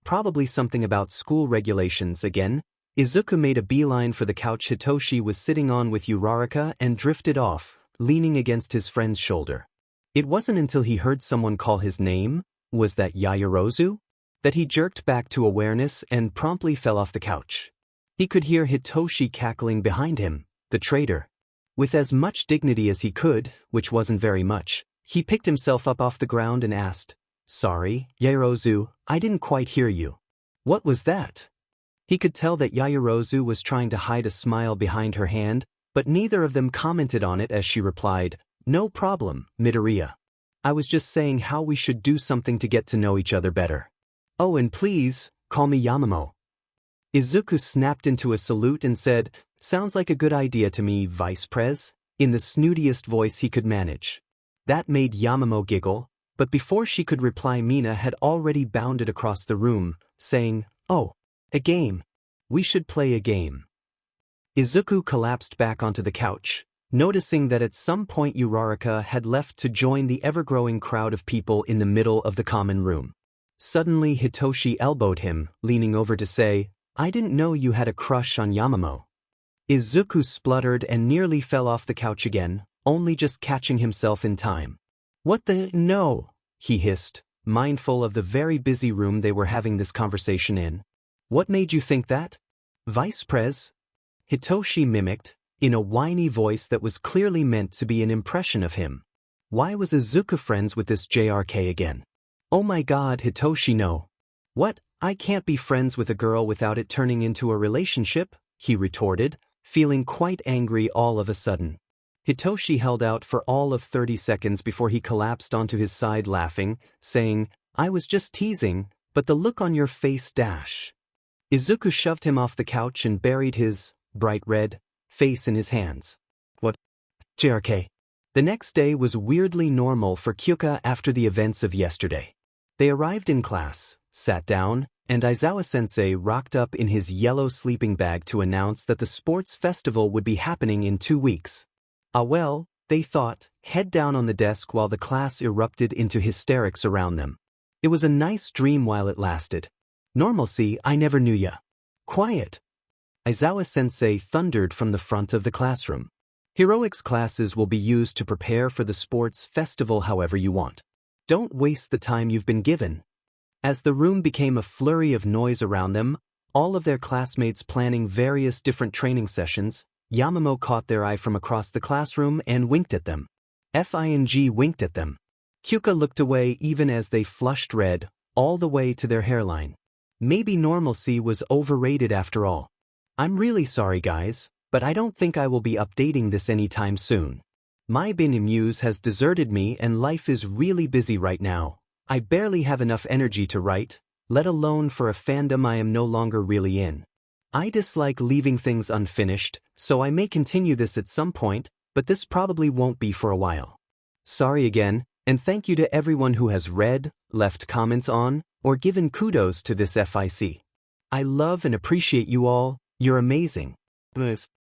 probably something about school regulations again. Izuku made a beeline for the couch Hitoshi was sitting on with Uraraka and drifted off, leaning against his friend's shoulder. It wasn't until he heard someone call his name, was that Yaoyorozu? That he jerked back to awareness and promptly fell off the couch. He could hear Hitoshi cackling behind him, the traitor. With as much dignity as he could, which wasn't very much, he picked himself up off the ground and asked, "Sorry, Yaoyorozu, I didn't quite hear you. What was that?" He could tell that Yaoyorozu was trying to hide a smile behind her hand, but neither of them commented on it as she replied, "No problem, Midoriya. I was just saying how we should do something to get to know each other better. Oh, and please, call me Yamamo." Izuku snapped into a salute and said, "Sounds like a good idea to me, Vice Prez," in the snootiest voice he could manage. That made Yamamo giggle, but before she could reply Mina had already bounded across the room, saying, "Oh, a game. We should play a game." Izuku collapsed back onto the couch, noticing that at some point Uraraka had left to join the ever-growing crowd of people in the middle of the common room. Suddenly Hitoshi elbowed him, leaning over to say, "I didn't know you had a crush on Yamamo." Izuku spluttered and nearly fell off the couch again, only just catching himself in time. "What the no?" he hissed, mindful of the very busy room they were having this conversation in. "What made you think that? Vice Prez?" Hitoshi mimicked, in a whiny voice that was clearly meant to be an impression of him. Why was Izuku friends with this JRK again? "Oh my god, Hitoshi, no." "What, I can't be friends with a girl without it turning into a relationship?" he retorted, feeling quite angry all of a sudden. Hitoshi held out for all of 30 seconds before he collapsed onto his side laughing, saying, "I was just teasing, but the look on your face dash." Izuku shoved him off the couch and buried his bright red face in his hands. "What? JRK." The next day was weirdly normal for Kyuka after the events of yesterday. They arrived in class, sat down, and Aizawa-sensei rocked up in his yellow sleeping bag to announce that the sports festival would be happening in 2 weeks. Ah well, they thought, head down on the desk while the class erupted into hysterics around them. It was a nice dream while it lasted. "Normalcy, I never knew ya." "Quiet!" Aizawa-sensei thundered from the front of the classroom. "Heroics classes will be used to prepare for the sports festival however you want. Don't waste the time you've been given." As the room became a flurry of noise around them, all of their classmates planning various different training sessions, Yamamo caught their eye from across the classroom and winked at them. Fing winked at them. Kyuka looked away even as they flushed red, all the way to their hairline. Maybe normalcy was overrated after all. "I'm really sorry guys, but I don't think I will be updating this anytime soon. My muse has deserted me and life is really busy right now. I barely have enough energy to write, let alone for a fandom I am no longer really in. I dislike leaving things unfinished, so I may continue this at some point, but this probably won't be for a while. Sorry again, and thank you to everyone who has read, left comments on, or given kudos to this FIC. I love and appreciate you all, you're amazing."